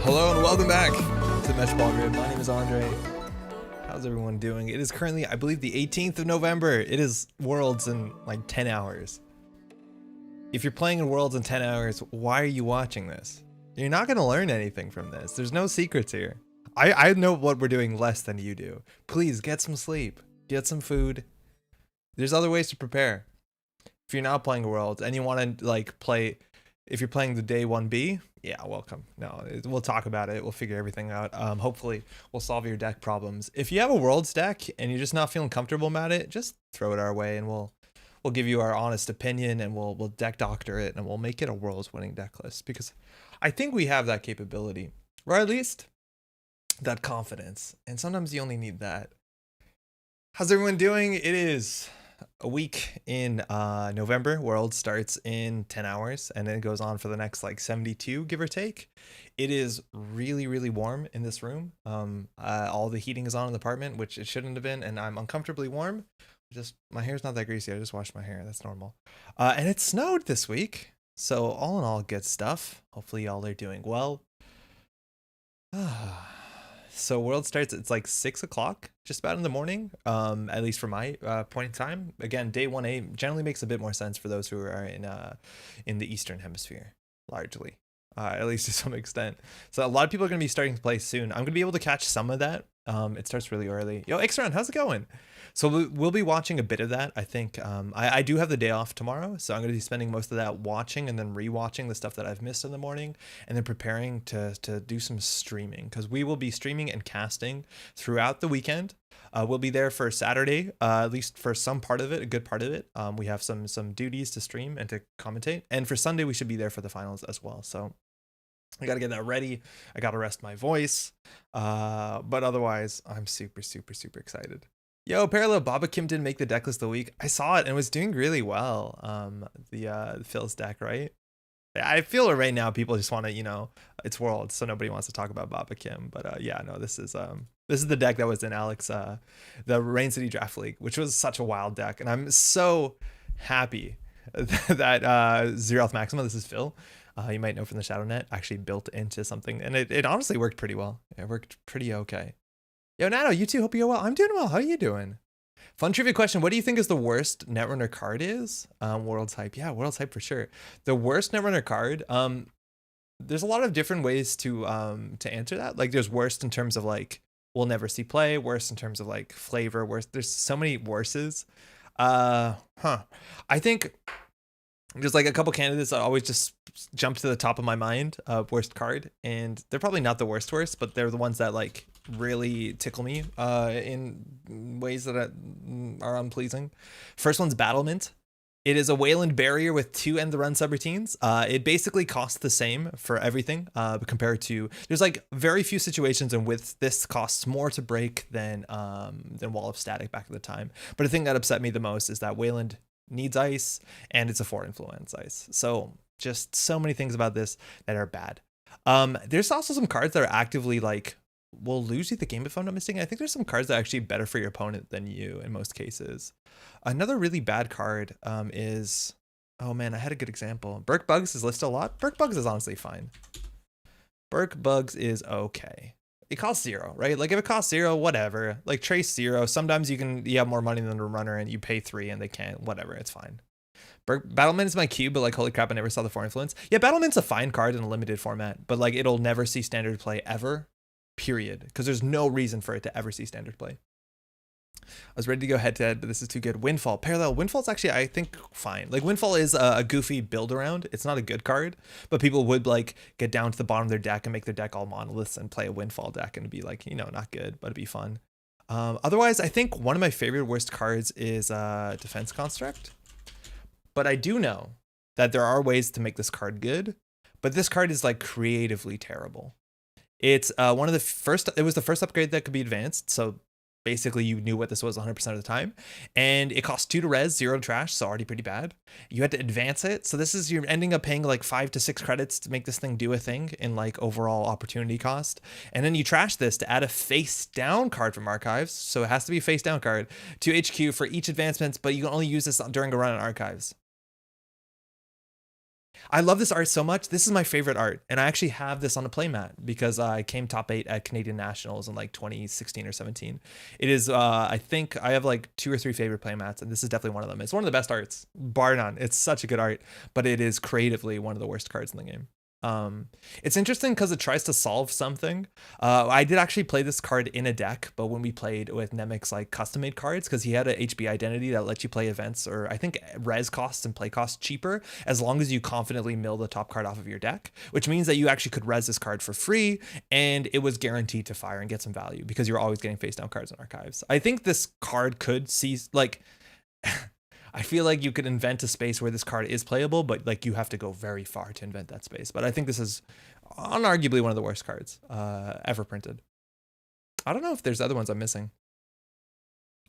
Hello and welcome back to Meshball Grid. My name is Andre. How's everyone doing? It is currently, I believe, the 18th of November. It is Worlds in like 10 hours. If you're playing in Worlds in 10 hours, why are you watching this? You're not going to learn anything from this. There's no secrets here. I know what we're doing less than you do. Please get some sleep. Get some food. There's other ways to prepare. If you're not playing Worlds and you want to like play, if you're playing the day 1B, yeah, welcome. No, we'll talk about it. We'll figure everything out. Hopefully we'll solve your deck problems. If you have a Worlds deck and you're just not feeling comfortable about it, just throw it our way and we'll give you our honest opinion, and we'll deck doctor it, and we'll make it a Worlds winning deck list, because I think we have that capability, or at least that confidence. And sometimes you only need that. How's everyone doing? It is a week in November. World starts in 10 hours and then it goes on for the next like 72, give or take. It is really, really warm in this room. All the heating is on in the apartment, which it shouldn't have been, and I'm uncomfortably warm. Just my hair's not that greasy. I just washed my hair. That's normal. And it snowed this week. So all in all, good stuff. Hopefully y'all are doing well. So World starts, it's like 6 o'clock, just about in the morning, at least for my point in time. Again, day 1A generally makes a bit more sense for those who are in the Eastern Hemisphere, largely, at least to some extent. So a lot of people are going to be starting to play soon. I'm going to be able to catch some of that. It starts really early. Yo, Xron, how's it going? So we'll be watching a bit of that. I think I do have the day off tomorrow, so I'm going to be spending most of that watching and then rewatching the stuff that I've missed in the morning, and then preparing to do some streaming, because we will be streaming and casting throughout the weekend. We'll be there for Saturday, at least for some part of it, a good part of it. We have some duties to stream and to commentate, and for Sunday we should be there for the finals as well. So I got to get that ready. I got to rest my voice, but otherwise I'm super excited. Yo, Parallel Baba Kim didn't make the deck list of the week. I saw it and was doing really well. The Phil's deck, right? I feel it right now. People just want to, it's World, so nobody wants to talk about Baba Kim. But yeah, no, this is the deck that was in Alex, the Rain City Draft League, which was such a wild deck, and I'm so happy that Zeroth Maxima, this is Phil, you might know from the Shadow Net, actually built into something, and it honestly worked pretty well. It worked pretty okay. Yo, Nano, you too, hope you're well. I'm doing well. How are you doing? Fun trivia question. What do you think is the worst Netrunner card is? World's Hype. Yeah, World's Hype for sure. The worst Netrunner card, there's a lot of different ways to answer that. Like, there's worst in terms of like, we'll never see play, worst in terms of like flavor, worst. There's so many worses. I think there's like a couple candidates that always just jump to the top of my mind, worst card. And they're probably not the worst, but they're the ones that like really tickle me in ways that are unpleasing. First one's Battlement. It is a Wayland barrier with 2 end the run subroutines. It basically costs the same for everything compared to, there's like very few situations in which this costs more to break than Wall of Static back at the time. But the thing that upset me the most is that Wayland needs ice, and it's a 4 influence ice. So just so many things about this that are bad. There's also some cards that are actively like, will lose you the game if I'm not mistaken. I think there's some cards that are actually better for your opponent than you in most cases. Another really bad card is, oh man, I had a good example. Burk Bugs is listed a lot. Burk Bugs is honestly fine. Burk Bugs is okay. It costs 0, right? Like if it costs 0, whatever. Like Trace 0. Sometimes you have more money than the runner and you pay 3 and they can't, whatever, it's fine. Battlement is my cube, but like holy crap, I never saw the 4 influence. Yeah, Battlement's a fine card in a limited format, but like it'll never see standard play ever. Period, because there's no reason for it to ever see standard play. I was ready to go head to head, but this is too good. Windfall. Parallel. Windfall's actually, I think, fine. Like, Windfall is a goofy build around. It's not a good card, but people would, like, get down to the bottom of their deck and make their deck all monoliths and play a Windfall deck and be like, not good, but it'd be fun. Otherwise, I think one of my favorite worst cards is Defense Construct. But I do know that there are ways to make this card good, but this card is, like, creatively terrible. It's one of the first, it was the first upgrade that could be advanced. So basically you knew what this was 100% of the time. And it costs 2 to res, 0 to trash. So already pretty bad. You had to advance it. So this is, you're ending up paying like 5 to 6 credits to make this thing do a thing in like overall opportunity cost. And then you trash this to add a face down card from archives. So it has to be a face down card to HQ for each advancement, but you can only use this during a run on archives. I love this art so much. This is my favorite art. And I actually have this on a playmat because I came top 8 at Canadian Nationals in like 2016 or 17. It is, I think I have like 2 or 3 favorite playmats, and this is definitely one of them. It's one of the best arts, bar none. It's such a good art, but it is creatively one of the worst cards in the game. It's interesting because it tries to solve something. I did actually play this card in a deck, but when we played with Nemec's like custom made cards, because he had a HB identity that lets you play events or I think res costs and play costs cheaper as long as you confidently mill the top card off of your deck, which means that you actually could res this card for free and it was guaranteed to fire and get some value because you're always getting face down cards in archives. I think this card could see like I feel like you could invent a space where this card is playable, but like you have to go very far to invent that space. But I think this is unarguably one of the worst cards ever printed. I don't know if there's other ones I'm missing.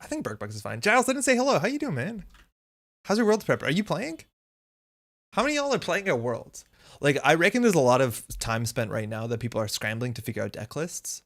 I think Berkbugs is fine. Giles didn't say hello. How you doing, man? How's your Worlds prep? Are you playing? How many of y'all are playing at Worlds? Like, I reckon there's a lot of time spent right now that people are scrambling to figure out deck lists.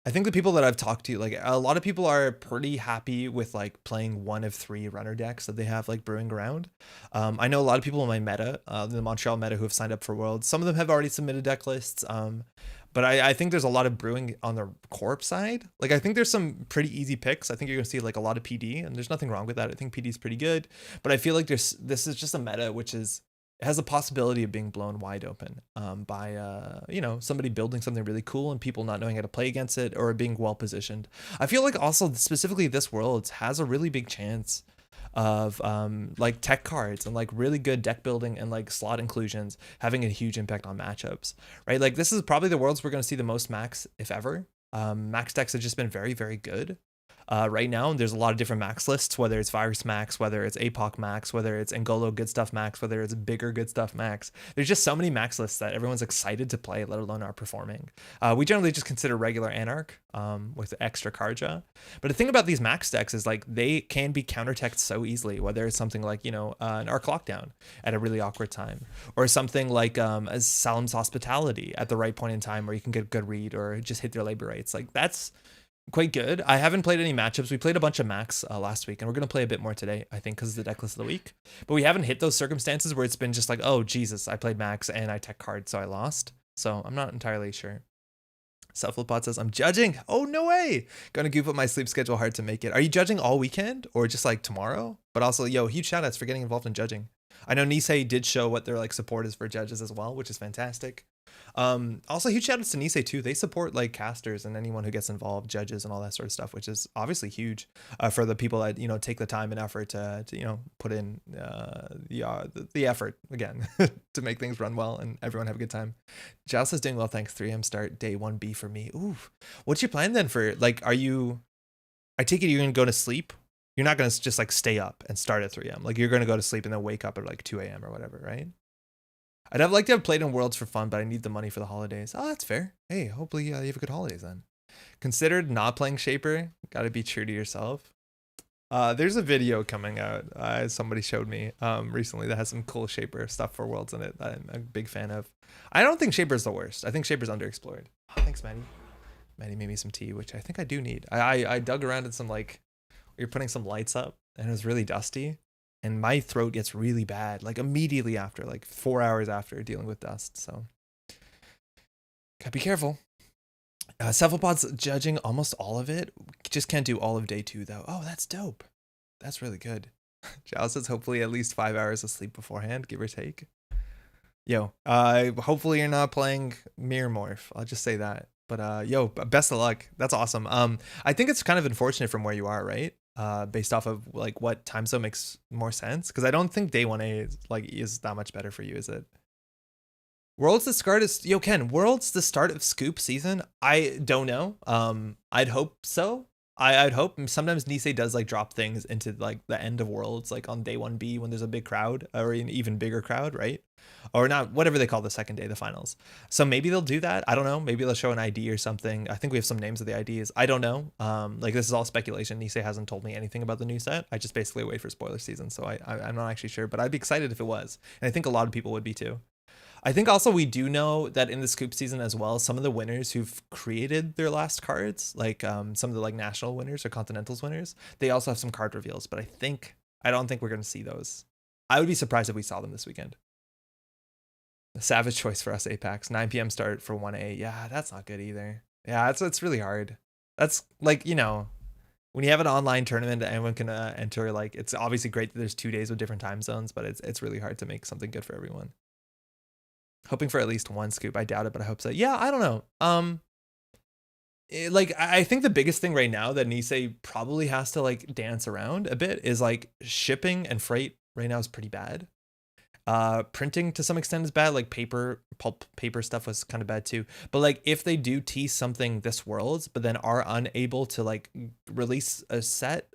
I think the people that I've talked to, like a lot of people are pretty happy with like playing one of 3 runner decks that they have like brewing around. I know a lot of people in my meta, the Montreal meta, who have signed up for Worlds. Some of them have already submitted deck lists. But I think there's a lot of brewing on the corp side. Like I think there's some pretty easy picks. I think you're gonna see like a lot of PD, and there's nothing wrong with that. I think PD is pretty good, but I feel like this is just a meta which is has a possibility of being blown wide open by you know, somebody building something really cool and people not knowing how to play against it or being well positioned. I feel like also specifically this Worlds has a really big chance of like tech cards and like really good deck building and like slot inclusions having a huge impact on matchups, right? Like this is probably the Worlds we're going to see the most max, if ever. Max decks have just been very, very good. Right now, there's a lot of different max lists, whether it's Virus Max, whether it's APOC Max, whether it's Engolo Good Stuff Max, whether it's Bigger Good Stuff Max. There's just so many max lists that everyone's excited to play, let alone are performing. We generally just consider regular Anarch with extra card draw. But the thing about these max decks is like they can be counter-teched so easily, whether it's something like, you know, an Arc Lockdown at a really awkward time, or something like Salam's Hospitality at the right point in time where you can get a good read or just hit their labor rates. Like that's quite good. I haven't played any matchups. We played a bunch of max last week, and we're going to play a bit more today, I think, because of the deck list of the week. But we haven't hit those circumstances where it's been just like, oh, Jesus, I played max and I tech card, so I lost. So I'm not entirely sure. Selflipot says, I'm judging. Oh, no way. Gonna goof up my sleep schedule hard to make it. Are you judging all weekend or just like tomorrow? But also, yo, huge shout outs for getting involved in judging. I know Nisei did show what their like support is for judges as well, which is fantastic. Also huge shout outs to Nisei too. They support like casters and anyone who gets involved, judges and all that sort of stuff, which is obviously huge for the people that, you know, take the time and effort to you know, put in the effort again to make things run well and everyone have a good time. Giles is doing well, thanks. 3M start day 1B for me. Ooh, what's your plan then for like, I take it you're gonna go to sleep. You're not gonna just like stay up and start at 3M. Like you're gonna go to sleep and then wake up at like 2 a.m. or whatever, right? I'd have liked to have played in Worlds for fun, but I need the money for the holidays. Oh, that's fair. Hey, hopefully you have a good holidays then. Considered not playing Shaper. Gotta be true to yourself. There's a video coming out somebody showed me recently that has some cool Shaper stuff for Worlds in it that I'm a big fan of. I don't think Shaper's the worst. I think Shaper's underexplored. Oh, thanks, Maddie. Maddie made me some tea, which I think I do need. I dug around in some like, you're putting some lights up and it was really dusty. And my throat gets really bad, like immediately after, like 4 hours after dealing with dust. So gotta be careful. Cephalopod's judging almost all of it. Just can't do all of day 2 though. Oh, that's dope. That's really good. Giles says hopefully at least 5 hours of sleep beforehand, give or take. Yo, hopefully you're not playing Mirror Morph. I'll just say that. But yo, best of luck. That's awesome. I think it's kind of unfortunate from where you are, right? Based off of like what time zone makes more sense, because I don't think day 1A is that much better for you, is it? Worlds the start is Ken, Worlds the start of scoop season? I don't know. I'd hope so. I'd hope. Sometimes Nisei does like drop things into like the end of Worlds, like on day 1B when there's a big crowd or an even bigger crowd, right? Or not, whatever they call the second day, the finals. So maybe they'll do that. I don't know. Maybe they'll show an ID or something. I think we have some names of the IDs. I don't know. Like this is all speculation. Nisei hasn't told me anything about the new set. I just basically wait for spoiler season. So I'm not actually sure, but I'd be excited if it was. And I think a lot of people would be too. I think also we do know that in the scoop season as well, some of the winners who've created their last cards, like some of the like national winners or continentals winners, they also have some card reveals, but I don't think we're going to see those. I would be surprised if we saw them this weekend. A savage choice for us, Apex. 9 p.m. start for 1A. Yeah, that's not good either. Yeah, it's really hard. That's like, you know, when you have an online tournament that anyone can enter, like it's obviously great that there's 2 days with different time zones, but it's really hard to make something good for everyone. Hoping for at least one scoop. I doubt it, but I hope so. Yeah, I don't know. Like I think the biggest thing right now that Nisei probably has to like dance around a bit is like shipping and freight right now is pretty bad. Printing to some extent is bad, like pulp paper stuff was kind of bad too. But like if they do tease something this Worlds but then are unable to like release a set,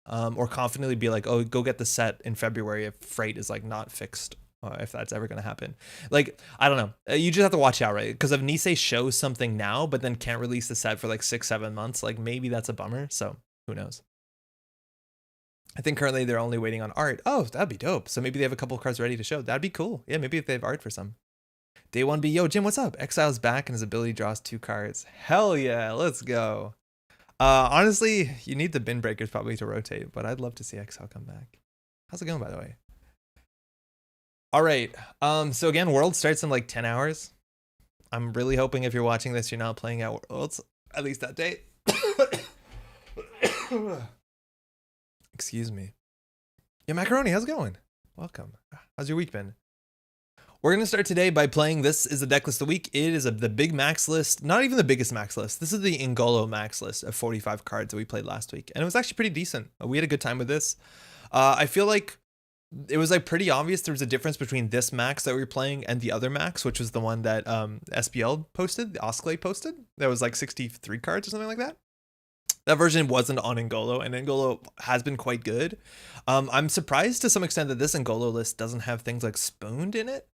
or confidently be like, oh, go get the set in February if freight is like not fixed, if that's ever going to happen. Like, I don't know. You just have to watch out, right? Because if Nisei shows something now, but then can't release the set for like 6-7 months, like maybe that's a bummer. So who knows? I think currently they're only waiting on art. Oh, that'd be dope. So maybe they have a couple of cards ready to show. That'd be cool. Yeah, maybe if they have art for some. Day 1B, yo, Jim, what's up? Exile's back and his ability draws 2 cards. Hell yeah, let's go. Honestly, you need the bin breakers probably to rotate, but I'd love to see Exile come back. How's it going, by the way? All right. So again, World starts in like 10 hours. I'm really hoping if you're watching this, you're not playing at Worlds, at least that day. Excuse me. Yeah, Macaroni, how's it going? Welcome. How's your week been? We're going to start today by playing, this is the deck list of the week. It is the big max list, not even the biggest max list. This is the Engolo max list of 45 cards that we played last week. And it was actually pretty decent. We had a good time with this. I feel like it was like pretty obvious there was a difference between this max that we were playing and the other max, which was the one that SBL posted, the Oscillate posted. That was like 63 cards or something like that. That version wasn't on Engolo, and Engolo has been quite good. I'm surprised to some extent that this Engolo list doesn't have things like Spooned in it,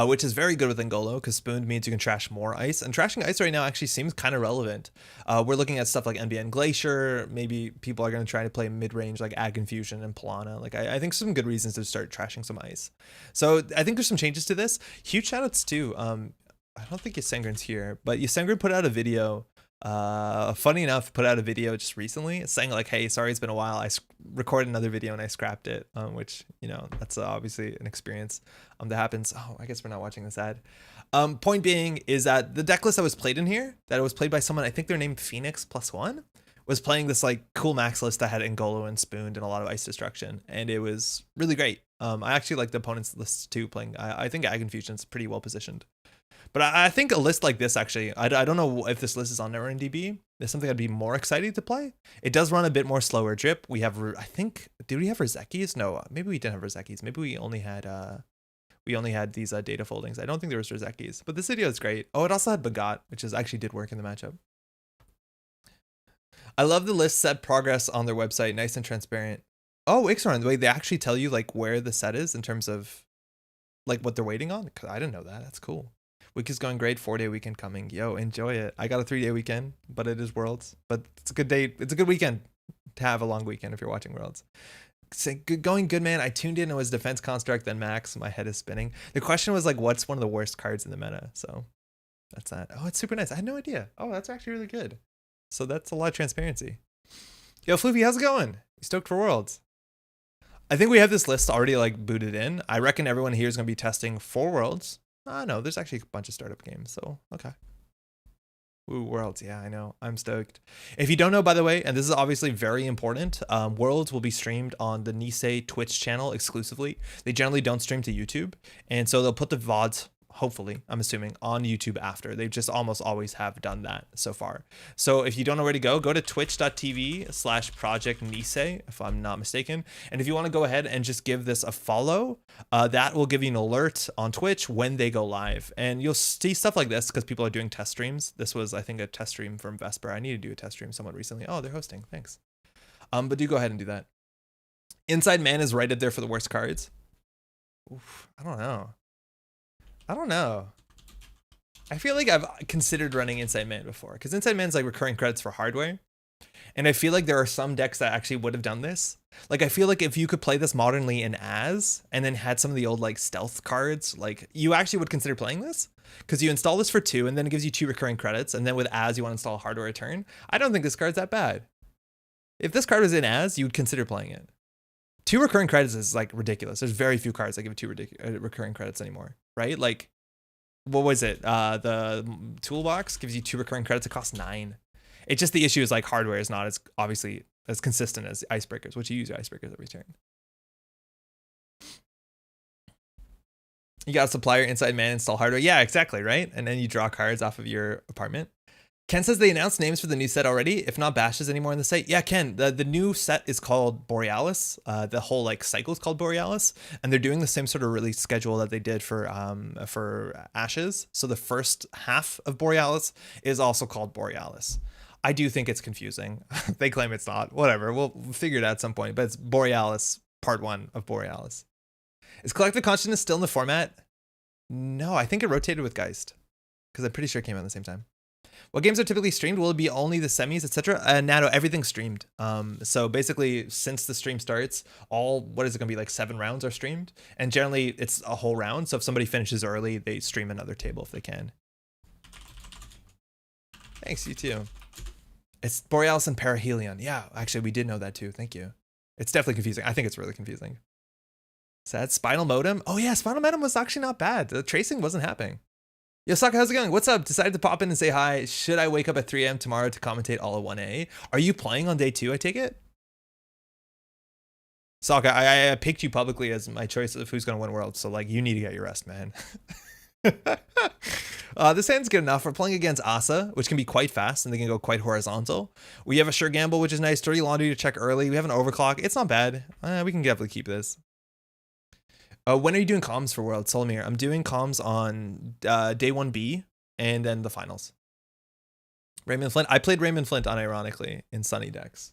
which is very good with Engolo because Spooned means you can trash more ice. And trashing ice right now actually seems kind of relevant. We're looking at stuff like NBN Glacier. Maybe people are going to try to play mid-range like Ag Infusion and Polana. Like I think some good reasons to start trashing some ice. So I think there's some changes to this. Huge shoutouts too. I don't think Yasengrin's here, but Yasengrin put out a video. Funny enough, put out a video just recently saying like, hey, sorry, it's been a while. I recorded another video and I scrapped it, which, you know, that's obviously an experience that happens. Oh, I guess we're not watching this ad. Point being is that the deck list that was played in here, that it was played by someone, I think they're named Phoenix +1, was playing this like cool max list that had Engolo and Spooned and a lot of ice destruction, and it was really great. I actually like the opponent's list too, playing. I think Ag Infusion's pretty well positioned. But I think a list like this, actually, I don't know if this list is on NetRunDB. It's something I'd be more excited to play. It does run a bit more slower drip. We have, I think, did we have Rozekis? No, maybe we didn't have Rozekis. Maybe we only had these data foldings. I don't think there was Rozekis, but this video is great. Oh, it also had Bagat, which actually did work in the matchup. I love the list set progress on their website. Nice and transparent. Oh, Ixaron, the way they actually tell you like where the set is in terms of like what they're waiting on. Cause I didn't know that. That's cool. Week is going great. 4-day weekend coming. Yo, enjoy it. I got a 3-day weekend, but it is Worlds. But it's a good day. It's a good weekend to have a long weekend if you're watching Worlds. Going good, man. I tuned in. It was Defense Construct, then Max. My head is spinning. The question was like, what's one of the worst cards in the meta? So that's that. Oh, it's super nice. I had no idea. Oh, that's actually really good. So that's a lot of transparency. Yo, Floofy, how's it going? You stoked for Worlds? I think we have this list already like booted in. I reckon everyone here is going to be testing for Worlds. No, there's actually a bunch of startup games, so okay. Ooh, Worlds, yeah, I know. I'm stoked. If you don't know, by the way, and this is obviously very important, Worlds will be streamed on the Nisei Twitch channel exclusively. They generally don't stream to YouTube, and so they'll put the VODs, hopefully, I'm assuming, on YouTube after. They just almost always have done that so far. So if you don't know where to go to twitch.tv/Project Nisei, if I'm not mistaken. And if you want to go ahead and just give this a follow, that will give you an alert on Twitch when they go live. And you'll see stuff like this because people are doing test streams. This was, I think, a test stream from Vesper. I need to do a test stream somewhat recently. Oh, they're hosting. Thanks. But do go ahead and do that. Inside Man is right up there for the worst cards. Oof, I don't know. I feel like I've considered running Inside Man before because Inside Man's like recurring credits for hardware. And I feel like there are some decks that actually would have done this. Like, I feel like if you could play this modernly in As and then had some of the old like stealth cards, like you actually would consider playing this because you install this for 2 and then it gives you 2 recurring credits. And then with As, you want to install hardware return. I don't think this card's that bad. If this card was in As, you would consider playing it. 2 recurring credits is like ridiculous. There's very few cards that give 2 recurring credits anymore, right? Like, what was it? The toolbox gives you 2 recurring credits. It costs 9. It's just the issue is like hardware is not as obviously as consistent as icebreakers, which you use icebreakers every turn. You got a supplier inside man install hardware. Yeah, exactly, right? And then you draw cards off of your apartment. Ken says they announced names for the new set already, if not bashes anymore in the site. Yeah, Ken, the new set is called Borealis. The whole like cycle is called Borealis, and they're doing the same sort of release schedule that they did for Ashes. So the first half of Borealis is also called Borealis. I do think it's confusing. They claim it's not. Whatever, we'll figure it out at some point. But it's Borealis, part 1 of Borealis. Is Collective Consciousness still in the format? No, I think it rotated with Geist, because I'm pretty sure it came out at the same time. What games are typically streamed? Will it be only the semis, etc.? No, everything's streamed. So basically, since the stream starts, what is it going to be, like 7 rounds are streamed? And generally, it's a whole round. So if somebody finishes early, they stream another table if they can. Thanks, you too. It's Borealis and Perihelion. Yeah, actually, we did know that too. Thank you. It's definitely confusing. I think it's really confusing. Sad Spinal Modem. Oh yeah, Spinal Modem was actually not bad. The tracing wasn't happening. Yo, Saka, how's it going? What's up? Decided to pop in and say hi. Should I wake up at 3 a.m. tomorrow to commentate all of 1A? Are you playing on day 2, I take it? Saka, I picked you publicly as my choice of who's going to win Worlds, so like you need to get your rest, man. This hand's good enough. We're playing against Asa, which can be quite fast, and they can go quite horizontal. We have a sure gamble, which is nice. Dirty laundry to check early. We have an overclock. It's not bad. We can definitely keep this. When are you doing comms for World? Solomir, I'm doing comms on day 1B and then the finals. Raymond Flint. I played Raymond Flint unironically in Sunny decks.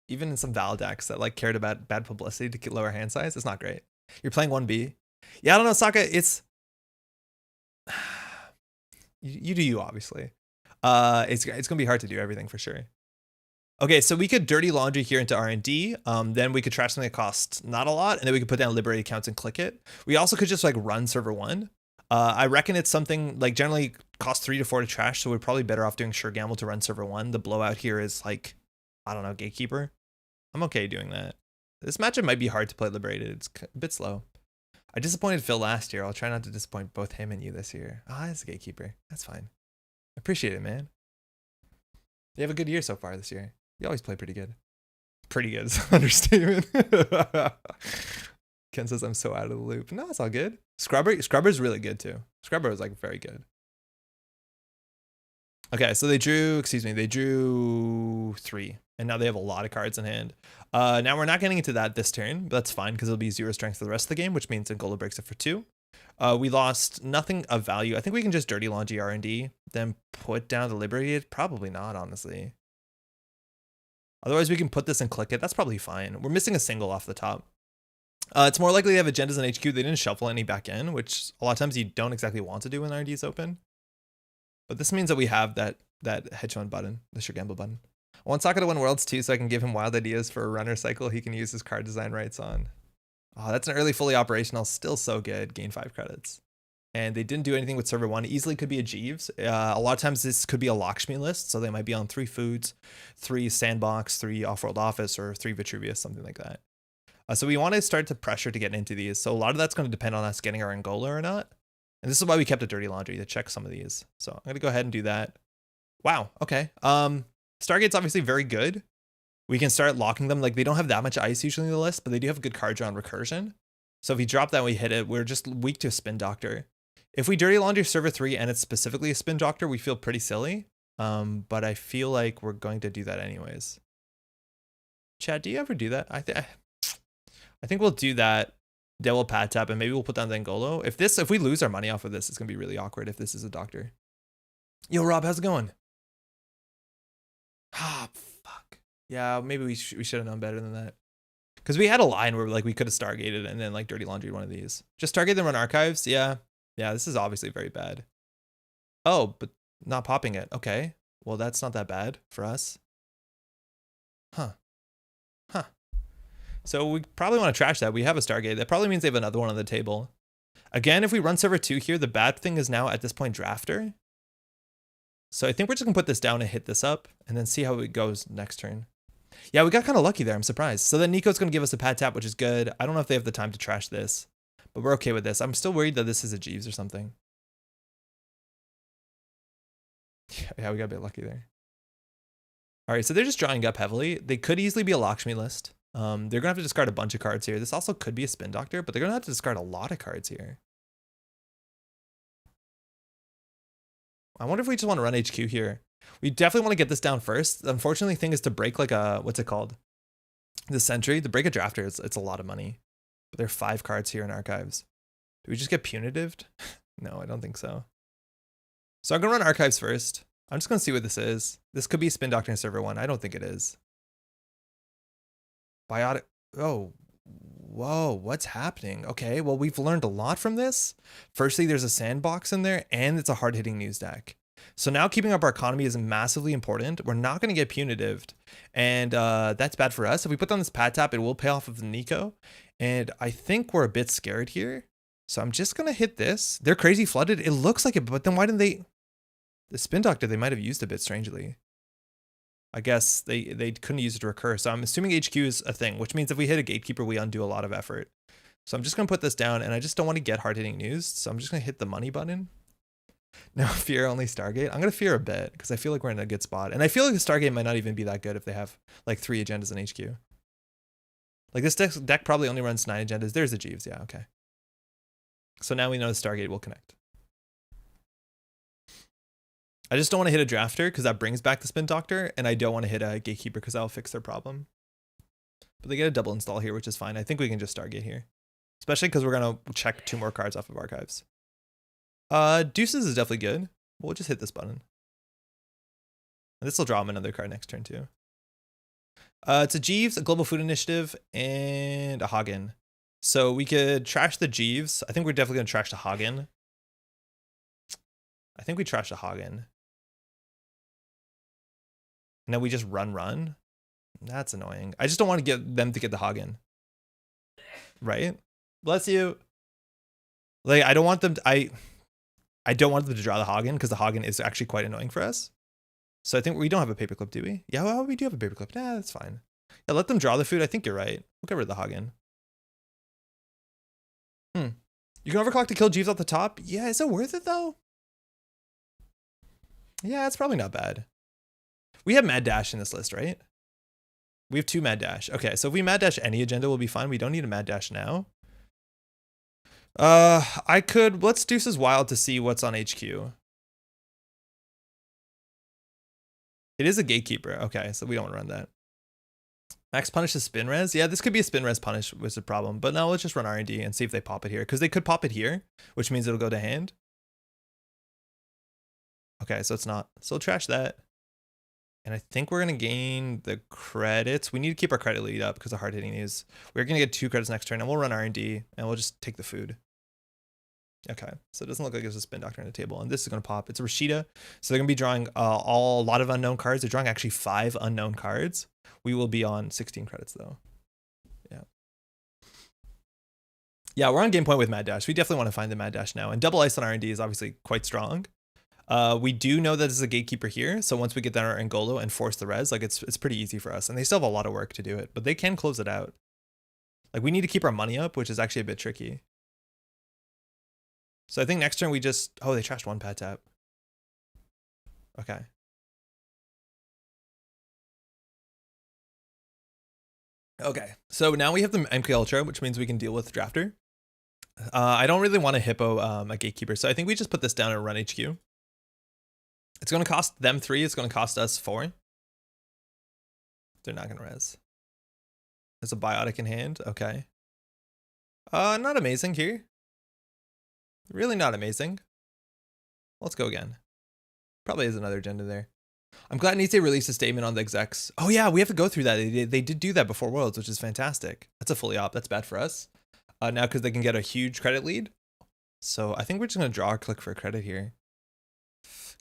Even in some Val decks that like cared about bad publicity to get lower hand size. It's not great. You're playing 1B. Yeah, I don't know, Saka. It's you do you, obviously. It's gonna be hard to do everything for sure. Okay, so we could dirty laundry here into R&D. Then we could trash something that costs not a lot, and then we could put down liberated accounts and click it. We also could just like run server 1. I reckon it's something like generally costs 3 to 4 to trash, so we're probably better off doing sure gamble to run server 1. The blowout here is like, I don't know, gatekeeper. I'm okay doing that. This matchup might be hard to play liberated. It's a bit slow. I disappointed Phil last year. I'll try not to disappoint both him and you this year. It's a gatekeeper. That's fine. Appreciate it, man. You have a good year so far this year. You always play pretty good. Pretty good is an understatement. Ken says I'm so out of the loop. No, it's all good. Scrubber's really good too. Scrubber was like very good. Okay, so they drew 3. And now they have a lot of cards in hand. Now we're not getting into that this turn, but that's fine because it'll be 0 strength for the rest of the game, which means Engolo breaks it for 2. We lost nothing of value. I think we can just dirty laundry R&D, then put down the liberated. Probably not, honestly. Otherwise, we can put this and click it. That's probably fine. We're missing a single off the top. It's more likely they have agendas in HQ. They didn't shuffle any back in, which a lot of times you don't exactly want to do when R&D is open. But this means that we have that hedge fund button, the sure gamble button. I want Saka to win Worlds too, so I can give him wild ideas for a runner cycle he can use his card design rights on. Oh, that's an early fully operational. Still so good. Gain 5 credits. And they didn't do anything with server 1. Easily could be a Jeeves. A lot of times this could be a Lakshmi list, so they might be on 3 foods, 3 sandbox, 3 off-world office, or 3 Vitruvius, something like that. So we want to start to pressure to get into these. So a lot of that's going to depend on us getting our Engolo or not. And this is why we kept a dirty laundry to check some of these. So I'm going to go ahead and do that. Wow. Okay. Stargate's obviously very good. We can start locking them. Like they don't have that much ice usually in the list, but they do have a good card draw on recursion. So if we drop that and we hit it, we're just weak to a spin doctor. If we dirty laundry server 3 and it's specifically a spin doctor, we feel pretty silly. But I feel like we're going to do that anyways. Chad, do you ever do that? I think we'll do that. Then we'll pad tap and maybe we'll put down the Engolo. If we lose our money off of this, it's gonna be really awkward if this is a doctor. Yo, Rob, how's it going? Fuck. Yeah, maybe we should have known better than that. Because we had a line where like we could have Stargated and then like dirty laundry one of these. Just Stargate then run archives. Yeah, this is obviously very bad. Oh, but not popping it. Okay, well that's not that bad for us. Huh. So we probably want to trash that. We have a Stargate. That probably means they have another one on the table. Again, if we run server 2 here, the bad thing is now at this point drafter. So I think we're just gonna put this down and hit this up and then see how it goes next turn. Yeah, we got kind of lucky there. I'm surprised. So then Nico's gonna give us a pad tap, which is good. I don't know if they have the time to trash this, but we're okay with this. I'm still worried that this is a Jeeves or something. Yeah, we got a bit lucky there. All right, so they're just drawing up heavily. They could easily be a Lakshmi list. They're gonna have to discard a bunch of cards here. This also could be a spin doctor, but they're gonna have to discard a lot of cards here. I wonder if we just want to run HQ here. We definitely want to get this down first. The unfortunately thing is to break like a, what's it called? The Sentry. To break a drafter, it's a lot of money. But there are 5 cards here in archives. Do we just get punitived? No, I don't think so. So I'm gonna run archives first. I'm just gonna see what this is. This could be spin doctor in server 1. I don't think it is. Biotic. Oh, whoa, what's happening? Okay, well, we've learned a lot from this. Firstly, there's a sandbox in there, and it's a hard-hitting news deck. So now keeping up our economy is massively important. We're not going to get punitived, and that's bad for us. If we put down this pad tap, it will pay off of the Nico, and I think we're a bit scared here. So I'm just going to hit this. They're crazy flooded. It looks like it, but then why didn't they... The spin doctor, they might have used a bit strangely. I guess they couldn't use it to recur. So I'm assuming HQ is a thing, which means if we hit a gatekeeper, we undo a lot of effort. So I'm just going to put this down, and I just don't want to get hard-hitting news. So I'm just going to hit the money button. No, fear only Stargate. I'm going to fear a bit because I feel like we're in a good spot. And I feel like the Stargate might not even be that good if they have like 3 agendas in HQ. Like this deck probably only runs 9 agendas. There's the Jeeves. Yeah, okay. So now we know the Stargate will connect. I just don't want to hit a drafter because that brings back the spin doctor, and I don't want to hit a gatekeeper because that'll fix their problem. But they get a double install here, which is fine. I think we can just Stargate here, especially because we're gonna check 2 more cards off of archives. Deuces is definitely good. We'll just hit this button. And this will draw him another card next turn too. It's a Jeeves, a Global Food Initiative, and a Hagen. So we could trash the Jeeves. I think we're definitely gonna trash the Hagen. I think we trash the Hagen. And then we just run. That's annoying. I just don't want to get them to get the Hagen. Right? Bless you. Like, I don't want them to, I don't want them to draw the Hagen because the Hagen is actually quite annoying for us. So I think we don't have a paperclip, do we? Yeah, well, we do have a paperclip. Nah, that's fine. Yeah, let them draw the food. I think you're right. We'll get rid of the Hagen. You can overclock to kill Jeeves off the top. Yeah, is it worth it though? Yeah, it's probably not bad. We have Mad Dash in this list, right? We have 2 Mad Dash. Okay, so if we Mad Dash any agenda, we'll be fine. We don't need a Mad Dash now. Let's Deuces Wild to see what's on HQ. It is a gatekeeper. Okay, so we don't want to run that. Max punishes spin res. Yeah, this could be a spin res punish was the problem. But now let's just run R&D and see if they pop it here. Because they could pop it here, which means it'll go to hand. Okay, so it's not. So trash that. And I think we're going to gain the credits. We need to keep our credit lead up because of hard-hitting news. We're going to get 2 credits next turn, and we'll run R&D, and we'll just take the food. Okay, so it doesn't look like there's a spin doctor on the table. And this is going to pop. It's a Rashida. So they're going to be drawing a lot of unknown cards. They're drawing actually 5 unknown cards. We will be on 16 credits, though. Yeah. Yeah, we're on game point with Mad Dash. We definitely want to find the Mad Dash now. And double ice on R&D is obviously quite strong. We do know that this is a gatekeeper here, so once we get down our Engolo and force the res, like it's pretty easy for us, and they still have a lot of work to do it, but they can close it out. Like we need to keep our money up, which is actually a bit tricky. So I think next turn we just they trashed 1 pad tap. Okay. Okay, so now we have the MK Ultra, which means we can deal with Drafter. I don't really want to hippo a gatekeeper, so I think we just put this down and run HQ. It's going to cost them 3. It's going to cost us 4. They're not going to res. There's a biotic in hand. Okay. Not amazing here. Really not amazing. Let's go again. Probably is another agenda there. I'm glad Nietzsche released a statement on the execs. Oh yeah, we have to go through that. They did do that before Worlds, which is fantastic. That's a fully op. That's bad for us. Now because they can get a huge credit lead. So I think we're just going to draw a click for a credit here.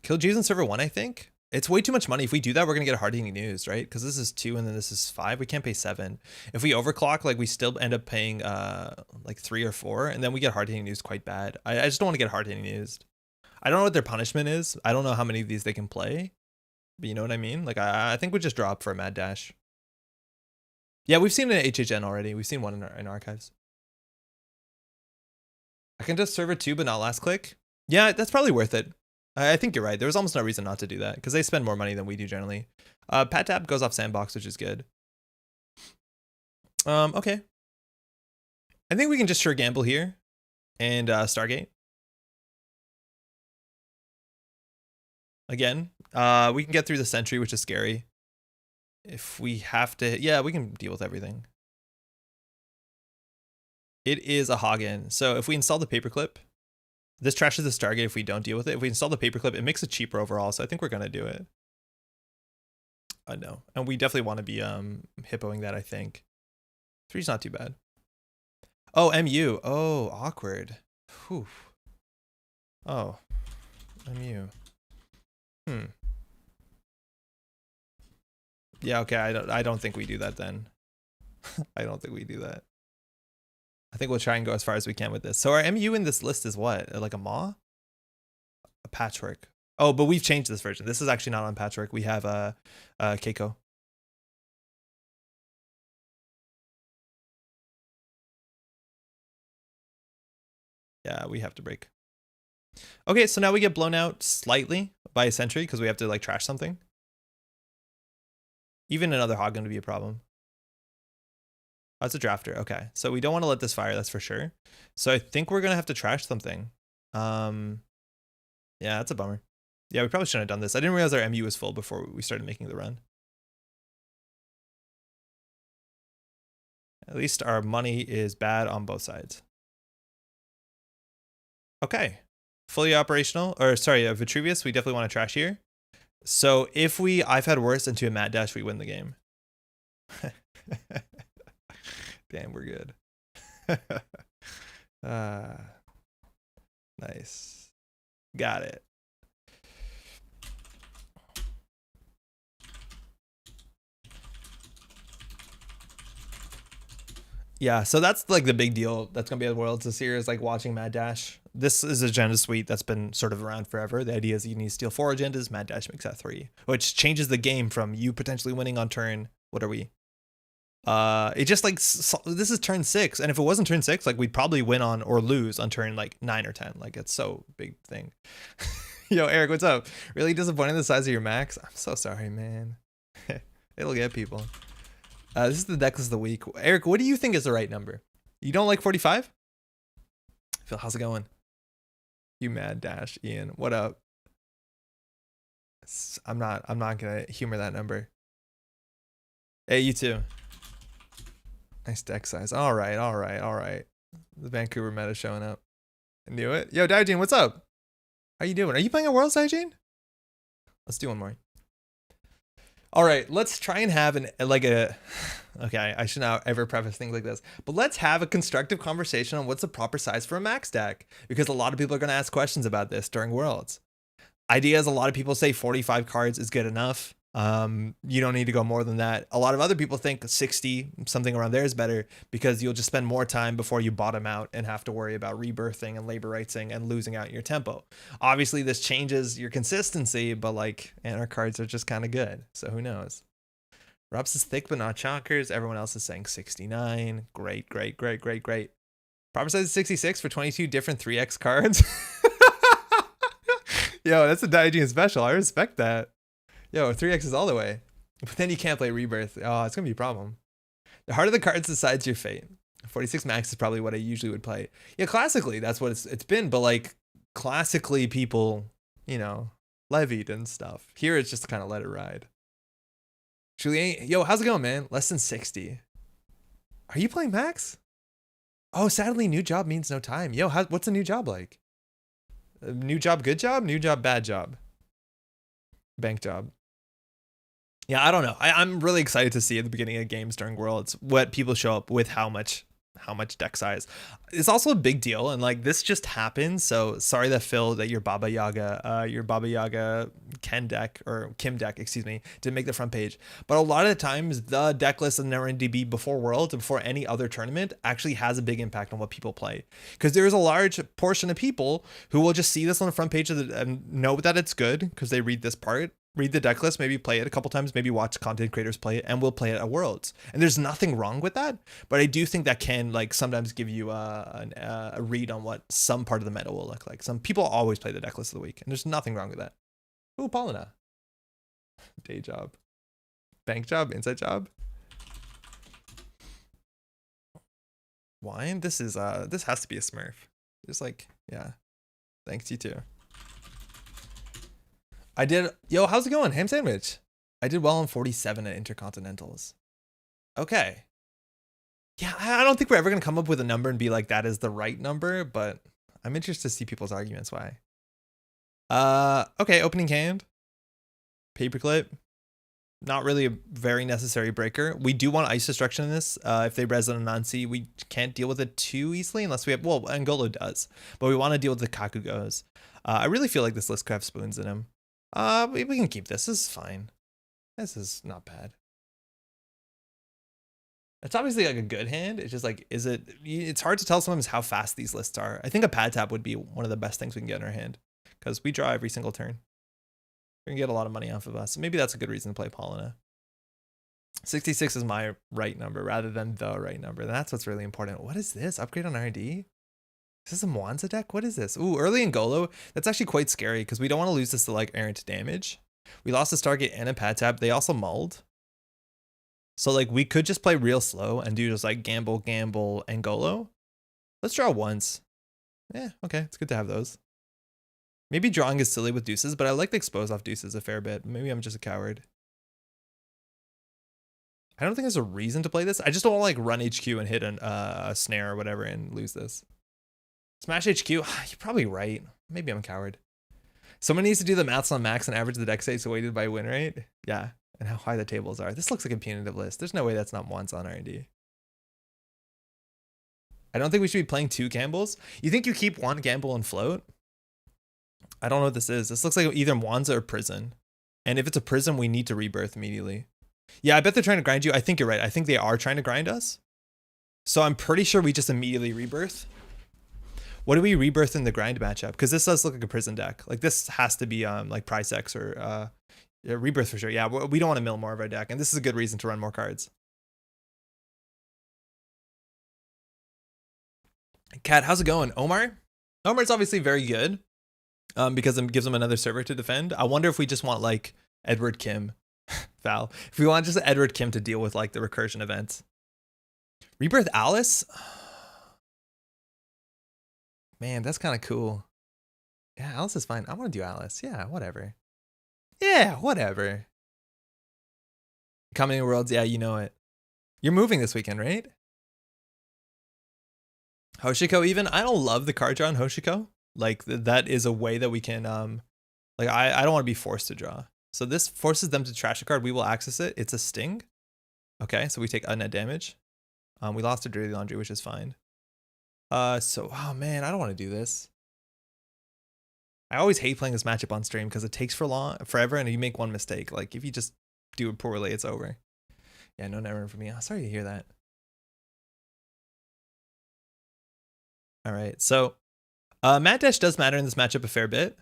Kill Jeeves in server 1, I think. It's way too much money. If we do that, we're going to get a hard-hitting news, right? Because this is 2 and then this is 5. We can't pay 7. If we overclock, like we still end up paying like 3 or 4, and then we get hard-hitting news quite bad. I just don't want to get hard-hitting news. I don't know what their punishment is. I don't know how many of these they can play. But you know what I mean? Like I think we just drop for a Mad Dash. Yeah, we've seen an HHN already. We've seen one in archives. I can just server 2 but not last click. Yeah, that's probably worth it. I think you're right. There was almost no reason not to do that because they spend more money than we do generally. Pat Tap goes off Sandbox, which is good. Okay. I think we can just sure gamble here and Stargate. Again, we can get through the sentry, which is scary. If we have to, yeah, we can deal with everything. It is a Hagen. So if we install the paperclip, this trashes the Stargate if we don't deal with it. If we install the paperclip, it makes it cheaper overall. So I think we're going to do it. No. And we definitely want to be hippoing that, I think. 3's not too bad. Oh, MU. Oh, awkward. Whew. Oh, MU. Yeah, okay. I don't think we do that then. I don't think we do that. I think we'll try and go as far as we can with this. So our MU in this list is what? Like a maw? A patchwork. Oh, but we've changed this version. This is actually not on patchwork. We have Keiko. Yeah, we have to break. Okay, so now we get blown out slightly by a sentry because we have to like trash something. Even another hog going to be a problem. Oh, it's a drafter. Okay, so we don't want to let this fire, that's for sure. So I think we're going to have to trash something. Yeah, that's a bummer. Yeah, we probably shouldn't have done this. I didn't realize our MU was full before we started making the run. At least our money is bad on both sides. Okay, fully operational, or sorry, Vitruvius, we definitely want to trash here. So if I've had worse into a Mad Dash, we win the game. Damn, we're good. Nice. Got it. Yeah, so that's like the big deal that's gonna be at Worlds this year is like watching Mad Dash. This is an agenda suite that's been sort of around forever. The idea is you need to steal 4 agendas, Mad Dash makes that 3, which changes the game from you potentially winning on turn. What are we? It just like this is turn 6, and if it wasn't turn 6, like we'd probably win on or lose on turn like 9 or 10. Like it's so big thing. Yo, Eric, what's up? Really disappointed in the size of your max? I'm so sorry, man. It'll get people. This is the deck list of the week. Eric, what do you think is the right number? You don't like 45? Phil, how's it going? You Mad Dash, Ian. What up? I'm not gonna humor that number. Hey, you too. Nice deck size. All right. The Vancouver meta showing up. I knew it. Yo, Diogene, what's up? How you doing? Are you playing a Worlds, Diogene? Let's do one more. All right, let's try and have okay, I should not ever preface things like this, but let's have a constructive conversation on what's the proper size for a max deck, because a lot of people are going to ask questions about this during Worlds. Ideas, a lot of people say 45 cards is good enough. You don't need to go more than that. A lot of other people think 60, something around there is better, because you'll just spend more time before you bottom out and have to worry about rebirthing and labor rightsing and losing out your tempo. Obviously, this changes your consistency, but like, and our cards are just kind of good. So who knows? Robs is thick, but not chonkers. Everyone else is saying 69. Great. Proper size is 66 for 22 different 3x cards. Yo, that's a Diogene special. I respect that. Yo, 3x is all the way. But then you can't play Rebirth. Oh, it's going to be a problem. The heart of the cards decides your fate. 46 max is probably what I usually would play. Yeah, classically, that's what it's been. But like, classically, people, you know, levied and stuff. Here, it's just kind of let it ride. Julian, yo, how's it going, man? Less than 60. Are you playing max? Oh, sadly, new job means no time. Yo, what's a new job like? New job, good job? New job, bad job? Bank job. Yeah, I don't know. I'm really excited to see at the beginning of games during Worlds what people show up with, how much deck size. It's also a big deal, and like this just happened. So sorry that Phil, that your Baba Yaga Ken deck, or Kim deck, excuse me, didn't make the front page. But a lot of the times the deck list of NetRunnerDB before Worlds and before any other tournament actually has a big impact on what people play, because there's a large portion of people who will just see this on the front page of and know that it's good because they read this part, read the deck list, maybe play it a couple times, maybe watch content creators play it, and we'll play it at Worlds. And there's nothing wrong with that, but I do think that can like sometimes give you a read on what some part of the meta will look like. Some people always play the deck list of the week, and there's nothing wrong with that. Ooh, Paulina. Day job. Bank job, inside job. Wine? This is this has to be a Smurf. Just like, yeah. Thanks, you too. I did, yo, how's it going? Ham sandwich. I did well on 47 at Intercontinentals. Okay. Yeah, I don't think we're ever gonna come up with a number and be like, that is the right number, but I'm interested to see people's arguments why. Okay, opening hand. Paperclip. Not really a very necessary breaker. We do want ice destruction in this. If they res on a non-C, we can't deal with it too easily unless we have, well, Engolo does, but we want to deal with the Kakugos. I really feel like this list could have spoons in him. We can keep this. This is fine. This is not bad. It's obviously like a good hand. It's just like, it's hard to tell sometimes how fast these lists are. I think a pad tap would be one of the best things we can get in our hand because we draw every single turn. We're gonna get a lot of money off of us. Maybe that's a good reason to play Paulina. 66 is my right number rather than the right number. That's what's really important. What is this? Upgrade on R&D? Is this a Mwanza deck? What is this? Ooh, early Engolo. That's actually quite scary because we don't want to lose this to like errant damage. We lost a Stargate and a pad tap. They also mulled. So like we could just play real slow and do just like gamble, Engolo. Let's draw once. Yeah, okay. It's good to have those. Maybe drawing is silly with deuces, but I like to expose off deuces a fair bit. Maybe I'm just a coward. I don't think there's a reason to play this. I just don't want to like run HQ and hit a snare or whatever and lose this. Smash HQ, you're probably right. Maybe I'm a coward. Someone needs to do the maths on max and average the deck states weighted by win rate. Yeah, and how high the tables are. This looks like a punitive list. There's no way that's not once on R&D. I don't think we should be playing two gambles. You think you keep one gamble and float? I don't know what this is. This looks like either Mwanza or prison. And if it's a prison, we need to rebirth immediately. Yeah, I bet they're trying to grind you. I think you're right. I think they are trying to grind us. So I'm pretty sure we just immediately rebirth. What do we rebirth in the grind matchup? Because this does look like a prison deck. Like this has to be like Price X or rebirth for sure. Yeah, we don't want to mill more of our deck. And this is a good reason to run more cards. Cat, how's it going? Omar? Omar's obviously very good. Because it gives them another server to defend. I wonder if we just want like Edward Kim, Val. If we want just Edward Kim to deal with like the recursion events. Rebirth Alice? Man, that's kind of cool. Yeah, Alice is fine. I want to do Alice. Yeah, whatever. Yeah, whatever. Coming Worlds, yeah, you know it. You're moving this weekend, right? Hoshiko even? I don't love the card draw on Hoshiko. Like that is a way that we can like I don't want to be forced to draw. So this forces them to trash a card. We will access it. It's a sting. Okay, so we take unnet damage. We lost a dirty laundry, which is fine. So oh man, I don't want to do this. I always hate playing this matchup on stream because it takes forever and you make one mistake. Like if you just do it poorly, it's over. Yeah, no Netrunner for me. I'm sorry to hear that. All right, so Mad Dash does matter in this matchup a fair bit.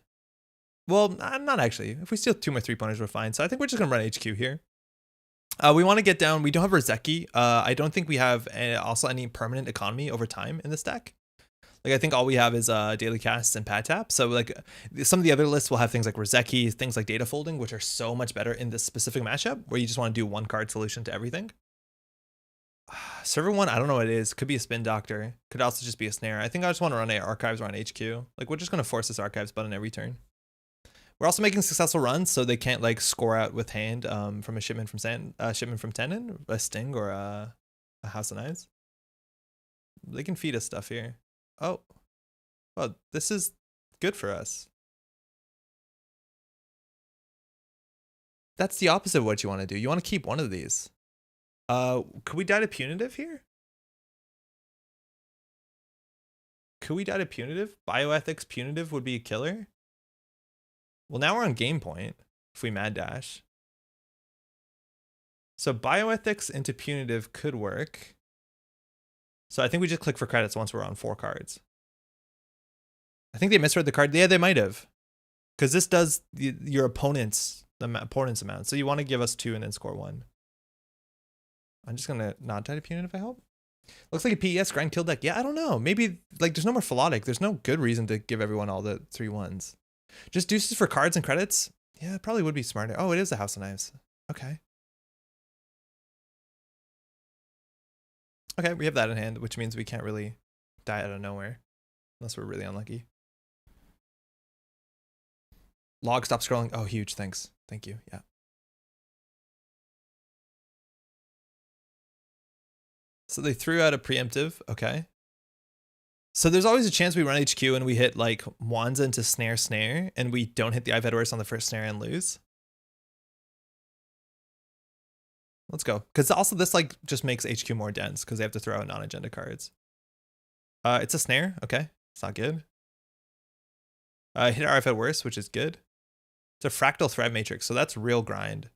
Well, not actually. If we steal 2 more 3-pointers, we're fine. So I think we're just going to run HQ here. We want to get down. We don't have Rozeki. I don't think we have also any permanent economy over time in this deck. Like I think all we have is daily casts and pad tap. So like some of the other lists will have things like Rozeki, things like data folding, which are so much better in this specific matchup where you just want to do one card solution to everything. Server 1, I don't know what it is. Could be a spin doctor. Could also just be a snare. I think I just want to run archives or on HQ. Like we're just going to force this archives button every turn. We're also making successful runs, so they can't like score out with hand from a shipment from Tenon, a sting, or a House of Knives. They can feed us stuff here. Oh, well, this is good for us. That's the opposite of what you want to do. You want to keep one of these. Could we die to punitive here? Could we die to punitive? Bioethics punitive would be a killer. Well, now we're on game point if we mad dash. So bioethics into punitive could work. So I think we just click for credits once we're on 4 cards. I think they misread the card. Yeah, they might have. Because this does your opponent's amount. So you want to give us 2 and then score 1. I'm just going to not die to punitive, I hope. Looks like a PES grind kill deck. Yeah, I don't know. Maybe like there's no more Philotic. There's no good reason to give everyone all the 3 1s. Just deuces for cards and credits? Yeah, it probably would be smarter. Oh, it is the House of Knives. Okay. Okay, we have that in hand, which means we can't really die out of nowhere. Unless we're really unlucky. Log, stop scrolling. Oh, huge, thanks. Thank you, yeah. So they threw out a preemptive, okay. So there's always a chance we run HQ and we hit like wands into snare, and we don't hit the I've had worse on the first snare and lose. Let's go. Because also this like just makes HQ more dense because they have to throw out non-agenda cards. It's a snare, okay. It's not good. Hit our I've had worse, which is good. It's a fractal threat matrix, so that's real grind.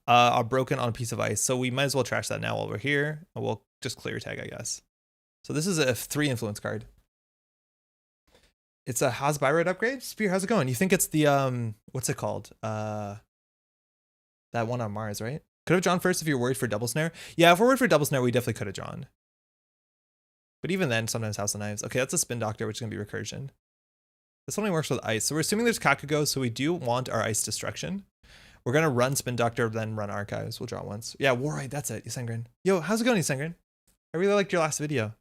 Are broken on a piece of ice, so we might as well trash that now while we're here. We'll just clear tag, I guess. So this is a 3 influence card. It's a Hasbyrite upgrade. Spear, how's it going? You think it's the what's it called? That one on Mars, right? Could have drawn first if you're worried for double snare. Yeah, if we're worried for double snare, we definitely could have drawn. But even then, sometimes House of Knives. Okay, that's a Spin Doctor, which is gonna be recursion. This only works with ice, so we're assuming there's Kakugo, so we do want our ice destruction. We're gonna run Spin Doctor, then run Archives. We'll draw once. Yeah, Warride, that's it. Ysengrin. Yo, how's it going, Ysengrin? I really liked your last video.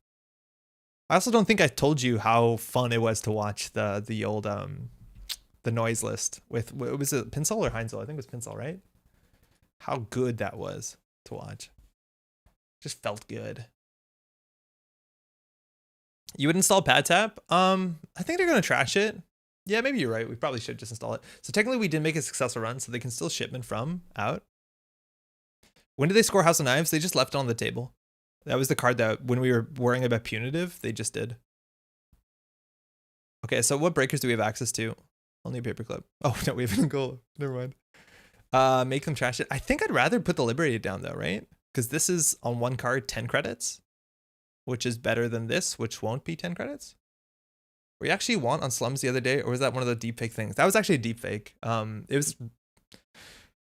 I also don't think I told you how fun it was to watch the old the noise list with, was it Pinsel or Heinzel? I think it was Pinsel, right? How good that was to watch. Just felt good. You would install Pad Tap? I think they're gonna trash it. Yeah, maybe you're right. We probably should just install it. So technically we did make a successful run, so they can still shipment from out. When did they score House of Knives? They just left it on the table. That was the card that when we were worrying about punitive, they just did. Okay, so what breakers do we have access to? Only a paperclip. Oh no, we have an Engolo. Never mind. Make them trash it. I think I'd rather put the Liberated down though, right? Because this is on one card 10 credits, which is better than this, which won't be 10 credits. We actually want on Slums the other day, or was that one of the deepfake things? That was actually a deepfake. It was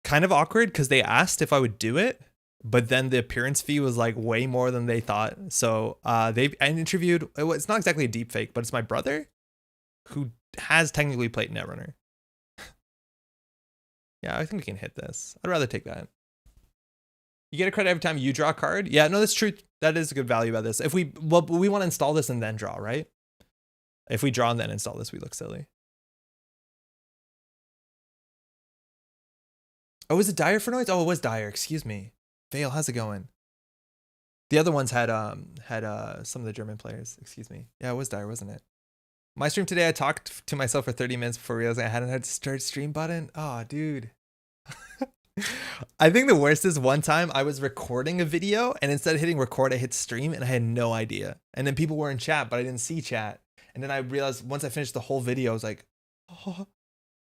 kind of awkward because they asked if I would do it, but then the appearance fee was like way more than they thought. So I interviewed, it's not exactly a deepfake, but it's my brother who has technically played Netrunner. Yeah, I think we can hit this. I'd rather take that. You get a credit every time you draw a card. Yeah, no, that's true. That is a good value about this. If we want to install this and then draw, right? If we draw and then install this, we look silly. Oh, was it Dire for noise? Oh, it was Dire. Excuse me. Vale, how's it going? The other ones had some of the German players. Excuse me. Yeah, it was Dire, wasn't it? My stream today, I talked to myself for 30 minutes before realizing I hadn't had to start stream button. Oh, dude. I think the worst is one time I was recording a video and instead of hitting record, I hit stream and I had no idea. And then people were in chat, but I didn't see chat. And then I realized once I finished the whole video, I was like, oh,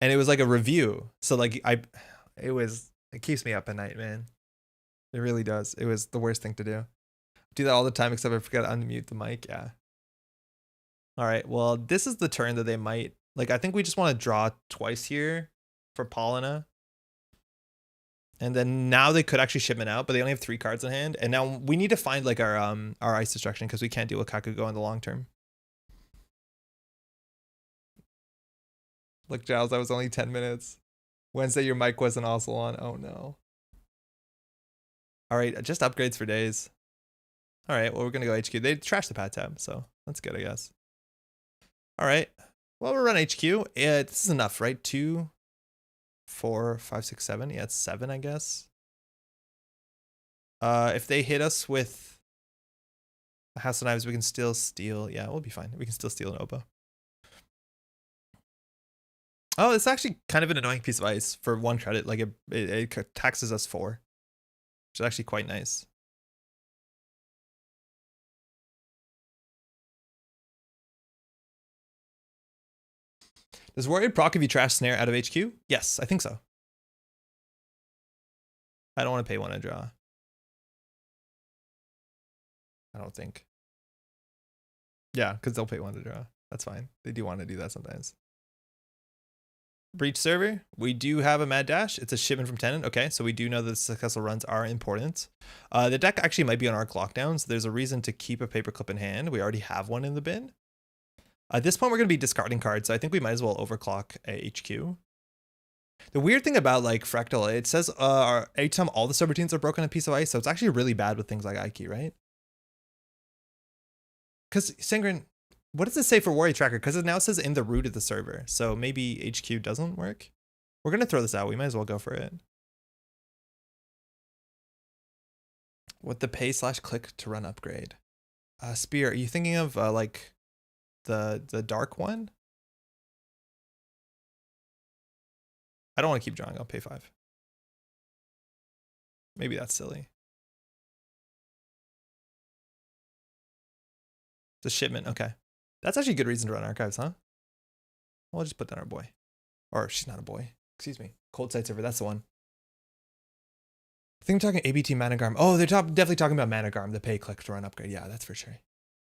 and it was like a review. So like it keeps me up at night, man. It really does. It was the worst thing to do. Do that all the time, except I forgot to unmute the mic. Yeah. All right. Well, this is the turn that they might, like, I think we just want to draw twice here for Paulina. And then now they could actually shipment out, but they only have 3 cards in hand. And now we need to find like our ice destruction because we can't deal with Kakugo in the long term. Look, Giles, that was only 10 minutes. Wednesday, your mic wasn't also on. Oh, no. All right, just upgrades for days. All right, well, we're going to go HQ. They trashed the Pad Tab, so that's good, I guess. All right, well, we'll run HQ. Yeah, this is enough, right? 2, 4, 5, 6, 7. Yeah, it's 7, I guess. If they hit us with a House of Knives, we can still steal. Yeah, we'll be fine. We can still steal an Opa. Oh, it's actually kind of an annoying piece of ice for 1 credit. Like it taxes us 4, which is actually quite nice. Does Warrior proc if you trash snare out of HQ? Yes, I think so. I don't want to pay 1 to draw. I don't think. Yeah, because they'll pay 1 to draw. That's fine. They do want to do that sometimes. Breach server. We do have a mad dash. It's a shipment from tenant. Okay, so we do know that successful runs are important. The deck actually might be on Arc Lockdown, so there's a reason to keep a paperclip in hand. We already have one in the bin. At this point, we're going to be discarding cards, so I think we might as well overclock a HQ. The weird thing about like Fractal, it says every time all the subroutines are broken a piece of ice, so it's actually really bad with things like Ike, right? Because Sangren, what does it say for Worry Tracker? Because it now says in the root of the server. So maybe HQ doesn't work. We're going to throw this out. We might as well go for it. What the pay/click to run upgrade? Spear, are you thinking of like the dark one? I don't want to keep drawing. I'll pay 5. Maybe that's silly. The shipment. Okay. That's actually a good reason to run archives, huh? We'll just put down our boy. Or she's not a boy. Excuse me. Cold site server. That's the one. I think I'm talking ABT Managarm. Oh, they're definitely talking about Managarm, the pay click to run upgrade. Yeah, that's for sure.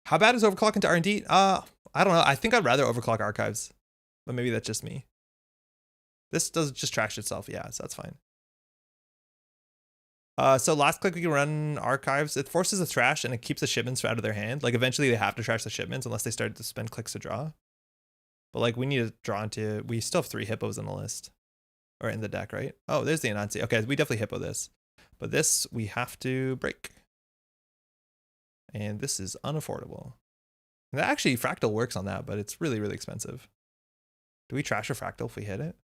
How bad is overclock into R&D? I don't know. I think I'd rather overclock archives. But maybe that's just me. This does just trash itself. Yeah, so that's fine. So last click we can run archives. It forces the trash and it keeps the shipments out of their hand. Like eventually they have to trash the shipments unless they start to spend clicks to draw. But like we need to draw into, we still have 3 hippos in the list. Or in the deck, right? Oh, there's the Anansi. Okay, we definitely hippo this. But this we have to break. And this is unaffordable. And actually Fractal works on that, but it's really, really expensive. Do we trash a Fractal if we hit it?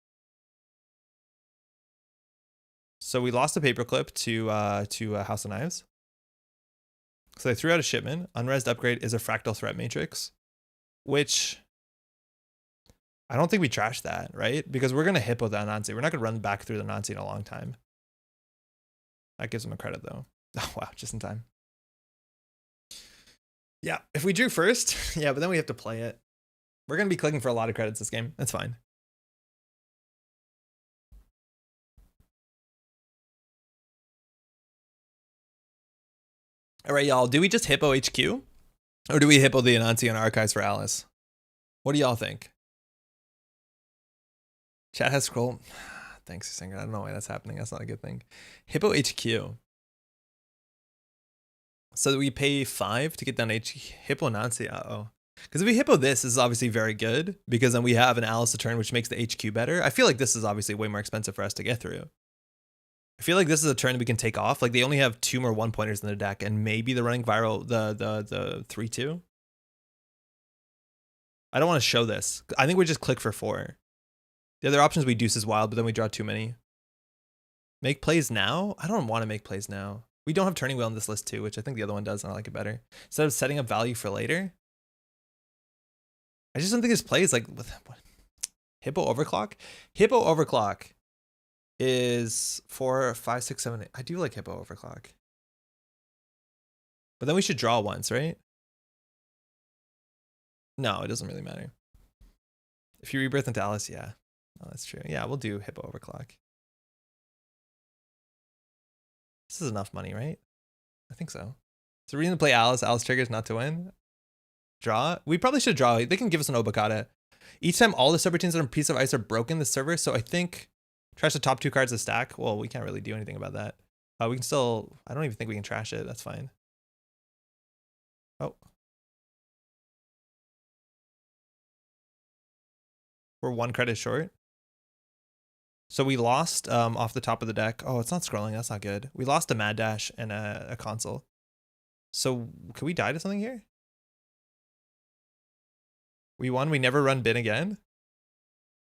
So we lost a paperclip to House of Knives. So they threw out a shipment. Unresed upgrade is a Fractal threat matrix, which I don't think we trash that, right? Because we're going to hippo the Anansi. We're not going to run back through the Anansi in a long time. That gives them a credit though. Oh, wow, just in time. Yeah, if we drew first, yeah, but then we have to play it. We're going to be clicking for a lot of credits this game. That's fine. All right, y'all, do we just hippo HQ? Or do we hippo the Anansi on archives for Alice? What do y'all think? Chat has scroll. Thanks, Singer. I don't know why that's happening. That's not a good thing. Hippo HQ. So we pay 5 to get down Hippo Anansi. Uh-oh. Because if we hippo this is obviously very good. Because then we have an Alice a turn, which makes the HQ better. I feel like this is obviously way more expensive for us to get through. I feel like this is a turn that we can take off. Like they only have 2 more 1-pointers in the deck, and maybe they're running viral the 3/2. I don't want to show this. I think we just click for 4. The other options we deuce is wild, but then we draw too many. Make plays now? I don't want to make plays now. We don't have turning wheel in this list too, which I think the other one does, and I like it better. Instead of setting up value for later. I just don't think this plays like what? Hippo overclock. Hippo overclock is 4, 5, 6, 7, 8. I do like hippo overclock. But then we should draw once, right? No, it doesn't really matter. If you rebirth into Alice, yeah. Oh, that's true. Yeah, we'll do hippo overclock. This is enough money, right? I think so. So reason to play Alice. Alice triggers not to win. Draw. We probably should draw. They can give us an Obakata. Each time all the subroutines on a piece of ice are broken, the server. So I think trash the top 2 cards of stack. Well, we can't really do anything about that. We can still, I don't even think we can trash it. That's fine. Oh. We're 1 credit short. So we lost off the top of the deck. Oh, it's not scrolling. That's not good. We lost a Mad Dash and a console. So can we die to something here? We won. We never run bin again.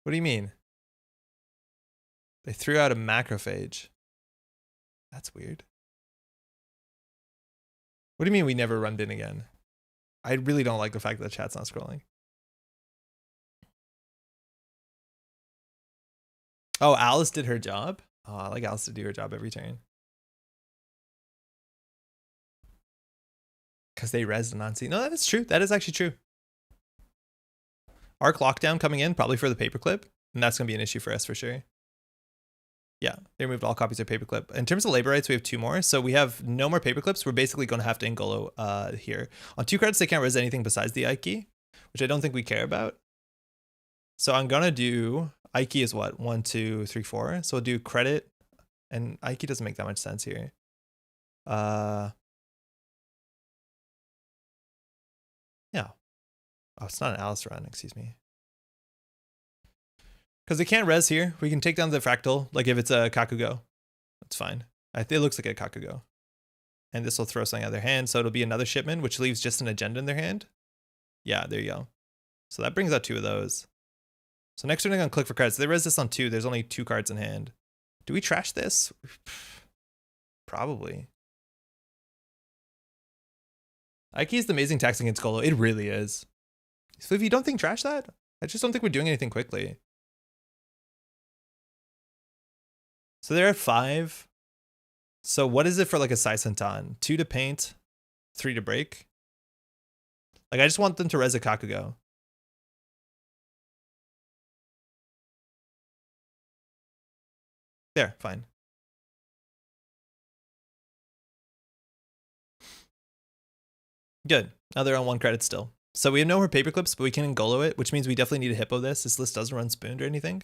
What do you mean? They threw out a macrophage. That's weird. What do you mean we never run bin again? I really don't like the fact that the chat's not scrolling. Oh, Alice did her job? Oh, I like Alice to do her job every turn. Because they rezzed Anansi. No, that is true. That is actually true. Arc lockdown coming in, probably for the paperclip. And that's going to be an issue for us for sure. Yeah, they removed all copies of paperclip. In terms of labor rights, we have 2 more. So we have no more paperclips. We're basically going to have to Engolo here. On 2 cards, they can't res anything besides the Ike, which I don't think we care about. So I'm going to do... Ike is what? 1, 2, 3, 4. So we'll do credit. And Ike doesn't make that much sense here. Yeah. Oh, it's not an Alice run, excuse me. Because they can't res here. We can take down the Fractal, like if it's a Kakugo. That's fine. It looks like a Kakugo. And this will throw something out of their hand, so it'll be another shipment, which leaves just an agenda in their hand. Yeah, there you go. So that brings out 2 of those. So next turn I'm gonna click for cards. They res this on 2. There's only 2 cards in hand. Do we trash this? Probably. Ike is the amazing tax against Engolo. It really is. So if you don't think trash that, I just don't think we're doing anything quickly. So they're at 5. So what is it for like a Sai Senton? 2 to paint, 3 to break. Like I just want them to res a Kakugo. There, fine. Good. Now they're on 1 credit still. So we have no more paper clips, but we can Engolo it, which means we definitely need a hippo this. This list doesn't run spooned or anything.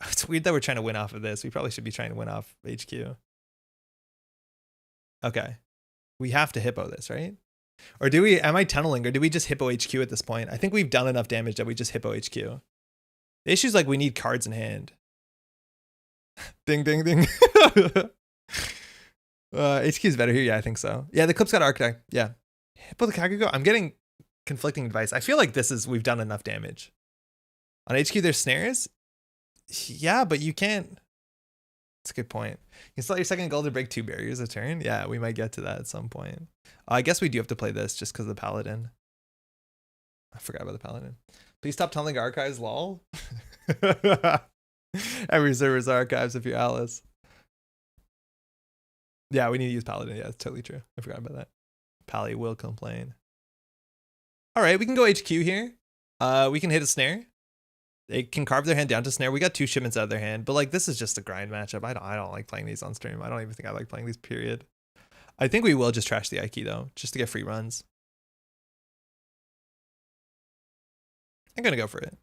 It's weird that we're trying to win off of this. We probably should be trying to win off HQ. Okay. We have to hippo this, right? Or do we, am I tunneling, or do we just hippo HQ at this point? I think we've done enough damage that we just hippo HQ. The issue is like we need cards in hand. Ding, ding, ding. HQ is better here. Yeah, I think so. Yeah, the clip's got Architect. Yeah. Hippo the Kakugo. I'm getting conflicting advice. I feel like this is, we've done enough damage. On HQ, there's snares. Yeah, but you can't. That's a good point. You can slot your second goal to break 2 barriers a turn. Yeah, we might get to that at some point. I guess we do have to play this just because of the Paladin. I forgot about the Paladin. Please stop tunneling archives, lol. Every server's archives if you're Alice. Yeah, we need to use Paladin. Yeah, that's totally true. I forgot about that. Pally will complain. All right, we can go HQ here. We can hit a snare. They can carve their hand down to snare. We got 2 shipments out of their hand, but like this is just a grind matchup. I don't like playing these on stream. I don't even think I like playing these, period. I think we will just trash the Ike though, just to get free runs. I'm gonna go for it.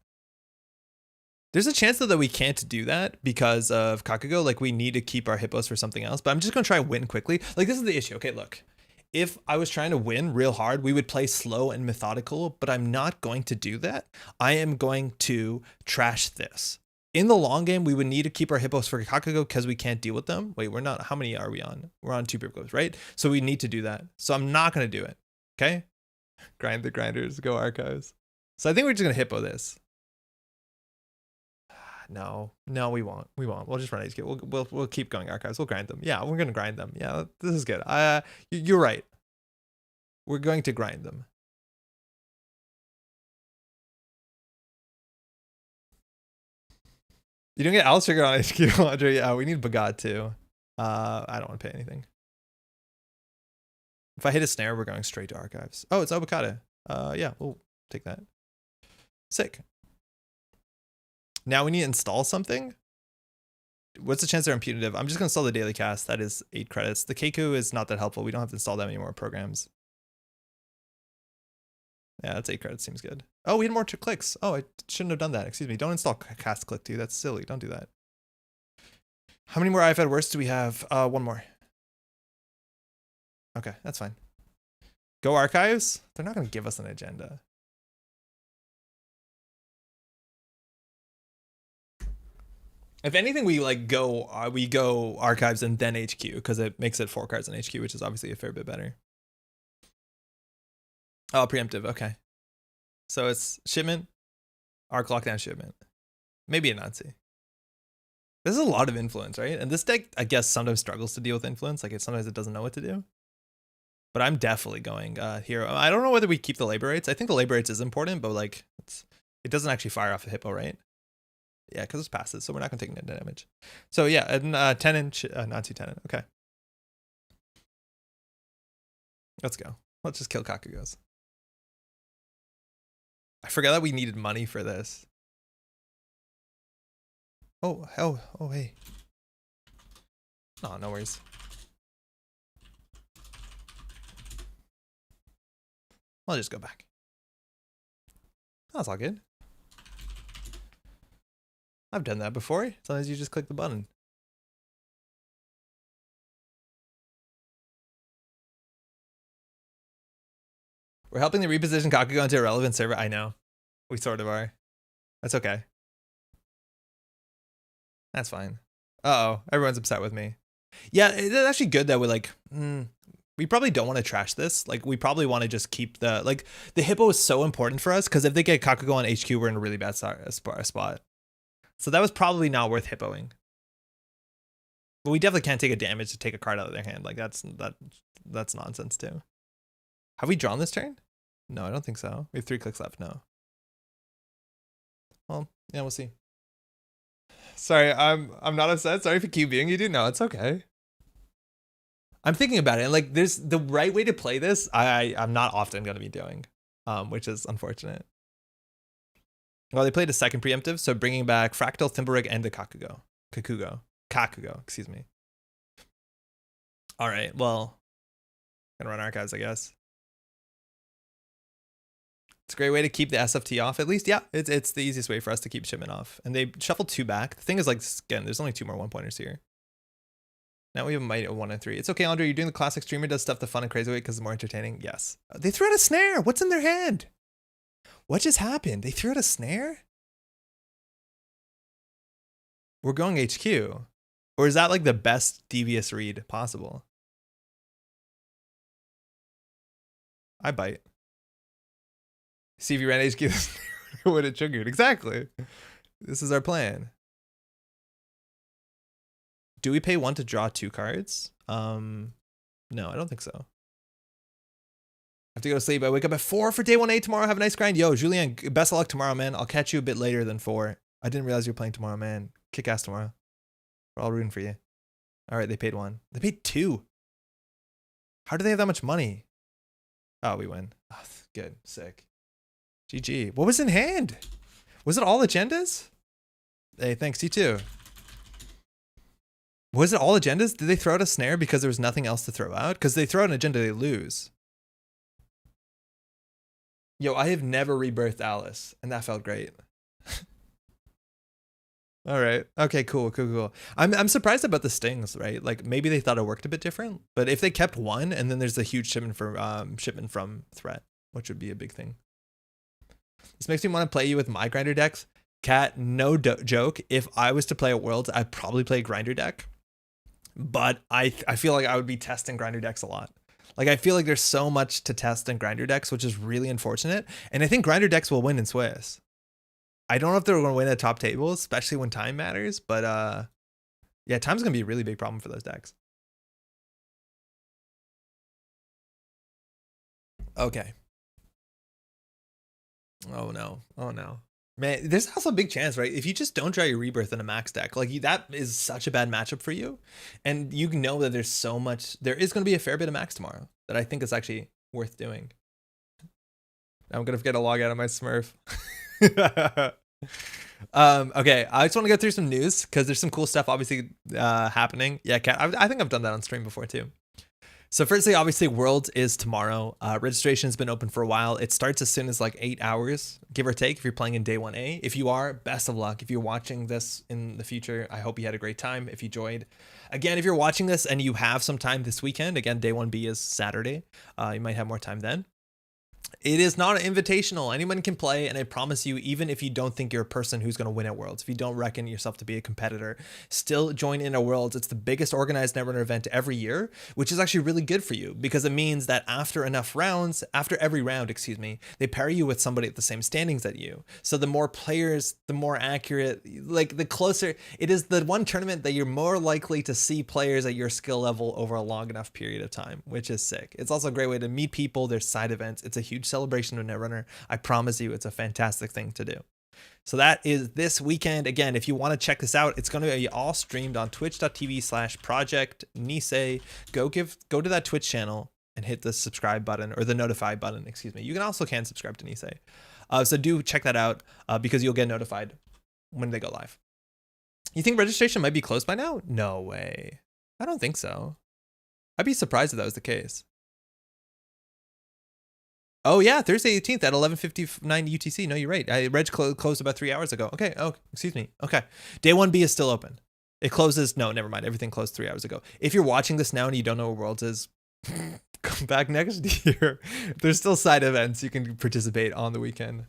There's a chance though that we can't do that because of Kakugo. Like we need to keep our hippos for something else, but I'm just gonna try win quickly. Like this is the issue. Okay, look. If I was trying to win real hard, we would play slow and methodical, but I'm not going to do that. I am going to trash this. In the long game, we would need to keep our hippos for Kakugo because we can't deal with them. Wait, we're not, how many are we on? We're on 2 paper clips, right? So we need to do that. So I'm not going to do it, okay? Grind the grinders, go archives. So I think we're just going to hippo this. No, we won't. We'll just run HQ. We'll keep going archives. We'll grind them. Yeah, we're gonna grind them. Yeah, this is good. You're right. We're going to grind them. You don't get Alice trigger on HQ, Andre. Yeah, we need Bagat too. I don't want to pay anything. If I hit a snare, we're going straight to archives. Oh, it's Obakata. Yeah, we'll take that. Sick. Now we need to install something. What's the chance they're impunitive? I'm just going to install the daily cast. That is 8 credits. The Keiku is not that helpful. We don't have to install that many more programs. Yeah, that's 8 credits. Seems good. Oh, we had more clicks. Oh, I shouldn't have done that. Excuse me. Don't install cast click, dude. That's silly. Don't do that. How many more IFAD worst do we have? 1 more. Okay, that's fine. Go archives. They're not going to give us an agenda. If anything, we like go archives and then HQ because it makes it 4 cards in HQ, which is obviously a fair bit better. Oh, preemptive. Okay. So it's shipment, arc lockdown shipment. Maybe a Nazi. This is a lot of influence, right? And this deck, I guess, sometimes struggles to deal with influence. Like sometimes it doesn't know what to do. But I'm definitely going hero. I don't know whether we keep the labor rates. I think the labor rates is important, but like it doesn't actually fire off a hippo, right? Yeah, because it's passes, so we're not going to take net damage. So yeah, and 10-inch, Nazi 10-in. Okay. Let's go. Let's just kill Kakugos. I forgot that we needed money for this. Oh, hey. Oh, no worries. I'll just go back. That's all good. I've done that before. Sometimes you just click the button. We're helping to reposition Kakugo into a relevant server. I know. We sort of are. That's okay. That's fine. Uh-oh. Everyone's upset with me. Yeah, it's actually good that we We probably don't want to trash this. Like, we probably want to just keep the, like, the hippo is so important for us because if they get Kakugo on HQ, we're in a really bad spot. So that was probably not worth hippoing. But we definitely can't take a damage to take a card out of their hand. Like, that's nonsense too. Have we drawn this turn? No, I don't think so. We have 3 clicks left. No. Well, yeah, we'll see. Sorry, I'm not upset. Sorry for QBing you do. No, it's okay. I'm thinking about it, and like, there's the right way to play this. I'm not often going to be doing, which is unfortunate. Well, they played a second preemptive, so bringing back Fractal, Thimblerig, and the Kakugo, excuse me. All right, well, gonna run archives, I guess. It's a great way to keep the SFT off, at least. Yeah, it's the easiest way for us to keep shipment off. And they shuffled 2 back. The thing is, like, again, there's only 2 more 1-pointers here. Now we have a might of 1 and 3. It's okay, Andre. You're doing the classic streamer does stuff the fun and crazy way because it's more entertaining. Yes. They threw out a snare. What's in their hand? What just happened? They threw out a snare? We're going HQ. Or is that like the best devious read possible? I bite. See if you ran HQ, would it triggered? Exactly. This is our plan. Do we pay 1 to draw 2 cards? No, I don't think so. I have to go to sleep. I wake up at 4 for day 1A tomorrow. Have a nice grind. Yo, Julien, best of luck tomorrow, man. I'll catch you a bit later than 4. I didn't realize you were playing tomorrow, man. Kick ass tomorrow. We're all rooting for you. All right, they paid 1. They paid 2. How do they have that much money? Oh, we win. Oh, good. Sick. GG. What was in hand? Was it all agendas? Hey, thanks. You too. Was it all agendas? Did they throw out a snare because there was nothing else to throw out? Because they throw out an agenda, they lose. Yo, I have never rebirthed Alice, and that felt great. All right. Okay, cool. I'm surprised about the stings, right? Like, maybe they thought it worked a bit different, but if they kept 1 and then there's a huge shipment from threat, which would be a big thing. This makes me want to play you with my grinder decks. Cat, no joke. If I was to play at Worlds, I'd probably play a grinder deck. But I feel like I would be testing grinder decks a lot. Like, I feel like there's so much to test in grinder decks, which is really unfortunate. And I think grinder decks will win in Swiss. I don't know if they're going to win at top tables, especially when time matters. But yeah, time's going to be a really big problem for those decks. Okay. Oh no. Oh no. Man, there's also a big chance, right? If you just don't draw your rebirth in a max deck, like, that is such a bad matchup for you. And you know that there is going to be a fair bit of max tomorrow that I think is actually worth doing. I'm going to forget to log out of my Smurf. Okay, I just want to go through some news because there's some cool stuff obviously happening. Yeah, Kat, I think I've done that on stream before too. So firstly, obviously, Worlds is tomorrow. Registration has been open for a while. It starts as soon as like 8 hours, give or take, if you're playing in day 1A. If you are, best of luck. If you're watching this in the future, I hope you had a great time. If you enjoyed. Again, if you're watching this and you have some time this weekend, again, day 1B is Saturday. You might have more time then. It is not an invitational. Anyone can play, and I promise you, even if you don't think you're a person who's going to win at Worlds, if you don't reckon yourself to be a competitor, still join in at Worlds. It's the biggest organized Netrunner event every year, which is actually really good for you because it means that after every round, excuse me, they pair you with somebody at the same standings that you. So the more players, the more accurate, like the closer, it is the one tournament that you're more likely to see players at your skill level over a long enough period of time, which is sick. It's also a great way to meet people. There's side events. It's a huge celebration of Netrunner. I promise you, it's a fantastic thing to do. So that is this weekend. Again, if you want to check this out, it's going to be all streamed on twitch.tv/Project Nisei. Go to that Twitch channel and hit the subscribe button, or the notify button, excuse me. You can subscribe to Nisei. So do check that out because you'll get notified when they go live. You think registration might be closed by now? No way. I don't think so. I'd be surprised if that was the case. Oh yeah, Thursday 18th at 11:59 UTC. No, you're right. Reg closed about 3 hours ago. Okay. Oh, excuse me. Okay. Day 1B is still open. It closes. No, never mind. Everything closed 3 hours ago. If you're watching this now and you don't know what Worlds is, come back next year. There's still side events you can participate on the weekend.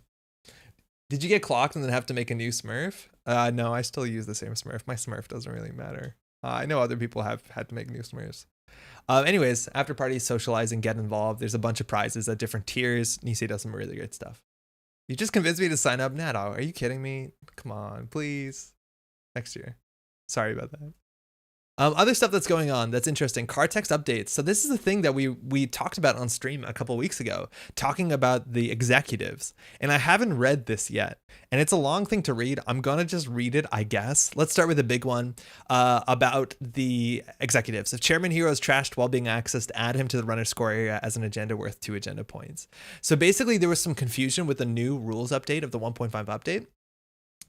Did you get clocked and then have to make a new Smurf? No, I still use the same Smurf. My Smurf doesn't really matter. I know other people have had to make new Smurfs. Anyways, after parties, socialize, and get involved. There's a bunch of prizes at different tiers. Nisei does some really good stuff. You just convinced me to sign up, Nato. Are you kidding me? Come on, please. Next year. Sorry about that. Other stuff that's going on that's interesting, card text updates. So this is the thing that we talked about on stream a couple weeks ago, talking about the executives. And I haven't read this yet. And it's a long thing to read. I'm going to just read it, I guess. Let's start with the big one about the executives. If Chairman Hero is trashed while being accessed, add him to the runner score area as an agenda worth 2 agenda points. So basically there was some confusion with the new rules update of the 1.5 update.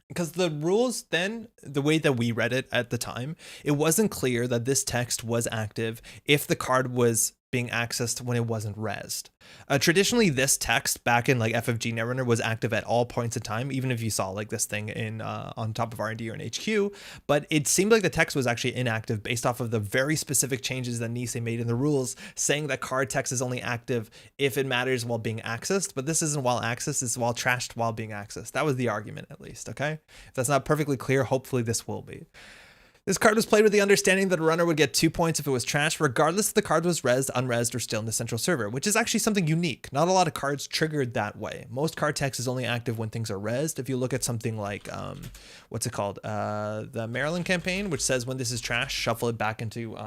Because the rules then, the way that we read it at the time, it wasn't clear that this text was active if the card was being accessed when it wasn't rezzed. Traditionally, this text back in like FFG Netrunner was active at all points in time, even if you saw like this thing in on top of R&D or in HQ, but it seemed like the text was actually inactive based off of the very specific changes that Nisei made in the rules, saying that card text is only active if it matters while being accessed, but this isn't while accessed, it's while trashed while being accessed. That was the argument, at least, okay? If that's not perfectly clear, hopefully this will be. This card was played with the understanding that a runner would get 2 points if it was trashed, regardless if the card was rezzed, unrezzed, or still in the central server, which is actually something unique. Not a lot of cards triggered that way. Most card text is only active when things are rezzed. If you look at something like, what's it called? The Maryland campaign, which says when this is trashed, shuffle it back into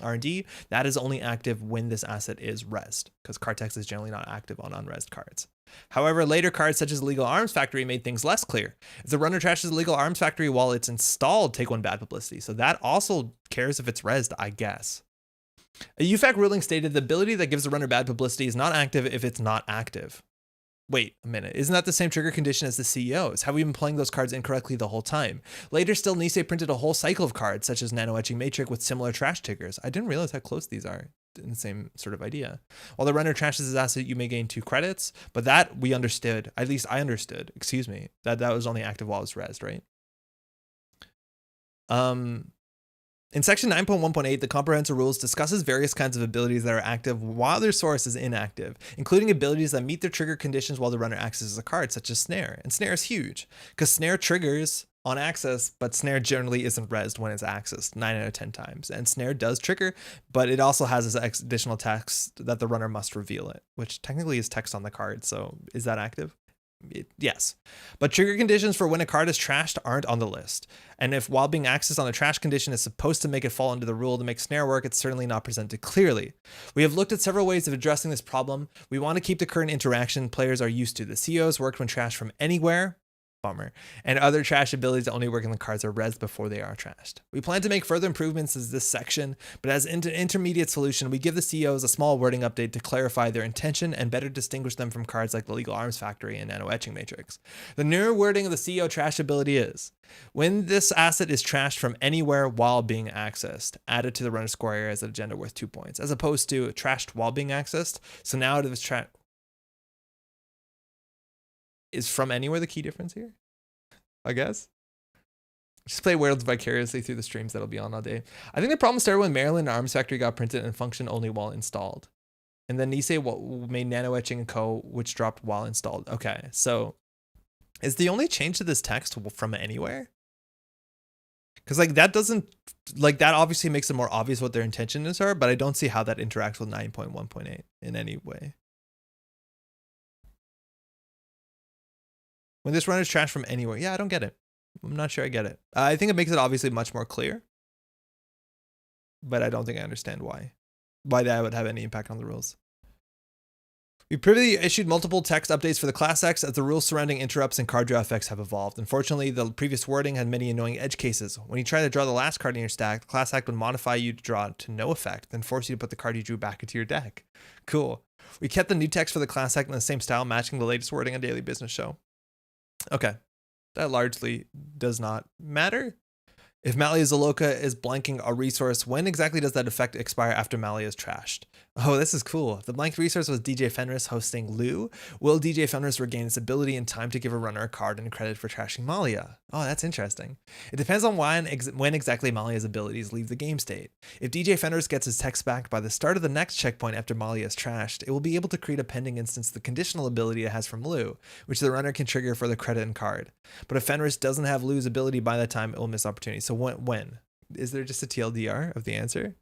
R&D. That is only active when this asset is rezzed, because card text is generally not active on unrezzed cards. However, later cards such as Legal Arms Factory made things less clear. If the runner trashes Legal Arms Factory while it's installed, take 1 bad publicity. So that also cares if it's rezzed, I guess. A UFAC ruling stated the ability that gives the runner bad publicity is not active if it's not active. Wait a minute, isn't that the same trigger condition as the CEOs? Have we been playing those cards incorrectly the whole time? Later still, Nisei printed a whole cycle of cards such as Nano Etching Matrix with similar trash triggers. I didn't realize how close these are. In the same sort of idea. While the runner trashes his asset, you may gain 2 credits, but that we understood, at least I understood, excuse me, that was only active while it's rezzed, right? In section 9.1.8, the comprehensive rules discusses various kinds of abilities that are active while their source is inactive, including abilities that meet their trigger conditions while the runner accesses a card, such as Snare. And Snare is huge, because Snare triggers on access, but Snare generally isn't rezzed when it's accessed 9 out of 10 times. And Snare does trigger, but it also has this additional text that the runner must reveal it, which technically is text on the card. So is that active? Yes, but trigger conditions for when a card is trashed aren't on the list. And if while being accessed on the trash condition is supposed to make it fall under the rule to make Snare work, it's certainly not presented clearly. We have looked at several ways of addressing this problem. We want to keep the current interaction players are used to. The CEOs worked when trashed from anywhere. Bummer. And other trash abilities only work when the cards are rezzed before they are trashed. We plan to make further improvements as this section, but as an intermediate solution, we give the CEOs a small wording update to clarify their intention and better distinguish them from cards like the Legal Arms Factory and Nano Etching Matrix. The newer wording of the CEO trash ability is, when this asset is trashed from anywhere while being accessed, added to the runner score area as an agenda worth 2 points, as opposed to trashed while being accessed. So now it is trashed. Is from anywhere the key difference here? I guess. Just play Worlds vicariously through the streams that'll be on all day. I think the problem started when Maryland Arms Factory got printed and functioned only while installed. And then Nisei made Nano Etching and Co., which dropped while installed. Okay, so is the only change to this text from anywhere? Because like that doesn't, like that obviously makes it more obvious what their intentions are, but I don't see how that interacts with 9.1.8 in any way. When this runner is trashed from anywhere. Yeah, I don't get it. I'm not sure I get it. I think it makes it obviously much more clear, but I don't think I understand why that would have any impact on the rules. We previously issued multiple text updates for the Class X as the rules surrounding interrupts and card draw effects have evolved. Unfortunately, the previous wording had many annoying edge cases. When you try to draw the last card in your stack, the Class Act would modify you to draw to no effect, then force you to put the card you drew back into your deck. Cool. We kept the new text for the Class Act in the same style, matching the latest wording on Daily Business Show. Okay, that largely does not matter. If Malia Zaloka is blanking a resource, when exactly does that effect expire after Malia is trashed? Oh, this is cool. If the blanked resource was DJ Fenris hosting Lou, will DJ Fenris regain its ability in time to give a runner a card and credit for trashing Malia? Oh, that's interesting. It depends on when exactly Malia's abilities leave the game state. If DJ Fenris gets his text back by the start of the next checkpoint after Malia is trashed, it will be able to create a pending instance of the conditional ability it has from Lou, which the runner can trigger for the credit and card. But if Fenris doesn't have Lou's ability by that time, it will miss opportunity. So when? Is there just a TLDR of the answer?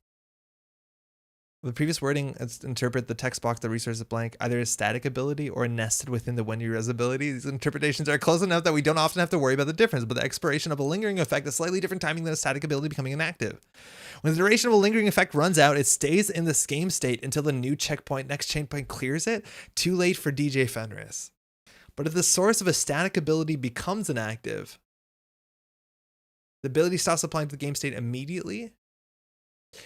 The previous wording interpret the text box, the resource is blank, either a static ability or nested within the when you res ability. These interpretations are close enough that we don't often have to worry about the difference, but the expiration of a lingering effect is slightly different timing than a static ability becoming inactive. When the duration of a lingering effect runs out, it stays in this game state until the new checkpoint, next checkpoint clears it. Too late for DJ Fenris. But if the source of a static ability becomes inactive, the ability stops applying to the game state immediately.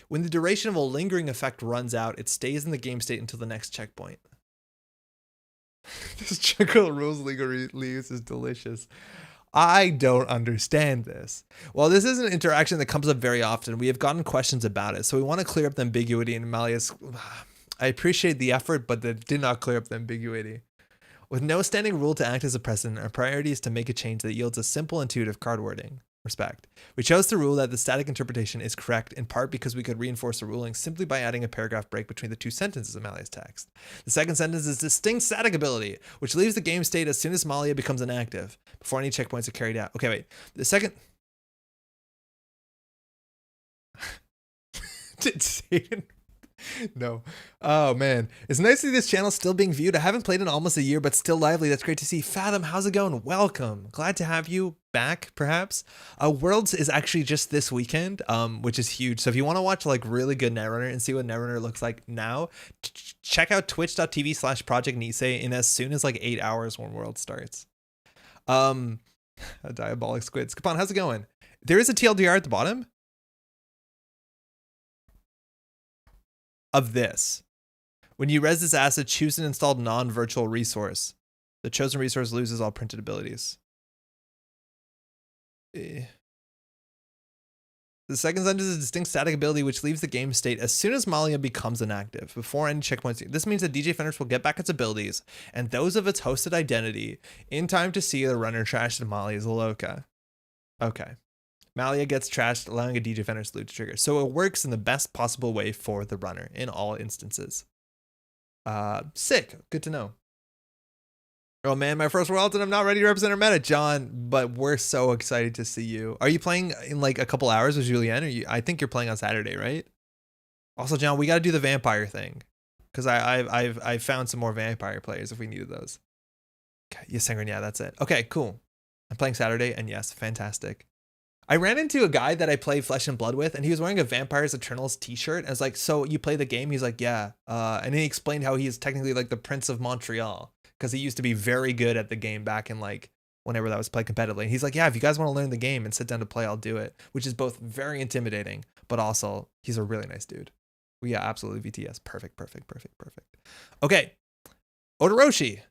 When the duration of a lingering effect runs out, it stays in the game state until the next checkpoint. This Checo rules legalese is delicious. I don't understand this. Well, this is an interaction that comes up very often. We have gotten questions about it, so we want to clear up the ambiguity. And Malia's, I appreciate the effort, but that did not clear up the ambiguity. With no standing rule to act as a precedent, our priority is to make a change that yields a simple, intuitive card wording. Respect. We chose to rule that the static interpretation is correct in part because we could reinforce the ruling simply by adding a paragraph break between the two sentences of Malia's text. The second sentence is distinct static ability, which leaves the game state as soon as Malia becomes inactive, before any checkpoints are carried out. Okay, wait. The second... Did Satan... No. Oh, man. It's nice to see this channel still being viewed. I haven't played in almost a year, but still lively. That's great to see. Fathom, how's it going? Welcome. Glad to have you back, perhaps. Worlds is actually just this weekend, which is huge. So if you want to watch like really good Netrunner and see what Netrunner looks like now, check out twitch.tv/Project Nisei in as soon as like 8 hours when World starts. A diabolic squid. Skapon, how's it going? There is a TLDR at the bottom of this. When you res this asset, choose an installed non-virtual resource. The chosen resource loses all printed abilities. The second sentence is a distinct static ability which leaves the game state as soon as Malia becomes inactive, before any checkpoints. This means that DJ Fenris will get back its abilities and those of its hosted identity in time to see the runner trashed Malia's Aloka. Okay. Malia gets trashed, allowing a DJ Fenris loot to trigger. So it works in the best possible way for the runner in all instances. Sick. Good to know. Oh man, my first World and I'm not ready to represent our meta, John, but we're so excited to see you. Are you playing in like a couple hours with Julien? Or I think you're playing on Saturday, right? Also, John, we got to do the vampire thing because I've found some more vampire players if we needed those. Okay, yes, Sangren, yeah, that's it. Okay, cool. I'm playing Saturday, and yes, fantastic. I ran into a guy that I play Flesh and Blood with, and he was wearing a Vampires Eternals t-shirt. And I was like, so you play the game? He's like, yeah. And he explained how he is technically like the Prince of Montreal because he used to be very good at the game back in like whenever that was played competitively. And he's like, yeah, if you guys want to learn the game and sit down to play, I'll do it, which is both very intimidating, but also he's a really nice dude. Well, yeah, absolutely. VTS. Perfect. Okay. Odoroshi.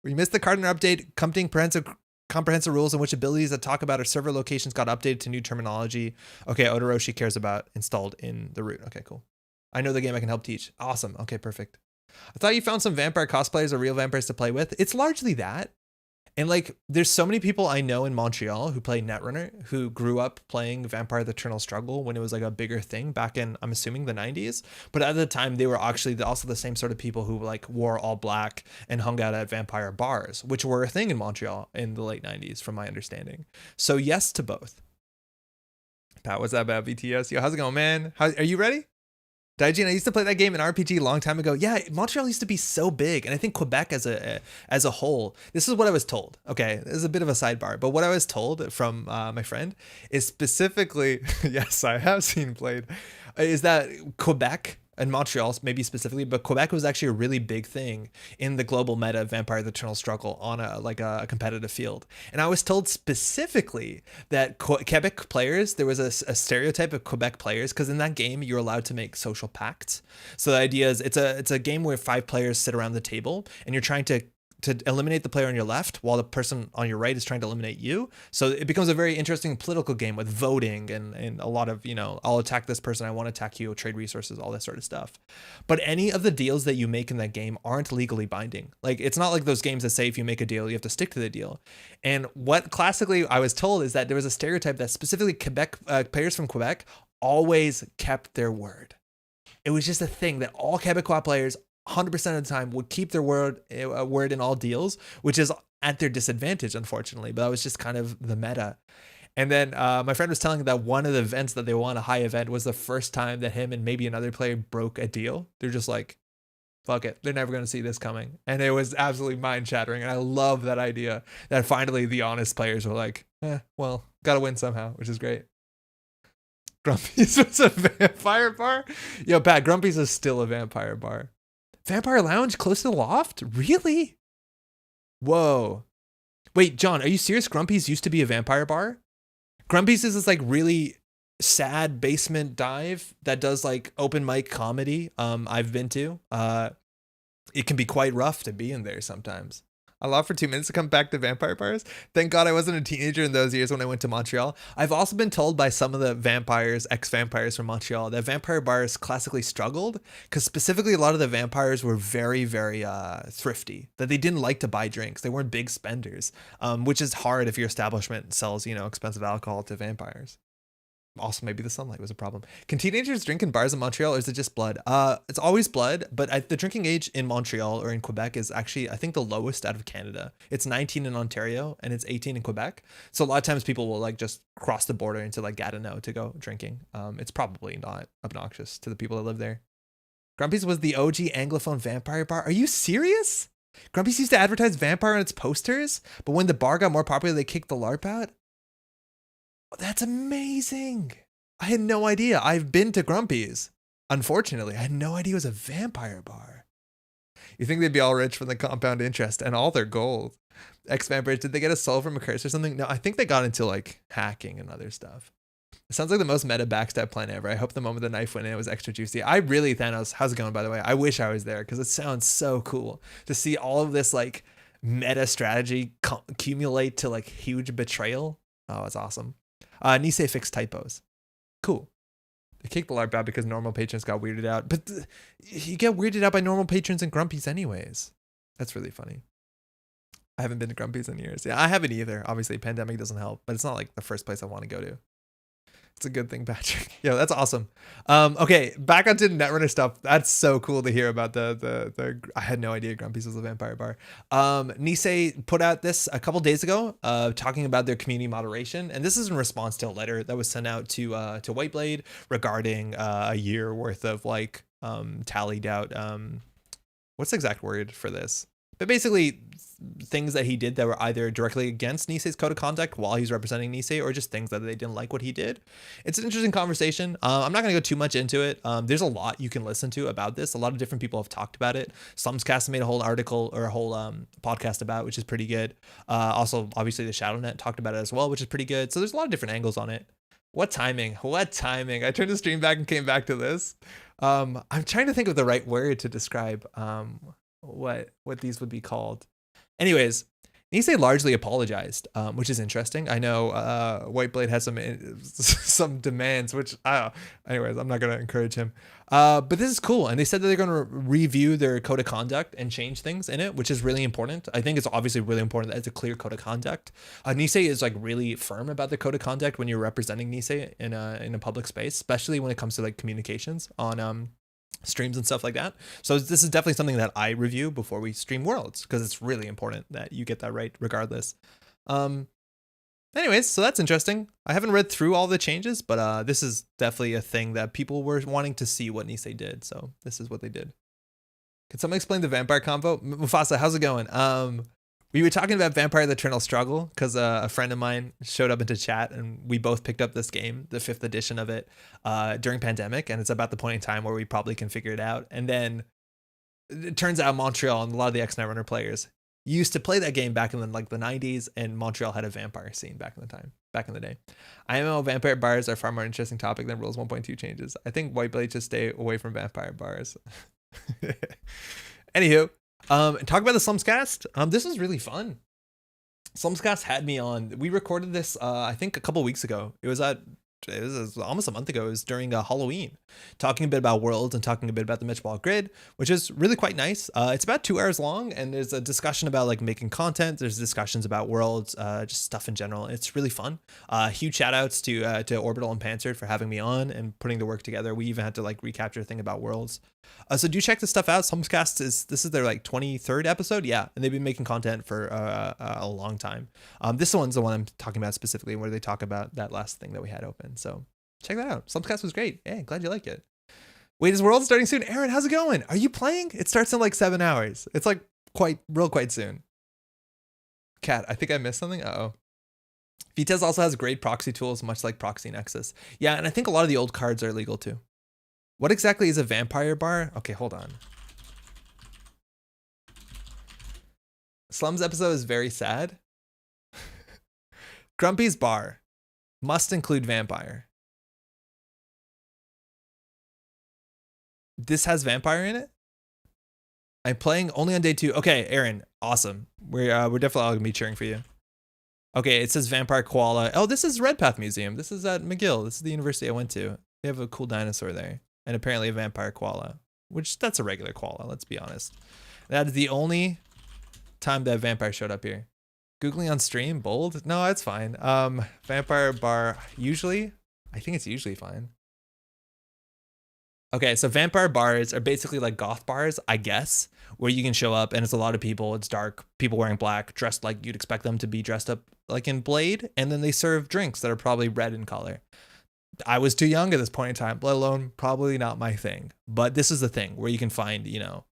We missed the Cardinal update, comprehensive rules in which abilities that talk about our server locations got updated to new terminology. Okay, Odoroshi cares about installed in the root. Okay, cool. I know the game I can help teach. Awesome. Okay, perfect. I thought you found some vampire cosplayers or real vampires to play with. It's largely that. And like, there's so many people I know in Montreal who play Netrunner who grew up playing Vampire the Eternal Struggle when it was like a bigger thing back in, I'm assuming, the 90s. But at the time, they were actually also the same sort of people who like wore all black and hung out at vampire bars, which were a thing in Montreal in the late 90s, from my understanding. So yes to both. Pat, what's that about VTS? Yo, how's it going, man? Are you ready? Daijin, I used to play that game in RPG a long time ago. Yeah, Montreal used to be so big, and I think Quebec as a whole. This is what I was told. Okay, this is a bit of a sidebar, but what I was told from my friend is specifically, yes, I have seen played, is that Quebec and Montreal maybe specifically, but Quebec was actually a really big thing in the global meta of Vampire the Eternal Struggle on a competitive field. And I was told specifically that Quebec players, there was a stereotype of Quebec players, because in that game you're allowed to make social pacts. So the idea is it's a game where 5 players sit around the table and you're trying to eliminate the player on your left while the person on your right is trying to eliminate you. So it becomes a very interesting political game with voting and a lot of, I'll attack this person, I want to attack you, trade resources, all that sort of stuff. But any of the deals that you make in that game aren't legally binding. Like, it's not like those games that say if you make a deal, you have to stick to the deal. And what classically I was told is that there was a stereotype that specifically Quebec players from Quebec always kept their word. It was just a thing that all Quebecois players 100% of the time would keep their word in all deals, which is at their disadvantage, unfortunately. But that was just kind of the meta. And then my friend was telling me that one of the events that they won, a high event, was the first time that him and maybe another player broke a deal. They're just like, fuck it, they're never going to see this coming. And it was absolutely mind shattering. And I love that idea that finally the honest players were like, well, gotta win somehow, which is great. Grumpy's was a vampire bar? Yo, Pat, Grumpy's is still a vampire bar. Vampire Lounge close to the loft? Really? Whoa. Wait, John, are you serious? Grumpy's used to be a vampire bar? Grumpy's is this like really sad basement dive that does like open mic comedy. I've been to. It can be quite rough to be in there sometimes. I love for 2 minutes to come back to vampire bars. Thank God I wasn't a teenager in those years when I went to Montreal. I've also been told by some of the vampires, ex-vampires from Montreal, that vampire bars classically struggled because specifically a lot of the vampires were very, very thrifty, that they didn't like to buy drinks. They weren't big spenders, which is hard if your establishment sells, expensive alcohol to vampires. Also, maybe the sunlight was a problem. Can teenagers drink in bars in Montreal, or is it just blood? It's always blood, but the drinking age in Montreal or in Quebec is actually, I think, the lowest out of Canada. It's 19 in Ontario and it's 18 in Quebec. So a lot of times people will like just cross the border into like Gatineau to go drinking. It's probably not obnoxious to the people that live there. Grumpy's was the OG Anglophone vampire bar. Are you serious? Grumpy's used to advertise vampire on its posters, but when the bar got more popular, they kicked the LARP out? That's amazing. I had no idea. I've been to Grumpy's. Unfortunately, I had no idea it was a vampire bar. You think they'd be all rich from the compound interest and all their gold. Ex-vampires, did they get a soul from a curse or something? No, I think they got into like hacking and other stuff. It sounds like the most meta backstab plan ever. I hope the moment the knife went in, it was extra juicy. I really, Thanos, how's it going, by the way? I wish I was there because it sounds so cool to see all of this like meta strategy accumulate to like huge betrayal. Oh, it's awesome. Nisei fixed typos. Cool. They kicked the LARP out because normal patrons got weirded out. But you get weirded out by normal patrons and Grumpy's anyways. That's really funny. I haven't been to Grumpy's in years. Yeah, I haven't either. Obviously, pandemic doesn't help. But it's not like the first place I want to go to. It's a good thing, Patrick. Yeah, that's awesome. Okay, back onto the Netrunner stuff. That's so cool to hear about the I had no idea Grumpy's was a vampire bar. Nisei put out this a couple days ago, talking about their community moderation, and this is in response to a letter that was sent out to Whiteblade regarding a year worth of like tallied out. What's the exact word for this? But basically, things that he did that were either directly against Nisei's code of conduct while he's representing Nisei, or just things that they didn't like what he did. It's an interesting conversation. I'm not going to go too much into it. There's a lot you can listen to about this. A lot of different people have talked about it. Slumscast made a whole article or a whole podcast about, which is pretty good. Also, obviously, the ShadowNet talked about it as well, which is pretty good. So there's a lot of different angles on it. What timing? What timing? I turned the stream back and came back to this. I'm trying to think of the right word to describe what these would be called. Anyways, Nisei largely apologized, which is interesting. I know Whiteblade has some demands, which anyways, I'm not going to encourage him. But this is cool. And they said that they're going to review their code of conduct and change things in it, which is really important. I think it's obviously really important that it's a clear code of conduct. Nisei is like really firm about the code of conduct when you're representing Nisei in a public space, especially when it comes to like communications on streams and stuff like that. So this is definitely something that I review before we stream Worlds, because it's really important that you get that right regardless. Anyways, so that's interesting. I haven't read through all the changes, but this is definitely a thing that people were wanting to see what Nisei did. So this is what they did. Can someone explain the vampire combo? Mufasa, how's it going? We were talking about Vampire the Eternal Struggle because a friend of mine showed up into chat and we both picked up this game, the 5th edition of it, during pandemic. And it's about the point in time where we probably can figure it out. And then it turns out Montreal and a lot of the ex-Netrunner players used to play that game back in the 90s, and Montreal had a vampire scene back in the day. IMO vampire bars are a far more interesting topic than Rules 1.2 changes. I think Whiteblade should stay away from vampire bars. Anywho. Talk about the Slumscast. This was really fun. Slumscast had me on. We recorded this, I think a couple weeks ago. It was almost a month ago. It was during Halloween, talking a bit about Worlds and talking a bit about the Metropolitan Grid, which is really quite nice. It's about 2 hours long, and there's a discussion about like making content. There's discussions about Worlds, just stuff in general. It's really fun. Huge shout outs to Orbital and Panzer for having me on and putting the work together. We even had to like recapture a thing about Worlds. So do check this stuff out. Slumpscast this is their like 23rd episode. Yeah. And they've been making content for a long time. This one's the one I'm talking about specifically where they talk about that last thing that we had open. So check that out. Slumpscast was great. Hey, glad you like it. Wait, is World starting soon? Aaron, how's it going? Are you playing? It starts in like 7 hours. It's like quite soon. Cat, I think I missed something. Uh-oh. Vitesse also has great proxy tools, much like Proxy Nexus. Yeah, and I think a lot of the old cards are legal too. What exactly is a vampire bar? Okay, hold on. Slums episode is very sad. Grumpy's bar must include vampire. This has vampire in it? I'm playing only on day 2. Okay, Aaron, awesome. We're definitely all gonna be cheering for you. Okay, it says Vampire Koala. Oh, this is Redpath Museum. This is at McGill. This is the university I went to. They have a cool dinosaur there. And apparently a vampire koala. Which, that's a regular koala, let's be honest. That is the only time that vampire showed up here. Googling on stream, bold? No, it's fine. Vampire bar, usually? I think it's usually fine. Okay, so vampire bars are basically like goth bars, I guess, where you can show up and it's a lot of people, it's dark, people wearing black, dressed like you'd expect them to be dressed up like in Blade, and then they serve drinks that are probably red in color. I was too young at this point in time, let alone probably not my thing. But this is the thing where you can find, you know,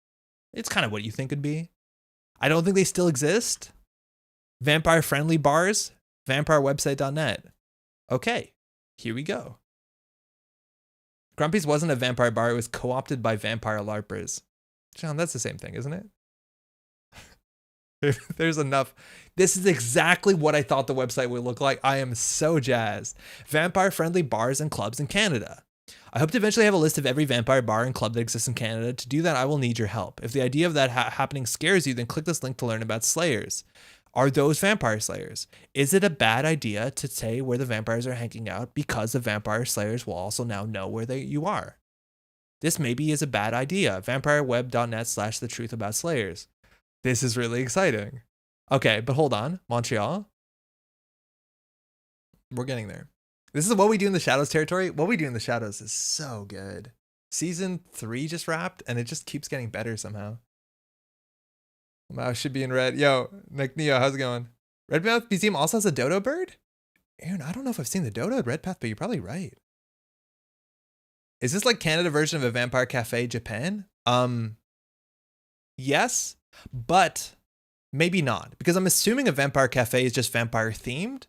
it's kind of what you think it'd be. I don't think they still exist. Vampire friendly bars, vampirewebsite.net. Okay, here we go. Grumpy's wasn't a vampire bar, it was co-opted by vampire LARPers. John, that's the same thing, isn't it? There's enough. This is exactly what I thought the website would look like. I am so jazzed. Vampire-friendly bars and clubs in Canada. I hope to eventually have a list of every vampire bar and club that exists in Canada. To do that, I will need your help. If the idea of that happening scares you, then click this link to learn about slayers. Are those vampire slayers? Is it a bad idea to say where the vampires are hanging out because the vampire slayers will also now know where you are? This maybe is a bad idea. vampireweb.net/the-truth-about-slayers. This is really exciting. Okay, but hold on. Montreal. We're getting there. This is What We Do in the Shadows territory. What We Do in the Shadows is so good. Season 3 just wrapped, and it just keeps getting better somehow. Mouse should be in red. Yo, Nick Neo, how's it going? Redpath Museum also has a dodo bird? Aaron, I don't know if I've seen the dodo at Redpath, but you're probably right. Is this like Canada version of a Vampire Cafe Japan? Yes, but maybe not. Because I'm assuming a Vampire Cafe is just vampire themed.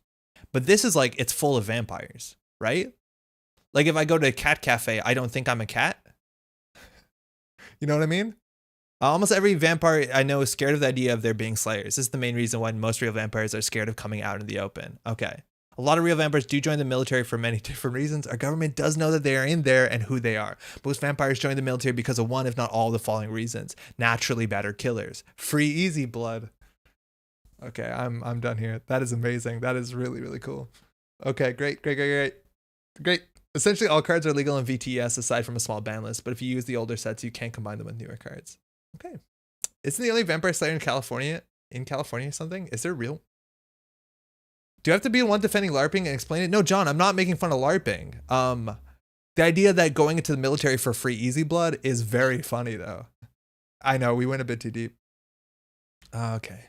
But this is like, it's full of vampires, right? Like if I go to a cat cafe, I don't think I'm a cat. You know what I mean? Almost every vampire I know is scared of the idea of there being slayers. This is the main reason why most real vampires are scared of coming out in the open. Okay. A lot of real vampires do join the military for many different reasons. Our government does know that they are in there and who they are. Most vampires join the military because of one, if not all, of the following reasons. Naturally better killers. Free easy blood. Okay, I'm done here. That is amazing. That is really, really cool. Okay, great. Essentially, all cards are legal in VTS aside from a small ban list, but if you use the older sets, you can't combine them with newer cards. Okay. Isn't the only vampire slayer in California or something? Is there real? Do I have to be the one defending LARPing and explain it? No, John, I'm not making fun of LARPing. The idea that going into the military for free easy blood is very funny, though. I know, we went a bit too deep. Okay.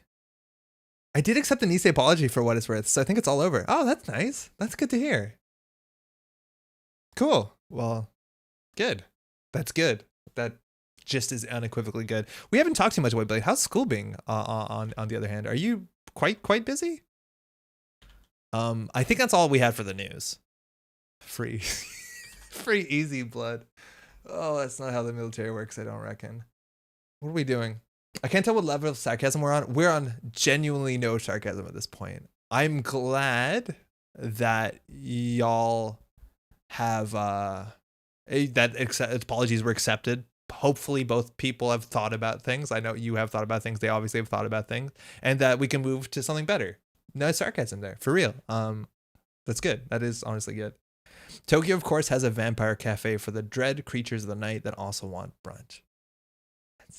I did accept an Nisei apology for what it's worth, so I think it's all over. Oh, that's nice. That's good to hear. Cool. Well, good. That's good. That just is unequivocally good. We haven't talked too much about Blade. How's school being on the other hand? Are you quite busy? I think that's all we had for the news. Free easy blood. Oh, that's not how the military works, I don't reckon. What are we doing? I can't tell what level of sarcasm we're on. We're on genuinely no sarcasm at this point. I'm glad that y'all have apologies were accepted. Hopefully both people have thought about things. I know you have thought about things. They obviously have thought about things, and that we can move to something better. No sarcasm there, for real. That's good. That is honestly good. Tokyo, of course, has a vampire cafe for the dread creatures of the night that also want brunch.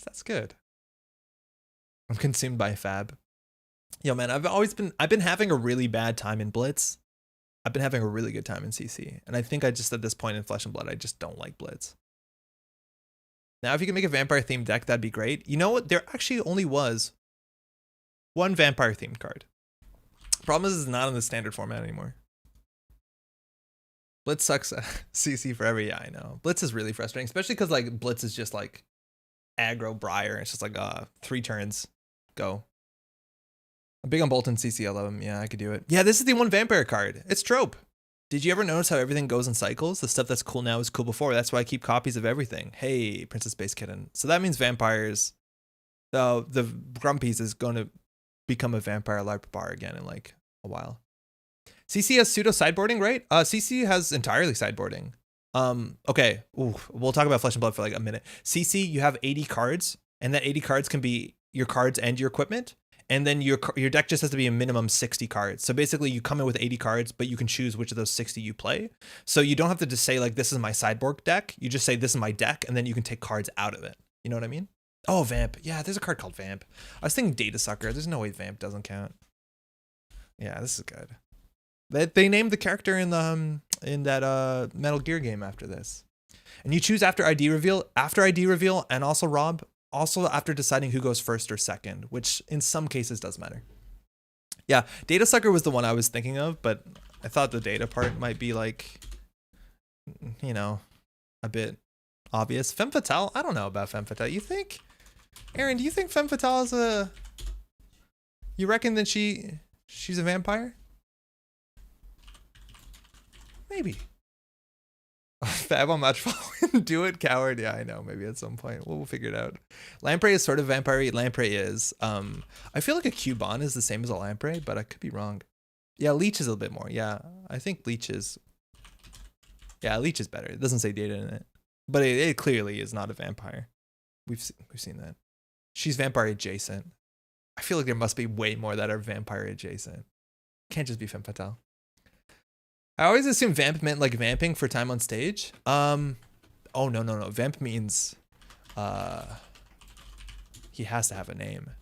That's good. I'm consumed by fab. Yo, man, I've been having a really bad time in Blitz. I've been having a really good time in CC. And I think I just, at this point in Flesh and Blood, I just don't like Blitz. Now, if you can make a vampire themed deck, that'd be great. You know what? There actually only was one vampire themed card. Problem is, it's not in the standard format anymore. Blitz sucks. CC forever. Yeah, I know. Blitz is really frustrating, especially because like Blitz is just like aggro Briar. It's just like 3 turns, go. I'm big on Bolton CC. I love him. Yeah, I could do it. Yeah, this is the one vampire card. It's trope. Did you ever notice how everything goes in cycles? The stuff that's cool now is cool before. That's why I keep copies of everything. Hey, Princess Space Kitten. So that means vampires. So the Grumpies is going to become a vampire LARP bar again in like a while. CC has pseudo sideboarding, right? CC has entirely sideboarding. Okay. Ooh, we'll talk about Flesh and Blood for like a minute. CC, you have 80 cards, and that 80 cards can be your cards and your equipment. And then your deck just has to be a minimum 60 cards. So basically you come in with 80 cards, but you can choose which of those 60 you play. So you don't have to just say like, this is my sideboard deck. You just say, this is my deck. And then you can take cards out of it. You know what I mean? Oh, Vamp. Yeah, there's a card called Vamp. I was thinking Data Sucker. There's no way Vamp doesn't count. Yeah, this is good. They named the character in the in that Metal Gear game after this. And you choose after ID reveal, and also Rob, also after deciding who goes first or second, which in some cases does matter. Yeah, Data Sucker was the one I was thinking of, but I thought the data part might be like, you know, a bit obvious. Femme Fatale? I don't know about Femme Fatale. You think? Aaron, do you think Femme Fatale is a... You reckon that she's a vampire? Maybe. Fab on match following. Do it, coward. Yeah, I know. Maybe at some point we'll figure it out. Lamprey is sort of vampire. Lamprey is. I feel like a Cubone is the same as a Lamprey, but I could be wrong. Yeah, Leech is a little bit more. Yeah, I think Leech is. Yeah, Leech is better. It doesn't say data in it, but it clearly is not a vampire. We've seen that. She's vampire adjacent. I feel like there must be way more that are vampire adjacent. Can't just be Femme Fatale. I always assume vamp meant like vamping for time on stage. Oh no. Vamp means he has to have a name.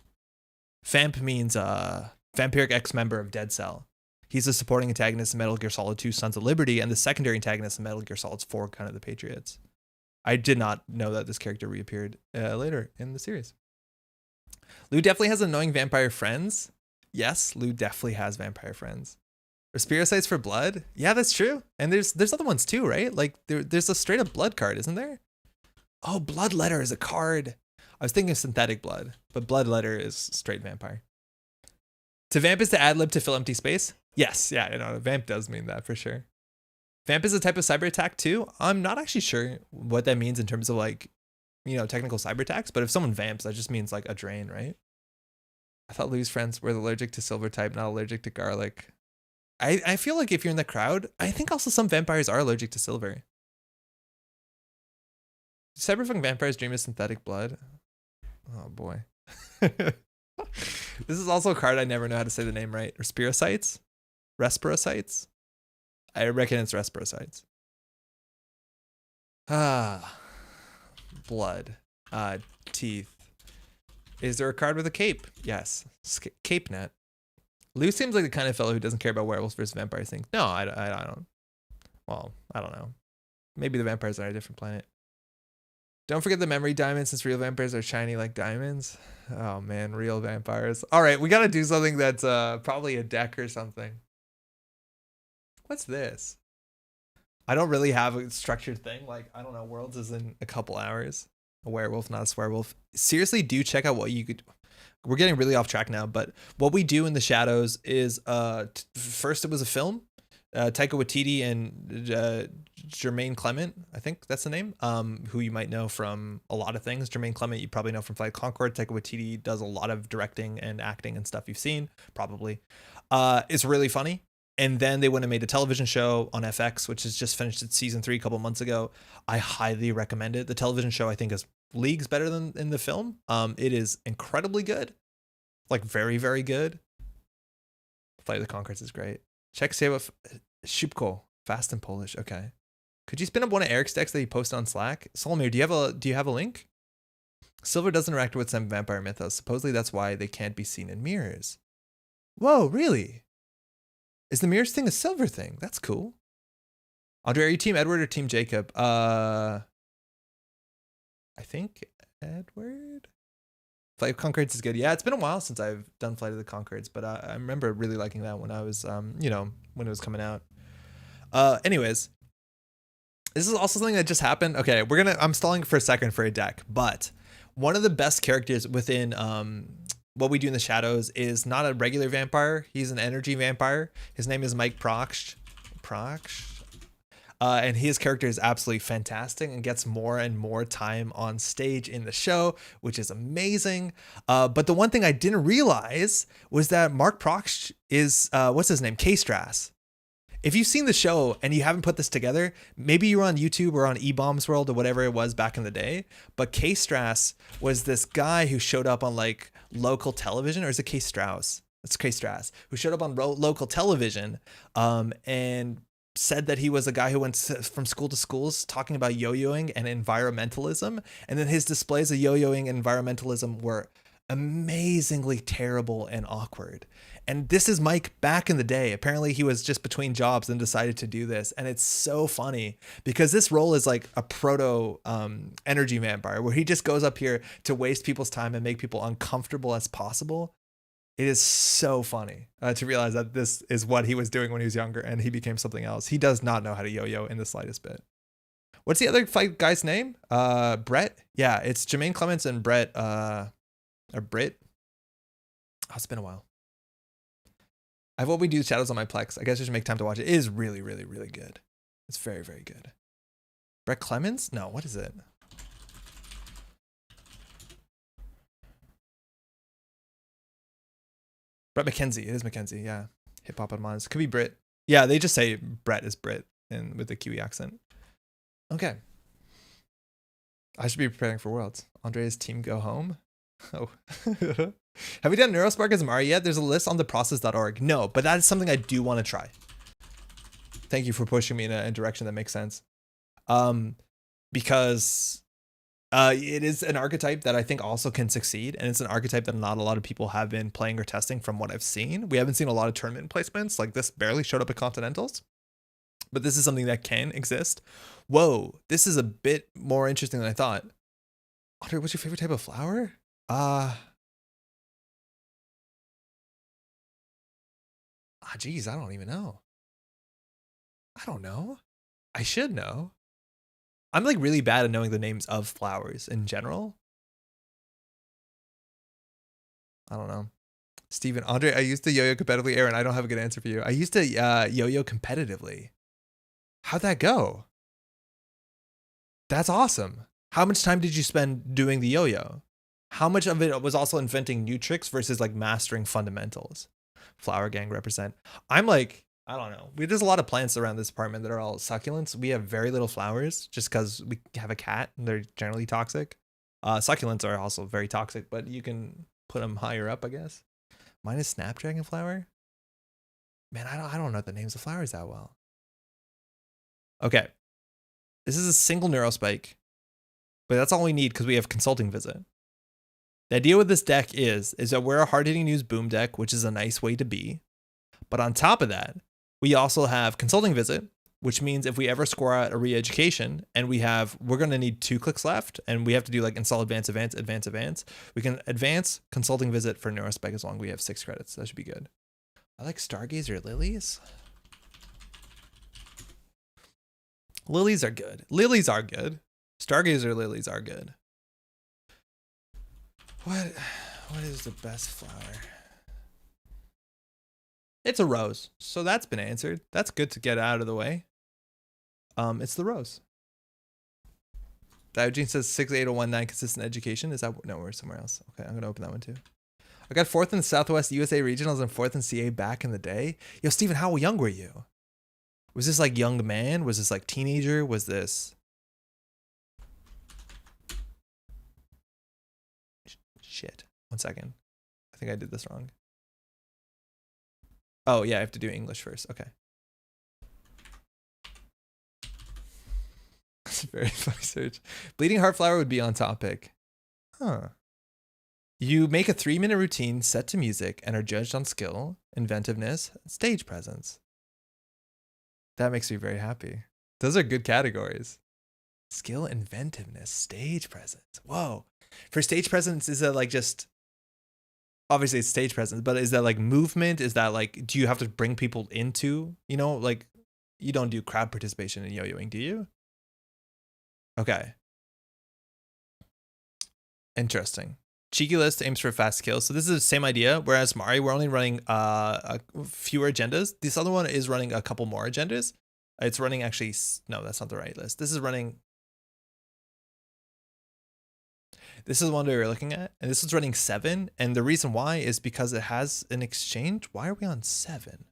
Vamp means vampiric ex-member of Dead Cell. He's the supporting antagonist in Metal Gear Solid 2 Sons of Liberty and the secondary antagonist in Metal Gear Solid 4 Kind of the Patriots. I did not know that this character reappeared later in the series. Lou definitely has annoying vampire friends. Yes, Lou definitely has vampire friends. Spirocytes for blood? Yeah, that's true. And there's other ones too, right? Like there's a straight up blood card, isn't there? Oh, Bloodletter is a card. I was thinking of synthetic blood, but Bloodletter is straight vampire. To vamp is to ad lib to fill empty space? Yes, yeah, you know, vamp does mean that for sure. Vamp is a type of cyber attack too? I'm not actually sure what that means in terms of like, you know, technical cyber attacks, but if someone vamps, that just means like a drain, right? I thought Lou's friends were allergic to silver type, not allergic to garlic. I feel like if you're in the crowd, I think also some vampires are allergic to silver. Cyberpunk vampires dream of synthetic blood. Oh boy. This is also a card I never know how to say the name right. Or Spirocytes? Respirocytes? I reckon it's Respirocytes. Blood. Teeth. Is there a card with a cape? Yes. Cape net. Lou seems like the kind of fellow who doesn't care about werewolves versus vampires thing. No, I don't. Well, I don't know. Maybe the vampires are on a different planet. Don't forget the memory diamonds since real vampires are shiny like diamonds. Oh man, real vampires. All right, we got to do something that's probably a deck or something. What's this? I don't really have a structured thing. Like, I don't know, Worlds is in a couple hours. A werewolf, not a swearwolf. Seriously, do check out what you could... We're getting really off track now, but what we do in the shadows is first it was a film. Taika Waititi and Jermaine Clement, I think that's the name, who you might know from a lot of things. Jermaine Clement, you probably know from Flight Concord. Taika Waititi does a lot of directing and acting and stuff you've seen, probably. It's really funny. And then they went and made a television show on FX, which has just finished its season 3 a couple months ago. I highly recommend it. The television show, I think, is leagues better than in the film. It is incredibly good. Like, very, very good. Flight of the Conchords is great. Check Seba Szybko. Fast in Polish. Okay. Could you spin up one of Eric's decks that he posted on Slack? Solomir, do you have a link? Silver doesn't interact with some vampire mythos. Supposedly that's why they can't be seen in mirrors. Whoa, really? Is the mirrors thing a silver thing? That's cool. Andre, are you Team Edward or Team Jacob? I think Edward. Flight of Conchords is good. Yeah, it's been a while since I've done Flight of the Conchords, but I remember really liking that when I was, you know, when it was coming out. Anyways, this is also something that just happened. Okay, I'm stalling for a second for a deck, but one of the best characters within What We Do in the Shadows is not a regular vampire. He's an energy vampire. His name is Mike Proksch. And his character is absolutely fantastic and gets more and more time on stage in the show, which is amazing. But the one thing I didn't realize was that Mark Proksch is, what's his name? K-Strass. If you've seen the show and you haven't put this together, maybe you were on YouTube or on E-Bombs World or whatever it was back in the day. But K-Strass was this guy who showed up on like local television, or is it K-Strauss? It's K-Strass, who showed up on local television and said that he was a guy who went from school to schools talking about yo-yoing and environmentalism. And then his displays of yo-yoing and environmentalism were amazingly terrible and awkward. And this is Mike back in the day. Apparently he was just between jobs and decided to do this. And it's so funny because this role is like a proto energy vampire where he just goes up here to waste people's time and make people uncomfortable as possible. It is so funny to realize that this is what he was doing when he was younger and he became something else. He does not know how to yo-yo in the slightest bit. What's the other fight guy's name? Brett? Yeah, it's Jermaine Clements and Brett, or Britt. Oh, it's been a while. I have What We Do Shadows on my Plex. I guess I should make time to watch it. It is really, really, really good. It's very, very good. Brett Clemens? No, what is it? Brett McKenzie. It is McKenzie, yeah. Hip Hop Admons. Could be Brit. Yeah, they just say Brett is Brit and with the Kiwi accent. Okay. I should be preparing for Worlds. Andre's team go home? Oh. Have we done Neurospike as Mari yet? There's a list on theprocess.org. No, but that is something I do want to try. Thank you for pushing me in a direction that makes sense. Because it is an archetype that I think also can succeed. And it's an archetype that not a lot of people have been playing or testing from what I've seen. We haven't seen a lot of tournament placements. Like this barely showed up at Continentals. But this is something that can exist. Whoa, this is a bit more interesting than I thought. Andre, what's your favorite type of flower? Geez, I don't even know. I don't know. I should know. I'm like really bad at knowing the names of flowers in general. I don't know. Steven, Andre, I used to yo-yo competitively. Aaron, I don't have a good answer for you. I used to yo-yo competitively. How'd that go? That's awesome. How much time did you spend doing the yo-yo? How much of it was also inventing new tricks versus like mastering fundamentals? Flower gang represent. I'm like, I don't know. There's a lot of plants around this apartment that are all succulents. We have very little flowers just because we have a cat and they're generally toxic. Succulents are also very toxic, but you can put them higher up, I guess. Mine is snapdragon flower. Man, I don't know the names of flowers that well. Okay. This is a single Neurospike, but that's all we need because we have consulting visit. The idea with this deck is that we're a hard-hitting news boom deck, which is a nice way to be. But on top of that, we also have consulting visit, which means if we ever score out a re-education and we're going to need 2 clicks left and we have to do like install advance, we can advance consulting visit for Neurospike as long as we have 6 credits. That should be good. I like Stargazer Lilies. Lilies are good. Lilies are good. Stargazer Lilies are good. What is the best flower? It's a rose. So that's been answered. That's good to get out of the way. It's the rose. Diogene says 68019 consistent education. Is that no, we're somewhere else. Okay, I'm gonna open that one too. I got 4th in the Southwest USA regionals and 4th in CA back in the day. Yo, Steven, how young were you? Was this like young man? Was this like teenager? Was this shit? 1 second. I think I did this wrong. Oh, yeah, I have to do English first. Okay. That's a very funny search. Bleeding Heart Flower would be on topic. Huh. You make a 3-minute routine set to music and are judged on skill, inventiveness, stage presence. That makes me very happy. Those are good categories. Skill, inventiveness, stage presence. Whoa. For stage presence, is that like just, obviously it's stage presence, but is that like movement? Is that like, do you have to bring people into, you know, like you don't do crowd participation in yo-yoing, do you? Okay. Interesting. Cheeky list aims for fast kills. So this is the same idea. Whereas Mari, we're only running fewer agendas. This other one is running a couple more agendas. It's running actually, no, that's not the right list. This is running, this is the one we were looking at, and this is running 7. And the reason why is because it has an exchange. Why are we on 7?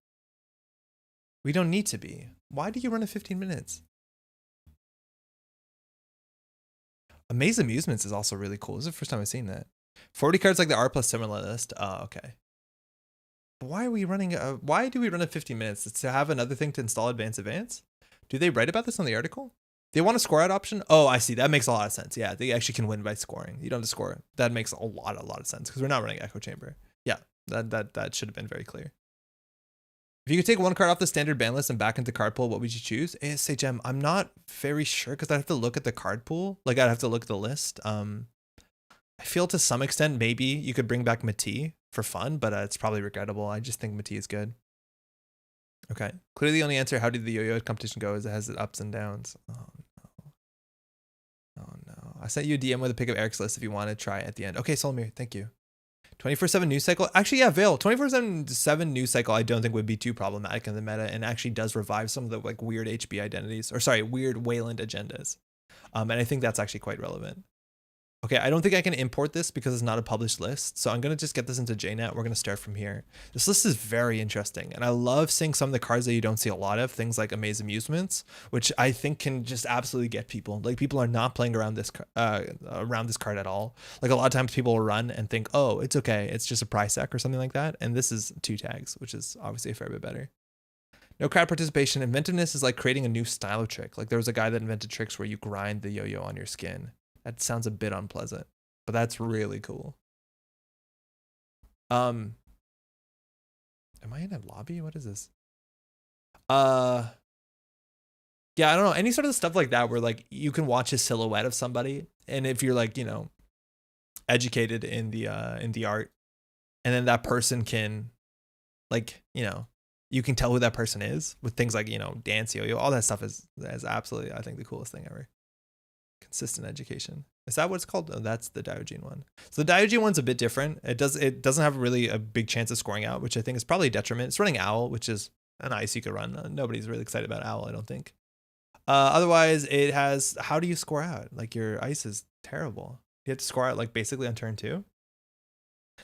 We don't need to be. Why do you run at 15 minutes? Amaze Amusements is also really cool. This is the first time I've seen that. 40 cards like the R plus similar list. Oh, okay. But why are we running? Why do we run at 15 minutes? It's to have another thing to install advance. Do they write about this on the article? They want a score out option? Oh, I see. That makes a lot of sense. Yeah, they actually can win by scoring. You don't have to score. That makes a lot of sense because we're not running Echo Chamber. Yeah, that should have been very clear. If you could take one card off the standard ban list and back into card pool, what would you choose? Say Gem, I'm not very sure because I'd have to look at the card pool. Like I'd have to look at the list. I feel to some extent maybe you could bring back Mati for fun, but it's probably regrettable. I just think Mati is good. Okay. Clearly the only answer, how did the yo-yo competition go, is it has its ups and downs. Oh no. Oh no. I sent you a DM with a pic of Eric's list if you want to try it at the end. Okay, Solomir, thank you. 24/7 news cycle. Actually, yeah, Vale. 24/7 news cycle I don't think would be too problematic in the meta and actually does revive some of the like weird HB identities, or sorry, weird Wayland agendas. And I think that's actually quite relevant. Okay, I don't think I can import this because it's not a published list. So I'm going to just get this into Jnet. We're going to start from here. This list is very interesting. And I love seeing some of the cards that you don't see a lot of. Things like Amaze Amusements, which I think can just absolutely get people. Like people are not playing around this card at all. Like a lot of times people will run and think, oh, it's okay. It's just a price deck or something like that. And this is 2 tags, which is obviously a fair bit better. No crowd participation. Inventiveness is like creating a new style of trick. Like there was a guy that invented tricks where you grind the yo-yo on your skin. That sounds a bit unpleasant, but that's really cool. Am I in a lobby? What is this? Yeah, I don't know. Any sort of stuff like that where like you can watch a silhouette of somebody, and if you're like, you know, educated in the art, and then that person can, like, you know, you can tell who that person is with things like, you know, dance yo-yo. All that stuff is absolutely, I think, the coolest thing ever. Consistent education. Is that what it's called? Oh, that's the Diogene one. So the Diogene one's a bit different. It doesn't have really a big chance of scoring out, which I think is probably a detriment. It's running Owl, which is an ice you could run. Nobody's really excited about Owl, I don't think. Otherwise, it has, how do you score out? Like your ice is terrible. You have to score out like basically on turn 2.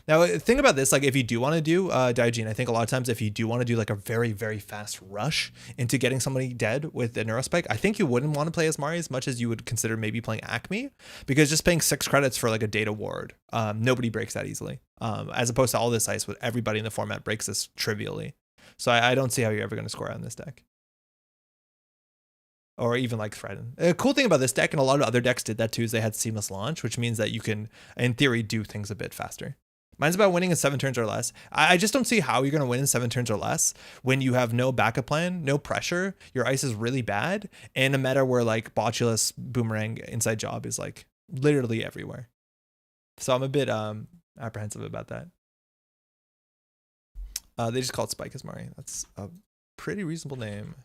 Now, think about this, like if you do want to do Diogene, I think a lot of times if you do want to do like a very, very fast rush into getting somebody dead with a Neurospike, I think you wouldn't want to play as Mari as much as you would consider maybe playing Acme, because just paying 6 credits for like a data ward, nobody breaks that easily, as opposed to all this ice with everybody in the format breaks this trivially. So I don't see how you're ever going to score out in this deck. Or even like Threaten. A cool thing about this deck, and a lot of other decks did that too, is they had seamless launch, which means that you can, in theory, do things a bit faster. Mine's about winning in 7 turns or less. I just don't see how you're going to win in 7 turns or less when you have no backup plan, no pressure, your ice is really bad, and a meta where like Botulus, Boomerang, Inside Job is like literally everywhere. So I'm a bit apprehensive about that. They just called Spike as Mari. That's a pretty reasonable name.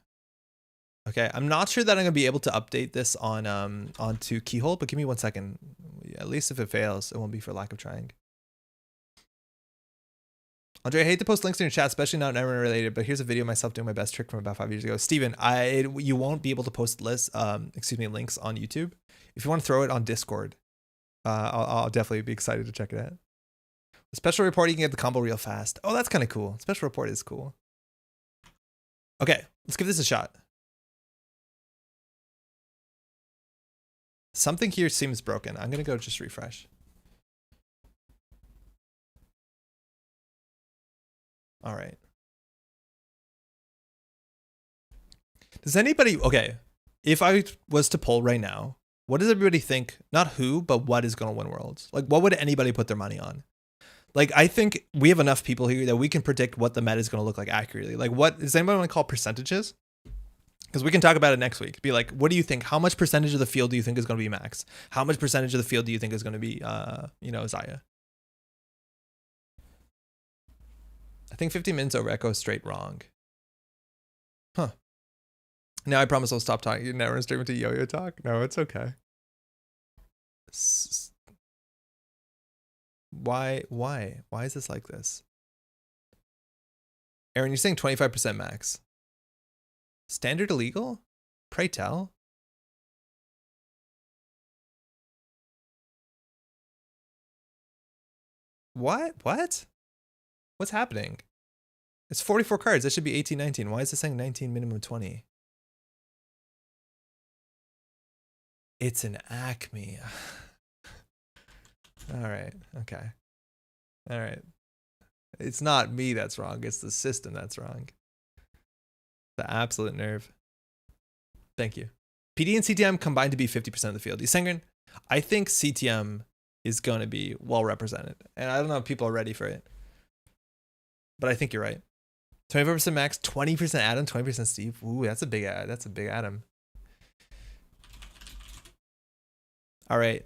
Okay, I'm not sure that I'm going to be able to update this on onto Keyhole, but give me 1 second. At least if it fails, it won't be for lack of trying. Andre, I hate to post links in your chat, especially not Netrunner related, but here's a video of myself doing my best trick from about 5 years ago. Steven, you won't be able to post links on YouTube. If you want to throw it on Discord, I'll definitely be excited to check it out. The special report, you can get the combo real fast. Oh, that's kind of cool. Special report is cool. Okay, let's give this a shot. Something here seems broken. I'm going to go just refresh. All right. Does anybody, okay, if I was to poll right now, what does everybody think? Not who, but what is going to win Worlds? Like, what would anybody put their money on? Like, I think we have enough people here that we can predict what the meta is going to look like accurately. Like, what does anybody want to call percentages? Because we can talk about it next week. Be like, what do you think? How much percentage of the field do you think is going to be Max? How much percentage of the field do you think is going to be, Zaya? I think 50 minutes over Echo is straight wrong. Huh. Now I promise I'll stop talking. You're never streaming to yo-yo talk? No, it's okay. Why is this like this? Aaron, you're saying 25% max. Standard illegal? Pray tell. What? What's happening? It's 44 cards. That should be 18, 19. Why is it saying 19 minimum 20? It's an Acme. All right. Okay. All right. It's not me that's wrong. It's the system that's wrong. The absolute nerve. Thank you. PD and CTM combined to be 50% of the field. Sengren, I think CTM is going to be well represented. And I don't know if people are ready for it. But I think you're right. 24% Max, 20% Adam, 20% Steve. Ooh, that's a big Adam. All right.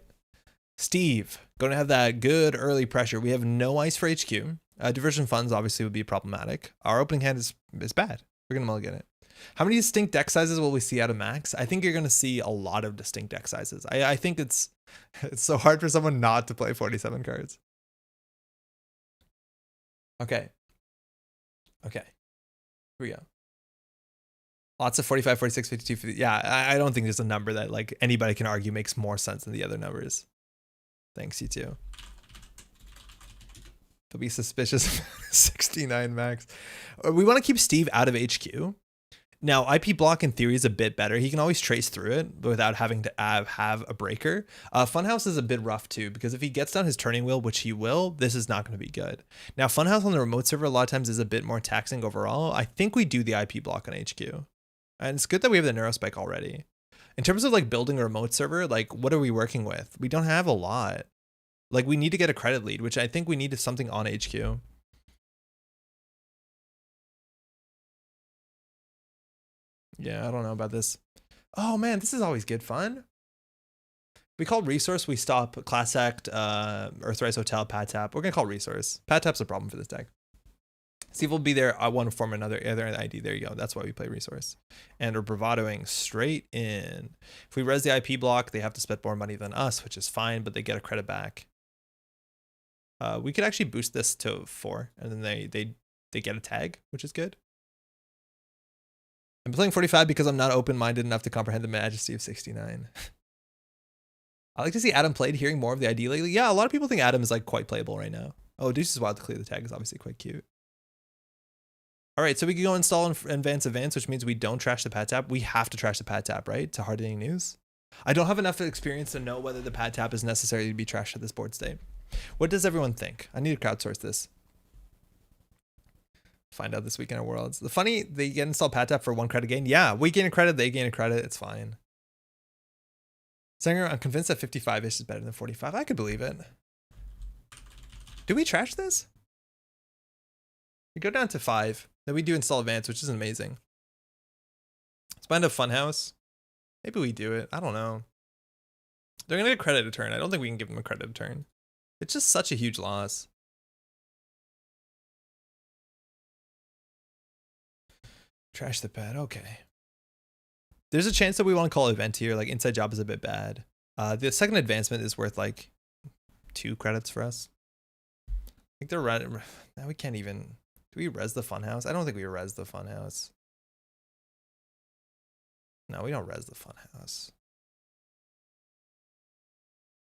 Steve, going to have that good early pressure. We have no ice for HQ. Diversion funds obviously would be problematic. Our opening hand is bad. We're going to mulligan it. How many distinct deck sizes will we see out of Max? I think you're going to see a lot of distinct deck sizes. I think it's so hard for someone not to play 47 cards. Okay. Here we go. Lots of 45, 46, 52, 50. Yeah, I don't think there's a number that like anybody can argue makes more sense than the other numbers. Thanks, you too. They'll be suspicious of 69 max. We want to keep Steve out of HQ. Now, IP block in theory is a bit better. He can always trace through it without having to have a breaker. Funhouse is a bit rough too, because if he gets down his turning wheel, which he will, this is not going to be good. Now, Funhouse on the remote server a lot of times is a bit more taxing overall. I think we do the IP block on HQ. And it's good that we have the Neurospike already. In terms of like building a remote server, like what are we working with? We don't have a lot. Like we need to get a credit lead, which I think we need something on HQ. Yeah, I don't know about this. Oh man, this is always good fun. We call resource, we stop Class Act, Earthrise Hotel, Pad Tap. We're gonna call resource. Pad Tap's a problem for this deck. Steve will be there one form or another ID. There you go. That's why we play resource. And we're bravadoing straight in. If we res the IP block, they have to spend more money than us, which is fine, but they get a credit back. We could actually boost this to 4, and then they get a tag, which is good. I'm playing 45 because I'm not open-minded enough to comprehend the majesty of 69. I like to see Adam played, hearing more of the ID lately. Yeah, a lot of people think Adam is like quite playable right now. Oh, Deuce is Wild to clear the tag is obviously quite cute. All right, so we can go install advance, which means we don't trash the pad tap. We have to trash the pad tap, right? To hardening news. I don't have enough experience to know whether the pad tap is necessary to be trashed at this board state. What does everyone think? I need to crowdsource this. Find out this weekend at Worlds. The funny, they get installed pad tap for 1 credit gain. Yeah, we gain a credit, they gain a credit. It's fine. Sanger, I'm convinced that 55-ish is better than 45. I could believe it. Do we trash this? We go down to 5. Then we do install advance, which is amazing. Let's find a funhouse. Maybe we do it. I don't know. They're going to get credit a turn. I don't think we can give them a credit a turn. It's just such a huge loss. Trash the pad. Okay. There's a chance that we want to call event here. Like inside job is a bit bad. The second advancement is worth like 2 credits for us. I think they're right. Now we can't even. Do we res the funhouse? I don't think we res the funhouse. No, we don't res the funhouse.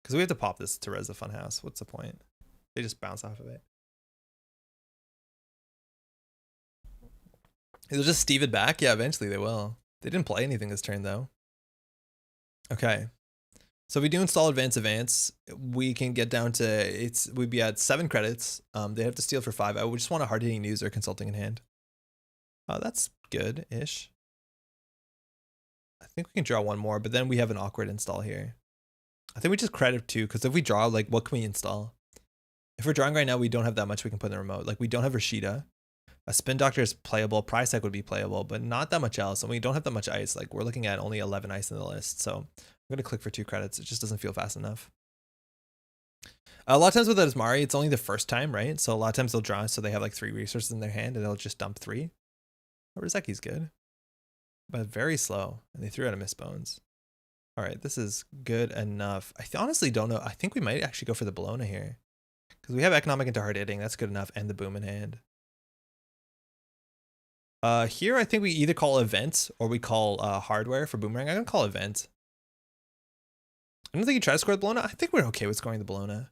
Because we have to pop this to res the funhouse. What's the point? They just bounce off of it. They'll just Steve it back? Yeah, eventually they will. They didn't play anything this turn though. Okay. So if we do install advance, we can get down to, we'd be at 7 credits. They have to steal for 5. I would just want a hard hitting news or consulting in hand. That's good-ish. I think we can draw 1 more, but then we have an awkward install here. I think we just credit 2, because if we draw, like, what can we install? If we're drawing right now, we don't have that much we can put in the remote. Like, we don't have Rashida. A Spin Doctor is playable. Price Tag would be playable, but not that much else. And we don't have that much ice. Like, we're looking at only 11 ice in the list. So I'm going to click for 2 credits. It just doesn't feel fast enough. A lot of times with Asmari, it's only the first time, right? So a lot of times they'll draw, so they have like 3 resources in their hand, and they'll just dump 3. Rizeki's good, but very slow. And they threw out a Miss Bones. All right, this is good enough. I honestly don't know. I think we might actually go for the Bologna here. Because we have Economic into Hard Hitting. That's good enough. And the Boom in hand. Here, I think we either call Event or we call Hardware for Boomerang. I'm going to call Event. I don't think you try to score the Bologna. I think we're okay with scoring the Bologna.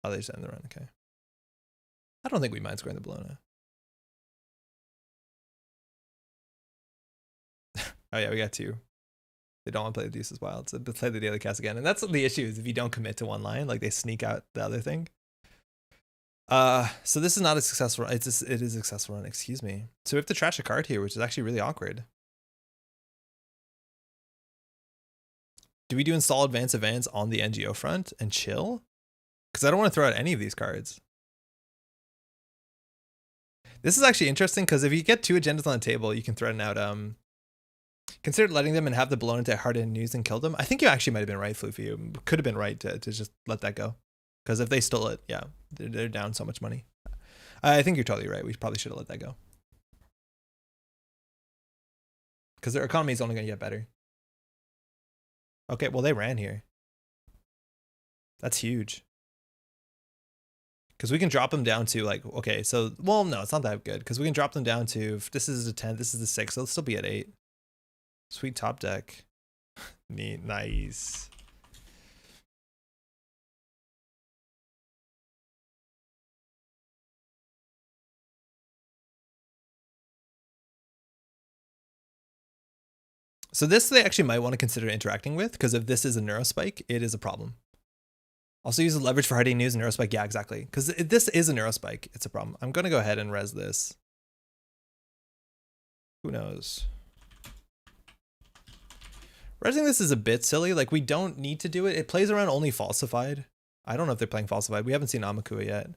Oh, they just end the run. Okay. I don't think we mind scoring the Bologna. Oh, yeah, we got 2. They don't want to play the Deuces Wild, so play the Daily Cast again. And that's the issue, is if you don't commit to one line, like they sneak out the other thing. So this is not a successful run. It is a successful run, excuse me. So we have to trash a card here, which is actually really awkward. Do we do install advance on the NGO front and chill? Because I don't want to throw out any of these cards. This is actually interesting, because if you get 2 agendas on the table, you can threaten out consider letting them and have the blown into hard in news and kill them. I think you actually might have been right, Floofy. You could have been right to just let that go. Because if they stole it, yeah, they're down so much money. I think you're totally right. We probably should have let that go. Because their economy is only going to get better. Okay, well, they ran here. That's huge. Because we can drop them down to like, okay, so, well, no, it's not that good. Because we can drop them down to, if this is a 10, this is the 6, so it'll still be at 8. Sweet top deck. Neat, nice. So this they actually might want to consider interacting with, because if this is a Neurospike, it is a problem. Also use the leverage for hiding news and Neurospike. Yeah, exactly. Because if this is a Neurospike, it's a problem. I'm going to go ahead and res this. Who knows? Resing this is a bit silly. Like, we don't need to do it. It plays around only Falsified. I don't know if they're playing Falsified. We haven't seen Amakua yet.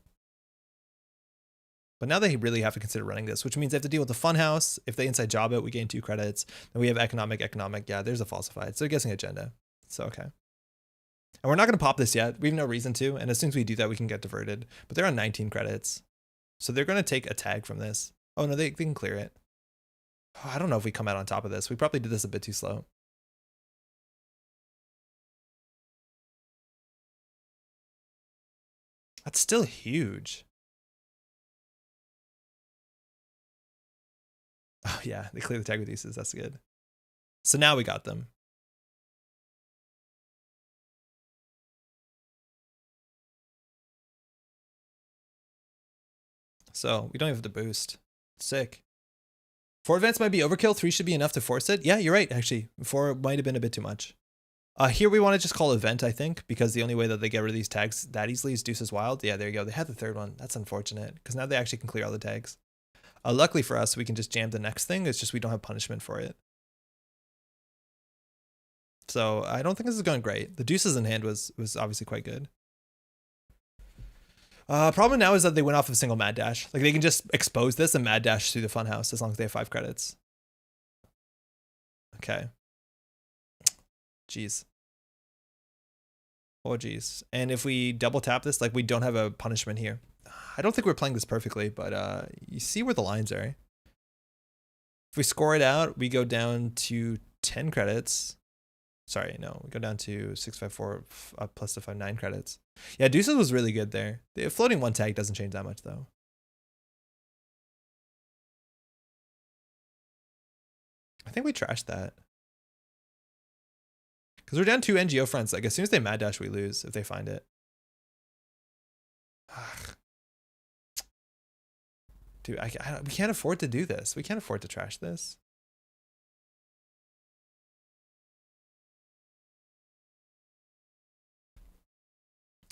But now they really have to consider running this, which means they have to deal with the Funhouse. If they inside job it, we gain 2 credits. Then we have economic. Yeah, there's a Falsified. So they're guessing agenda. So, okay. And we're not going to pop this yet. We have no reason to. And as soon as we do that, we can get diverted. But they're on 19 credits. So they're going to take a tag from this. Oh, no, they can clear it. Oh, I don't know if we come out on top of this. We probably did this a bit too slow. That's still huge. Oh, yeah, they clear the tag with uses. That's good. So now we got them. So we don't even have to boost. Sick. 4 advance might be overkill. 3 should be enough to force it. Yeah, you're right, actually. 4 might have been a bit too much. Here we want to just call event, I think, because the only way that they get rid of these tags that easily is Deuces Wild. Yeah, there you go. They had the 3rd one. That's unfortunate, because now they actually can clear all the tags. Luckily for us, we can just jam the next thing. It's just we don't have punishment for it. So I don't think this is going great. The Deuces in hand was obviously quite good. Problem now is that they went off of single Mad Dash. Like, they can just expose this and Mad Dash through the Funhouse as long as they have 5 credits. Okay. Jeez. Oh, geez. And if we double tap this, like, we don't have a punishment here. I don't think we're playing this perfectly, but you see where the lines are. If we score it out, we go down to 10 credits. Sorry, no, we go down to 654 plus the 59 credits. Yeah, Deuces was really good there. The floating 1 tag doesn't change that much, though. I think we trashed that. Because we're down 2 NGO fronts. Like, as soon as they Mad Dash, we lose if they find it. Dude, we can't afford to do this. We can't afford to trash this.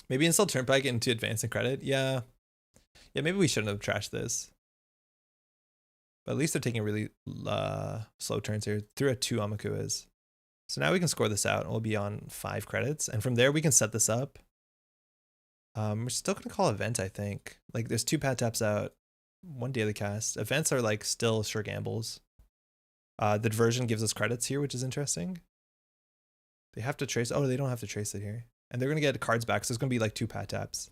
Maybe install Turnpike into advance and credit. Yeah. Yeah, maybe we shouldn't have trashed this. But at least they're taking really slow turns here. Threw at 2 Amakuas. So now we can score this out and we'll be on 5 credits. And from there we can set this up. We're still gonna call event, I think. Like there's 2 pad taps out, 1 daily cast. Events are like still sure gambles. The diversion gives us credits here, which is interesting. They have to trace. Oh, they don't have to trace it here. And they're going to get cards back. So it's going to be like 2 pad taps.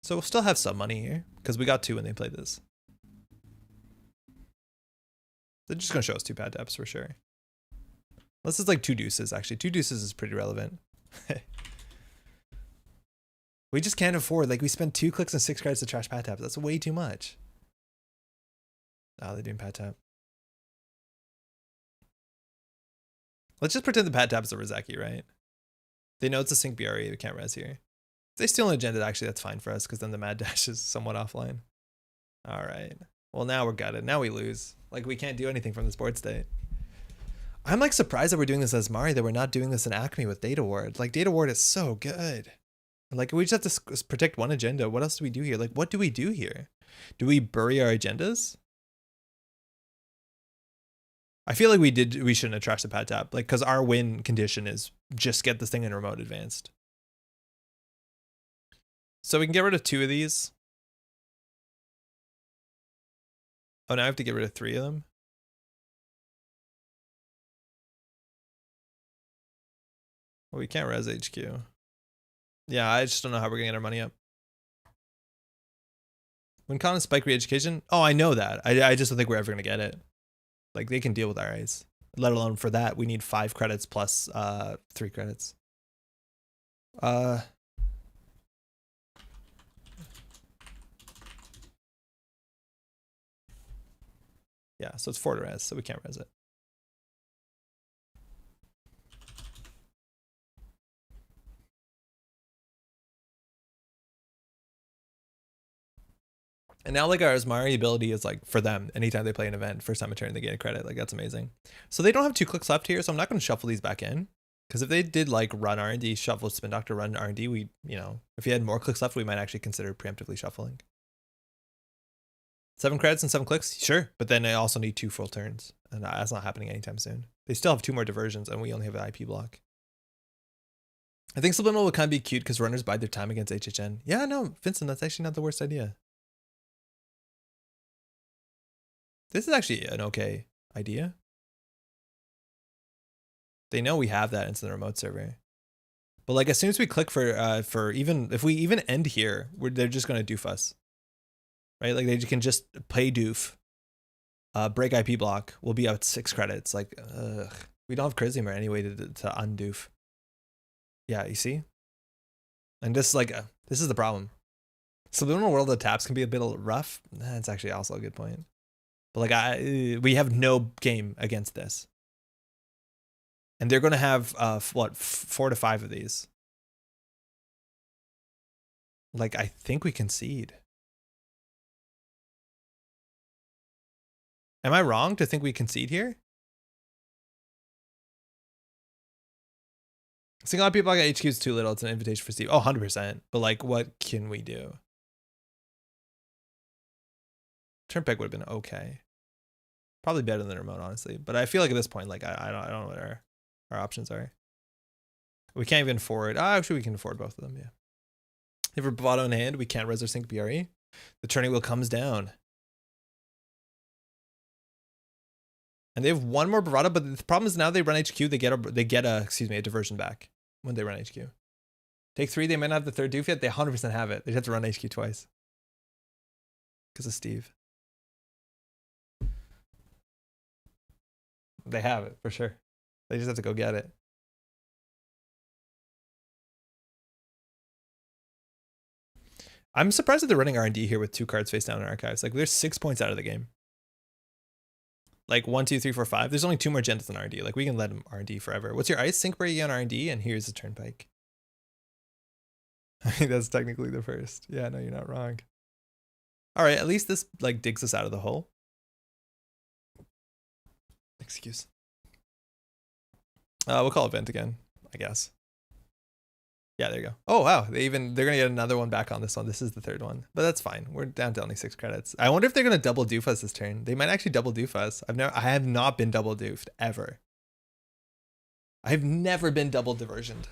So we'll still have some money here because we got 2 when they played this. They're just going to show us 2 pad taps for sure. Unless it's like 2 deuces, actually. 2 deuces is pretty relevant. We just can't afford, like we spent 2 clicks and 6 credits to trash pad taps. That's way too much. Oh, they're doing pad tap. Let's just pretend the pad tap is a Rizeki, right? They know it's a sync BRE, we can't res here. If they steal an agenda, actually that's fine for us because then the mad dash is somewhat offline. All right. Well, now we're gutted. Now we lose. Like we can't do anything from this board state. I'm like surprised that we're doing this as Mari, that we're not doing this in Acme with Data Ward. Like Data Ward is so good. Like we just have to protect 1 agenda. What else do we do here? Like what do we do here? Do we bury our agendas? I feel like we shouldn't have trashed the pad tap. Like, cause our win condition is just get this thing in remote advanced. So we can get rid of 2 of these. Oh, now I have to get rid of 3 of them. Well, we can't res HQ. Yeah, I just don't know how we're gonna get our money up. When Con and Spike re-education, oh, I know that. I just don't think we're ever gonna get it. Like they can deal with our eyes. Let alone for that, we need 5 credits plus 3 credits. Yeah, so it's 4 to res, so we can't res it. And now like our Asmari ability is like for them, anytime they play an event, first time a turn they get a credit. Like that's amazing. So they don't have 2 clicks left here, so I'm not going to shuffle these back in. Because if they did like run R&D, shuffle Spin Doctor, run R&D, we, you know, if you had more clicks left, we might actually consider preemptively shuffling. 7 credits and 7 clicks, sure. But then I also need 2 full turns. And that's not happening anytime soon. They still have 2 more diversions and we only have an IP block. I think Subliminal would kind of be cute because runners bide their time against HHN. Yeah, no, Vincent, that's actually not the worst idea. This is actually an okay idea. They know we have that into the remote server. But like as soon as we click for even, if we even end here, they're just going to doof us. Right? Like they can just play doof, break IP block. We'll be out 6 credits. Like, we don't have Charisma anyway to undoof. Yeah, you see? And this like, this is the problem. Subliminal World of Taps can be a bit rough. That's actually also a good point. But like we have no game against this. And they're going to have what 4 to 5 of these. Like I think we concede. Am I wrong to think we concede here? I think a lot of people like HQ is too little. It's an invitation for Steve. Oh, 100%. But like, what can we do? Turn pick would have been okay. Probably better than the remote, honestly. But I feel like at this point, like I don't know what our options are. We can't even forward. Actually, we can afford both of them. Yeah. If we're bravado in hand, we can't res or sync BRE. The turning wheel comes down. And they have 1 more bravado, but the problem is now they run HQ. They get a diversion back when they run HQ. Take 3. They might not have the 3rd doof yet. They 100% have it. They'd have to run HQ twice because of Steve. They have it for sure. They just have to go get it. I'm surprised that they're running R&D here with 2 cards face down in archives. Like there's 6 points out of the game. Like 1, 2, 3, 4, 5. There's only 2 more gentas in R&D. Like we can let them R&D forever. What's your ice? Sync break on R&D, and here's the turnpike. I think that's technically the first. Yeah, no, you're not wrong. All right, at least this like digs us out of the hole. Excuse. We'll call event again, I guess. Yeah, there you go. Oh wow, they're gonna get another one back on this one. This is the third one, but that's fine. We're down to only 6 credits. I wonder if they're gonna double doof us this turn. They might actually double doof us. I have not been double doofed ever. I've never been double diversioned.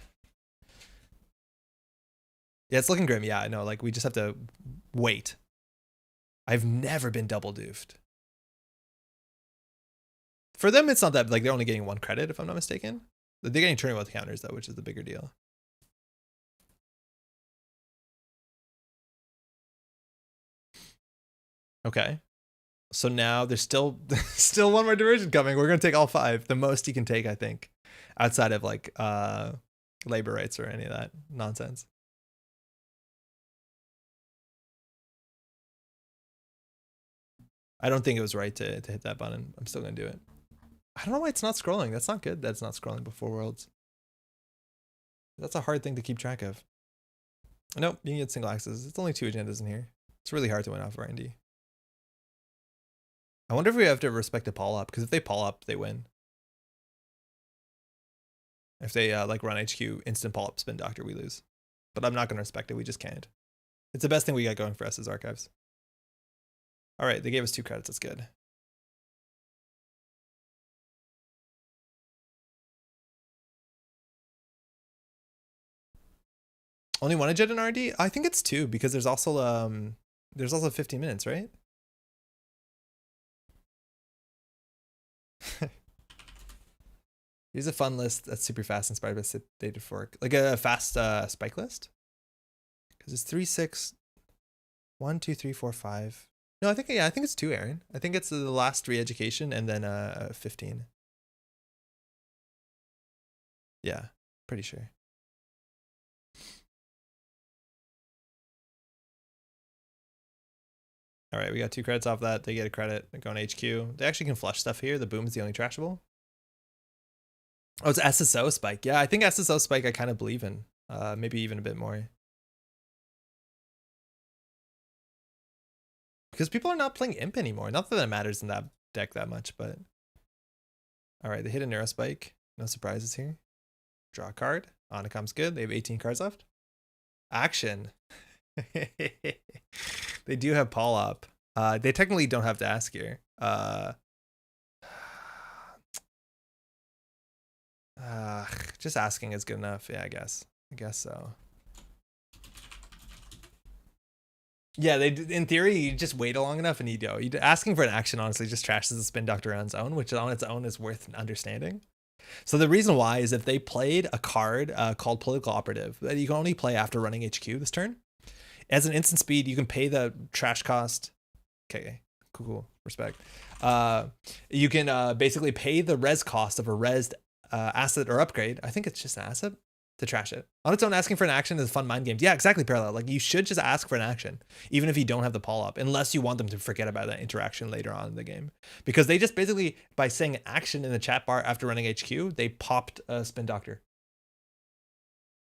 Yeah, it's looking grim. Yeah, I know. Like we just have to wait. I've never been double doofed. For them, it's not that, like, they're only getting 1 credit if I'm not mistaken. They're getting turning with counters though, which is the bigger deal. Okay. So now there's still one more diversion coming. We're gonna take all 5. The most you can take, I think, outside of like labor rights or any of that nonsense. I don't think it was right to hit that button. I'm still gonna do it. I don't know why it's not scrolling. That's not good. That's not scrolling before worlds. That's a hard thing to keep track of. Nope, you can get single axes. It's only 2 agendas in here. It's really hard to win off R&D. I wonder if we have to respect a Paul up, because if they Paul up, they win. If they like run HQ, instant Paul up, spin doctor, we lose. But I'm not going to respect it. We just can't. It's the best thing we got going for us as archives. All right, they gave us 2 credits. That's good. Only 1 agenda in R&D? I think it's 2 because there's also 15 minutes, right? Here's a fun list that's super fast, inspired by data fork, like a fast spike list. Because it's 3, 6, 1, 2, 3, 4, 5. No, I think it's 2, Aaron. I think it's the last re-education and then 15. Yeah, pretty sure. All right, we got 2 credits off that. They get a credit. They're going HQ. They actually can flush stuff here. The boom is the only trashable. Oh, it's SSO spike. Yeah, I think SSO spike I kind of believe in. Maybe even a bit more. Because people are not playing Imp anymore. Not that that matters in that deck that much, but... All right, they hit a Neurospike. No surprises here. Draw a card. Onicom's good. They have 18 cards left. Action. They do have Paul up. They technically don't have to ask here. Just asking is good enough. Yeah, I guess so. Yeah, in theory, you just wait long enough and you go. Asking for an action honestly just trashes the spin doctor on its own, which on its own is worth understanding. So the reason why is if they played a card called Political Operative that you can only play after running HQ this turn. As an instant speed, you can pay the trash cost. Okay, cool, respect. You can basically pay the res cost of a resed asset or upgrade. I think it's just an asset to trash it. On its own, asking for an action is a fun mind game. Yeah, exactly, Parallel. Like, you should just ask for an action, even if you don't have the Paul up, unless you want them to forget about that interaction later on in the game. Because they just basically, by saying action in the chat bar after running HQ, they popped a Spin Doctor,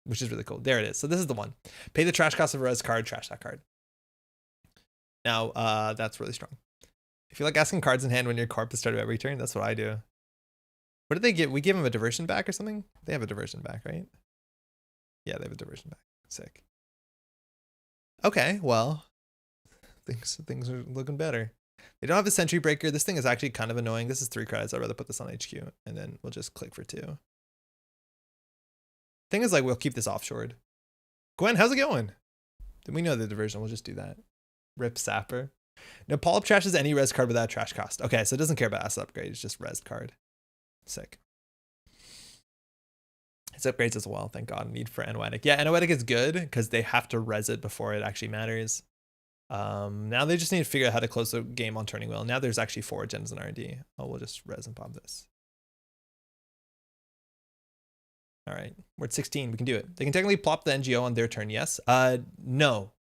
which is really cool. There it is. So this is the one. Pay the trash cost of a res card, trash that card. Now, that's really strong. If you like asking cards in hand when your corp is started every turn, that's what I do. What did they give? We gave them a diversion back or something? They have a diversion back, right? Yeah, they have a diversion back. Sick. Okay, well, things are looking better. They don't have a sentry breaker. This thing is actually kind of annoying. This is 3 credits. I'd rather put this on HQ, and then we'll just click for 2. Thing is, like, we'll keep this offshored. Gwen, how's it going? Then we know the diversion. We'll just do that. Rip Sapper. No, Paul up trashes any res card without trash cost. Okay, so it doesn't care about asset upgrade. It's just res card. Sick. It's upgrades as well, thank God. Need for Anoetic. Yeah, Anoetic is good because they have to res it before it actually matters. Now they just need to figure out how to close the game on turning wheel. Now there's actually 4 agendas in R&D. Oh, we'll just res and pop this. All right, we're at 16. We can do it. They can technically plop the NGO on their turn, yes. No.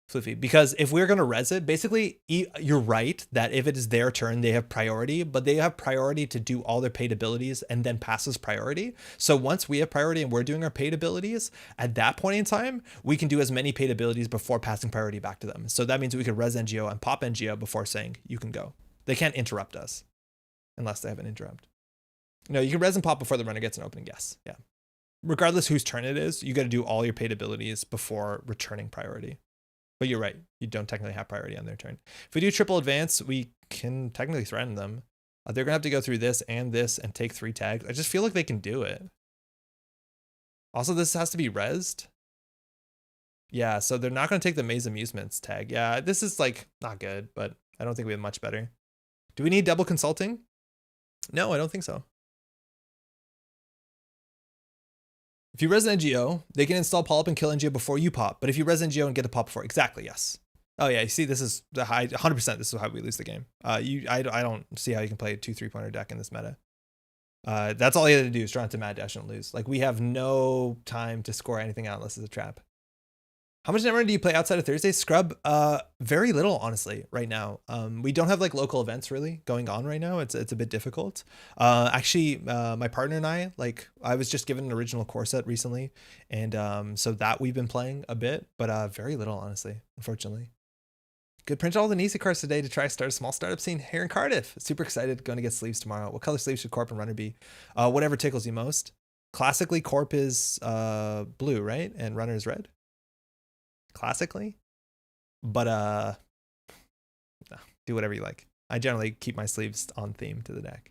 Floofy, because if we're going to res it, basically, you're right that if it is their turn, they have priority, but they have priority to do all their paid abilities and then passes priority. So once we have priority and we're doing our paid abilities, at that point in time, we can do as many paid abilities before passing priority back to them. So that means we could res NGO and pop NGO before saying, you can go. They can't interrupt us unless they have an interrupt. No, you can res and pop before the runner gets an opening, yes. Yeah. regardless whose turn it is, you got to do all your paid abilities before returning priority. But you're right, you don't technically have priority on their turn. If we do triple advance, we can technically threaten them. They're gonna have to go through this and take 3 tags. I just feel like they can do it. Also, this has to be rezzed. Yeah, so they're not gonna take the Maze Amusements tag. Yeah, this is like not good, but I don't think we have much better. Do we need double consulting? No, I don't think so. If you res NGO, they can install Polyp and kill NGO before you pop. But if you res NGO and get a pop before, exactly, yes. Oh yeah, you see, this is the high 100%. This is how we lose the game. I don't see how you can play a 2 3-pointer deck in this meta. That's all you have to do is run into Mad Dash and lose. Like we have no time to score anything out unless it's a trap. How much Netrunner do you play outside of Thursday? Scrub, very little, honestly, right now. We don't have like local events really going on right now. It's a bit difficult. Actually, my partner and I was just given an original core set recently. And so that we've been playing a bit, but very little, honestly, unfortunately. Good, print all the Nisa cards today to try start a small startup scene here in Cardiff. Super excited, going to get sleeves tomorrow. What color sleeves should Corp and Runner be? Whatever tickles you most. Classically, Corp is blue, right? And Runner is red. Classically, but no, do whatever you like. I generally keep my sleeves on theme to the deck.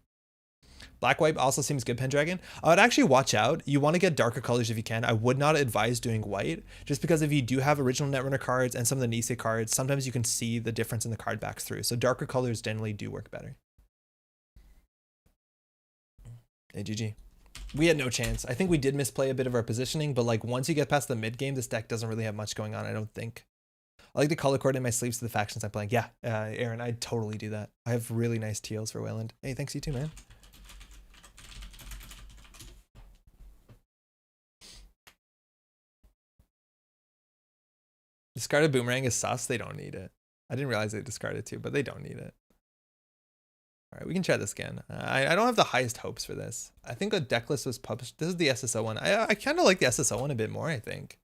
Black white also seems good, Pendragon. I would actually watch out. You want to get darker colors if you can. I would not advise doing white, just because if you do have original Netrunner cards and some of the Nisa cards, sometimes you can see the difference in the card backs through. So darker colors generally do work better. Hey, GG. We had no chance. I think we did misplay a bit of our positioning, but like once you get past the mid game, this deck doesn't really have much going on, I don't think. I like to color coordinate my sleeves to the factions I'm playing. Yeah, Aaron, I'd totally do that. I have really nice teals for Wayland. Hey, thanks, you too, man. Discarded Boomerang is sus. They don't need it. I didn't realize they discarded too, but they don't need it. All right, we can try this again. I don't have the highest hopes for this. I think a deck list was published. This is the SSO one. I kind of like the SSO one a bit more, I think.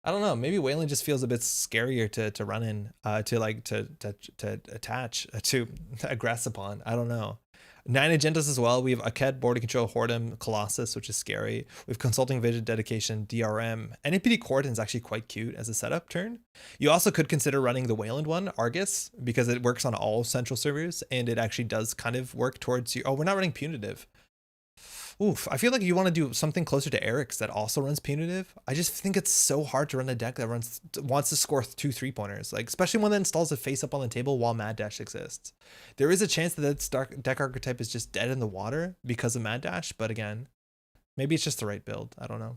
I don't know. Maybe Wayland just feels a bit scarier to run in, to attach, to aggress upon. I don't know. 9 agendas as well. We have Aked, Border Control, Hordem, Colossus, which is scary. We have Consulting Vision, Dedication, DRM. NAPD Cordon is actually quite cute as a setup turn. You also could consider running the Wayland one, Argus, because it works on all central servers, and it actually does kind of work towards you. Oh, we're not running Punitive. Oof, I feel like you want to do something closer to Eric's that also runs Punitive. I just think it's so hard to run a deck that wants to score 2 3-pointers, like especially one that installs a face up on the table while Mad Dash exists. There is a chance that that deck archetype is just dead in the water because of Mad Dash, but again, maybe it's just the right build. I don't know.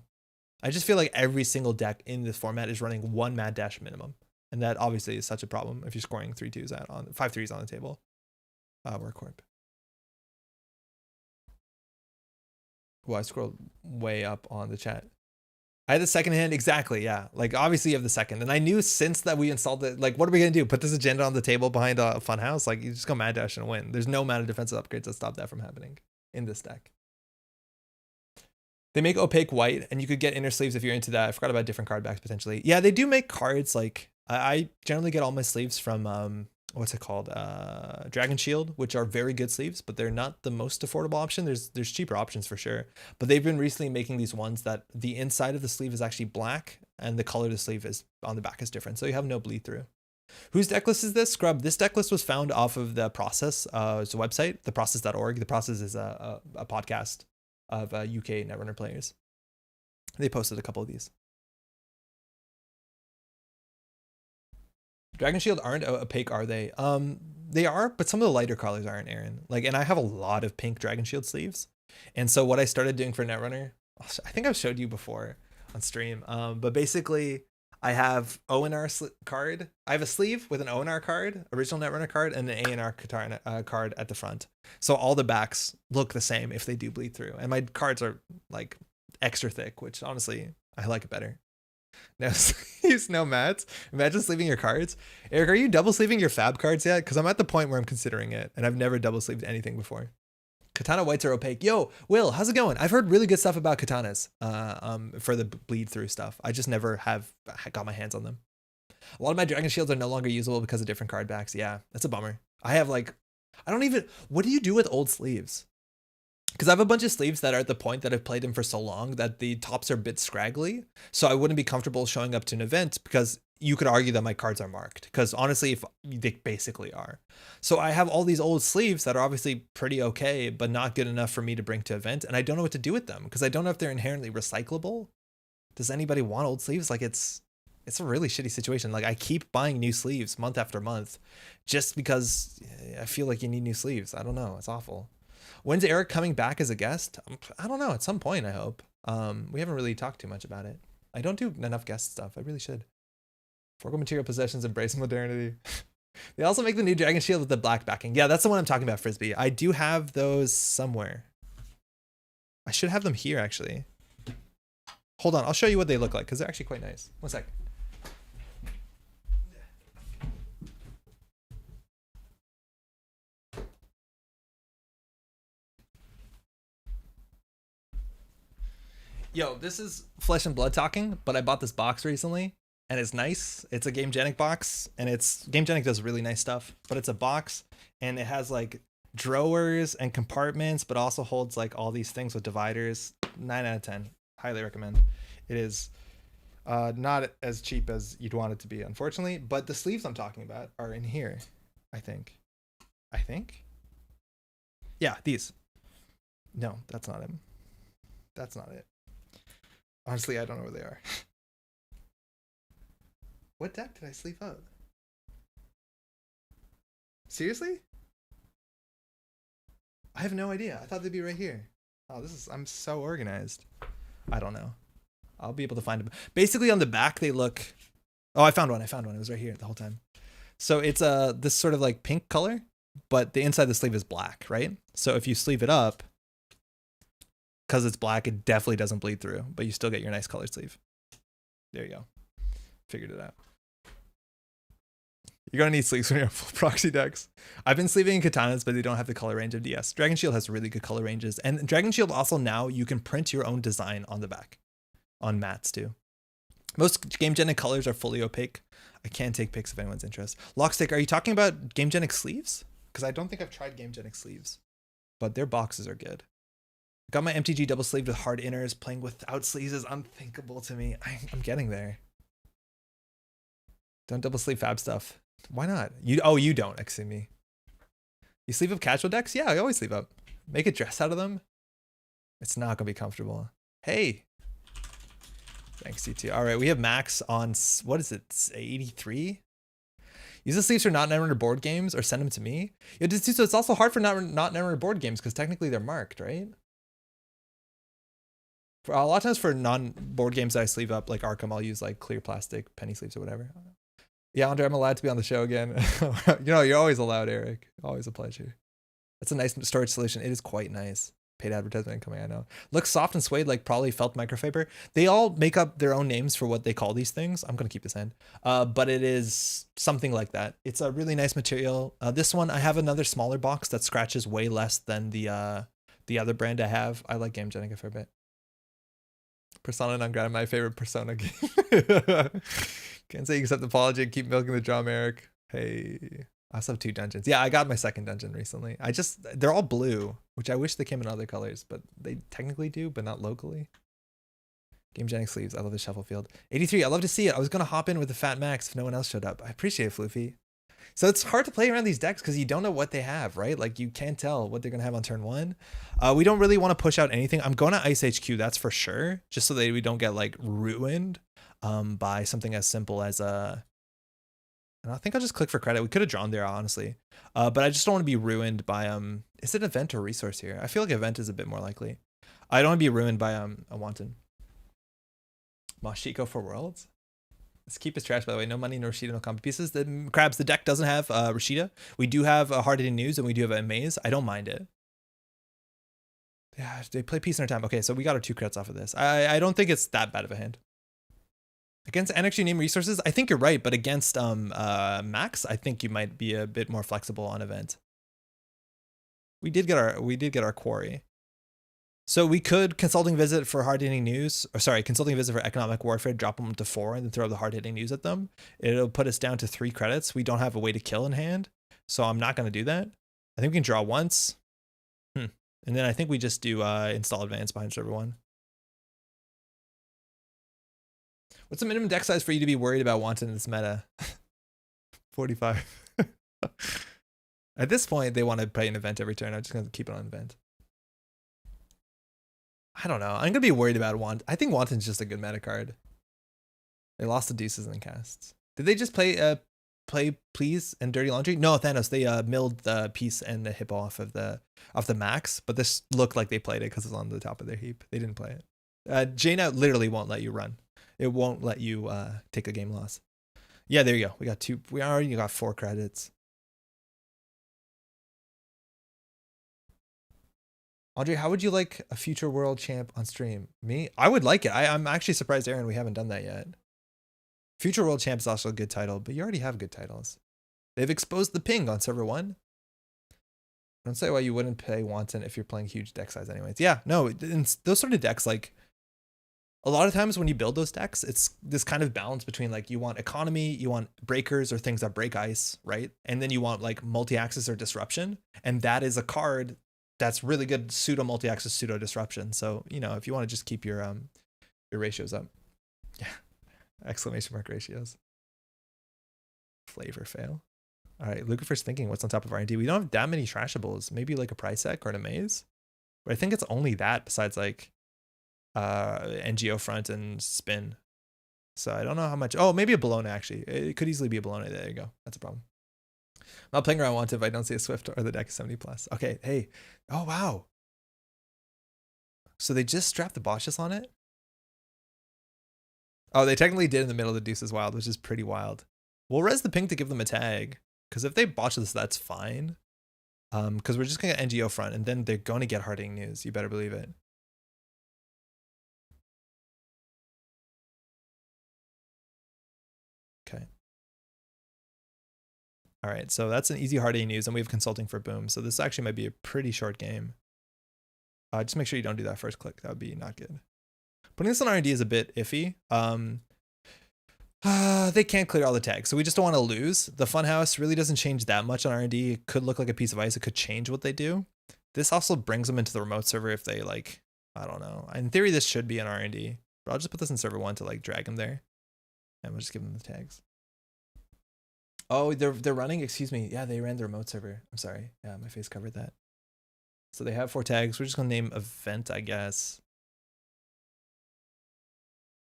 I just feel like every single deck in this format is running 1 Mad Dash minimum, and that obviously is such a problem if you're scoring 3-2s on 5-3s on the table. Work Corp. Well, I scrolled way up on the chat. I had the second hand, exactly, yeah. Like, obviously you have the second. And I knew since that we installed it, like, what are we going to do? Put this agenda on the table behind a Funhouse? Like, you just go Mad Dash and win. There's no amount of defensive upgrades that stop that from happening in this deck. They make opaque white, and you could get inner sleeves if you're into that. I forgot about different card backs, potentially. Yeah, they do make cards, like, I generally get all my sleeves from, what's it called? Dragon Shield, which are very good sleeves, but they're not the most affordable option. There's cheaper options for sure, but they've been recently making these ones that the inside of the sleeve is actually black and the color of the sleeve is on the back is different, so you have no bleed through. Whose deck list is this? Scrub. This deck list was found off of the Process. It's a website, theprocess.org. The Process is a podcast of UK Netrunner players. They posted a couple of these. Dragon Shield aren't opaque, are they? They are, but some of the lighter colors aren't, Aaron. Like, and I have a lot of pink Dragon Shield sleeves. And so what I started doing for Netrunner, I think I've showed you before on stream, but basically I have ONR card. I have a sleeve with an ONR card, original Netrunner card, and an ANR card at the front. So all the backs look the same if they do bleed through. And my cards are like extra thick, which honestly, I like it better. No sleeves, no mats. Imagine sleeving your cards. Eric, are you double sleeving your fab cards yet? Because I'm at the point where I'm considering it, and I've never double sleeved anything before. Katana whites are opaque. Yo, Will, how's it going? I've heard really good stuff about katanas for the bleed through stuff. I just never have got my hands on them. A lot of my Dragon Shields are no longer usable because of different card backs. Yeah, that's a bummer. I have like, I don't even, what do you do with old sleeves? because I have a bunch of sleeves that are at the point that I've played them for so long that the tops are a bit scraggly. So I wouldn't be comfortable showing up to an event because you could argue that my cards are marked, because honestly, if they basically are. So I have all these old sleeves that are obviously pretty okay, but not good enough for me to bring to event. And I don't know what to do with them because I don't know if they're inherently recyclable. Does anybody want old sleeves? Like it's a really shitty situation. Like I keep buying new sleeves month after month just because I feel like you need new sleeves. I don't know. It's awful. When's Eric coming back as a guest? I don't know. At some point, I hope. We haven't really talked too much about it. I don't do enough guest stuff. I really should. Forgo material possessions, embrace modernity. They also make the new Dragon Shield with the black backing. Yeah, that's the one I'm talking about, Frisbee. I do have those somewhere. I should have them here, actually. Hold on. I'll show you what they look like, because they're actually quite nice. One sec. Yo, this is Flesh and Blood talking, but I bought this box recently, and it's nice. It's a GameGenic box, and GameGenic does really nice stuff, but it's a box, and it has like drawers and compartments, but also holds like all these things with dividers. 9 out of 10. Highly recommend. It is not as cheap as you'd want it to be, unfortunately, but the sleeves I'm talking about are in here, I think. Yeah, these. No, that's not him. That's not it. Honestly, I don't know where they are. What deck did I sleeve up? Seriously? I have no idea. I thought they'd be right here. Oh, I'm so organized. I don't know. I'll be able to find them. Basically on the back they look, oh, I found one. It was right here the whole time. So it's this sort of like pink color, but the inside of the sleeve is black, right? So if you sleeve it up, because it's black, it definitely doesn't bleed through, but you still get your nice color sleeve. There you go. Figured it out. You're going to need sleeves when you're full proxy decks. I've been sleeving in katanas, but they don't have the color range of DS. Dragon Shield has really good color ranges. And Dragon Shield also now, you can print your own design on the back. On mats too. Most GameGenic colors are fully opaque. I can take pics if anyone's interested. Lockstick, are you talking about GameGenic sleeves? Because I don't think I've tried GameGenic sleeves. But their boxes are good. Got my MTG double sleeved with hard inners. Playing without sleeves is unthinkable to me. I'm getting there. Don't double sleeve fab stuff. Why not? You don't, excuse me. You sleeve up casual decks? Yeah, I always sleeve up. Make a dress out of them? It's not gonna be comfortable. Hey. Thanks, C2. All right, we have Max on, what is it, 83? Use the sleeves for not Netrunner board games or send them to me. Yeah, so it's also hard for not Netrunner board games because technically they're marked, right? For a lot of times for non-board games that I sleeve up, like Arkham, I'll use like clear plastic penny sleeves or whatever. Yeah, Andre, I'm allowed to be on the show again. You know, you're always allowed, Eric. Always a pleasure. That's a nice storage solution. It is quite nice. Paid advertisement coming, I know. Looks soft and suede like probably felt microfiber. They all make up their own names for what they call these things. I'm going to keep this hand. But it is something like that. It's a really nice material. This one, I have another smaller box that scratches way less than the other brand I have. I like GameGenic a fair bit. Persona non grata, my favorite Persona game. Can't say except apology and keep milking the drum, Eric. Hey, I also have 2 dungeons. Yeah, I got my 2nd dungeon recently. They're all blue, which I wish they came in other colors, but they technically do, but not locally. GameGenic sleeves. I love the shuffle field. 83, I love to see it. I was going to hop in with the Fat Max if no one else showed up. I appreciate it, Floofy. So it's hard to play around these decks because you don't know what they have, right? Like you can't tell what they're going to have on turn 1. We don't really want to push out anything. I'm going to Ice HQ, that's for sure. Just so that we don't get like ruined by something as simple as and I think I'll just click for credit. We could have drawn there, honestly. But I just don't want to be ruined by, is it event or resource here? I feel like event is a bit more likely. I don't want to be ruined by a wanton. Mashiko for Worlds? Let's keep his trash, by the way. No money, no Rashida, no combo pieces. The Crabs, the deck doesn't have Rashida. We do have a hard-hitting news, and we do have a maze. I don't mind it. Yeah, they play peace in our time. Okay, so we got our 2 crits off of this. I don't think it's that bad of a hand. Against energy name resources, I think you're right, but against Max, I think you might be a bit more flexible on event. We did get our quarry. So we could consulting visit for hard-hitting news, or sorry, consulting visit for economic warfare, drop them to 4 and then throw the hard-hitting news at them. It'll put us down to 3 credits. We don't have a way to kill in hand, so I'm not going to do that. I think we can draw once. And then I think we just do install advanced behind server 1. What's the minimum deck size for you to be worried about wanting in this meta? 45. At this point, they want to play an event every turn. I'm just going to keep it on event. I don't know. I'm going to be worried about Want. I think Wanton's just a good meta card. They lost the deuces and casts. Did they just play Please and Dirty Laundry? No, Thanos. They milled the piece and the hippo off the max, but this looked like they played it because it's on the top of their heap. They didn't play it. Jnet literally won't let you run. It won't let you take a game loss. Yeah, there you go. We got 2. We already got 4 credits. Andre, how would you like a future world champ on stream? Me? I would like it. I'm actually surprised, Aaron, we haven't done that yet. Future world champ is also a good title, but you already have good titles. They've exposed the ping on server 1. Don't say why you wouldn't play Wanton if you're playing huge deck size anyways. Yeah, no, in those sort of decks, like, a lot of times when you build those decks, it's this kind of balance between like you want economy, you want breakers or things that break ice, right? And then you want like multi-axis or disruption. And that is a card that's really good pseudo multi-axis, pseudo disruption. So, you know, if you want to just keep your ratios up. Yeah. Exclamation mark ratios. Flavor fail. All right. Lucifer's thinking what's on top of R&D. We don't have that many trashables. Maybe like a price sec or an amaze. But I think it's only that besides like NGO front and spin. So I don't know how much. Oh, maybe a Bologna actually. It could easily be a Bologna. There you go. That's a problem. I'm not playing around Wanted if I don't see a Swift or the deck is 70 plus. Okay. Hey. Oh, wow. So they just strapped the botches on it? Oh, they technically did in the middle of the Deuces Wild, which is pretty wild. We'll res the ping to give them a tag. Because if they botch this, that's fine. Because we're just going to get NGO front, and then they're going to get Harding News. You better believe it. Okay. All right, so that's an easy Harding News, and we have consulting for boom. So this actually might be a pretty short game. Just make sure you don't do that first click. That would be not good. Putting this on R&D is a bit iffy. They can't clear all the tags, so we just don't want to lose. The Funhouse really doesn't change that much on R&D. It could look like a piece of ice. It could change what they do. This also brings them into the remote server if they like, I don't know. In theory, this should be an R&D, but I'll just put this in server 1 to like drag them there, and we'll just give them the tags. Oh, they're running. Excuse me. Yeah, they ran the remote server. I'm sorry. Yeah, my face covered that. So they have 4 tags. We're just gonna name event, I guess.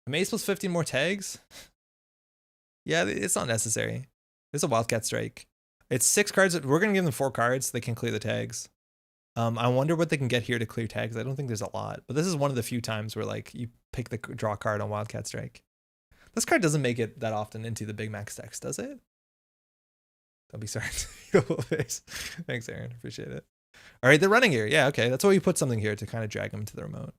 Amaze plus 15 more tags? Yeah, it's not necessary. There's a Wildcat Strike. It's 6 cards. We're going to give them 4 cards so they can clear the tags. I wonder what they can get here to clear tags. I don't think there's a lot. But this is one of the few times where like you pick the draw card on Wildcat Strike. This card doesn't make it that often into the big max decks, does it? Don't be sorry. Face. Thanks, Aaron. Appreciate it. All right, they're running here. Yeah, okay. That's why we put something here to kind of drag them to the remote.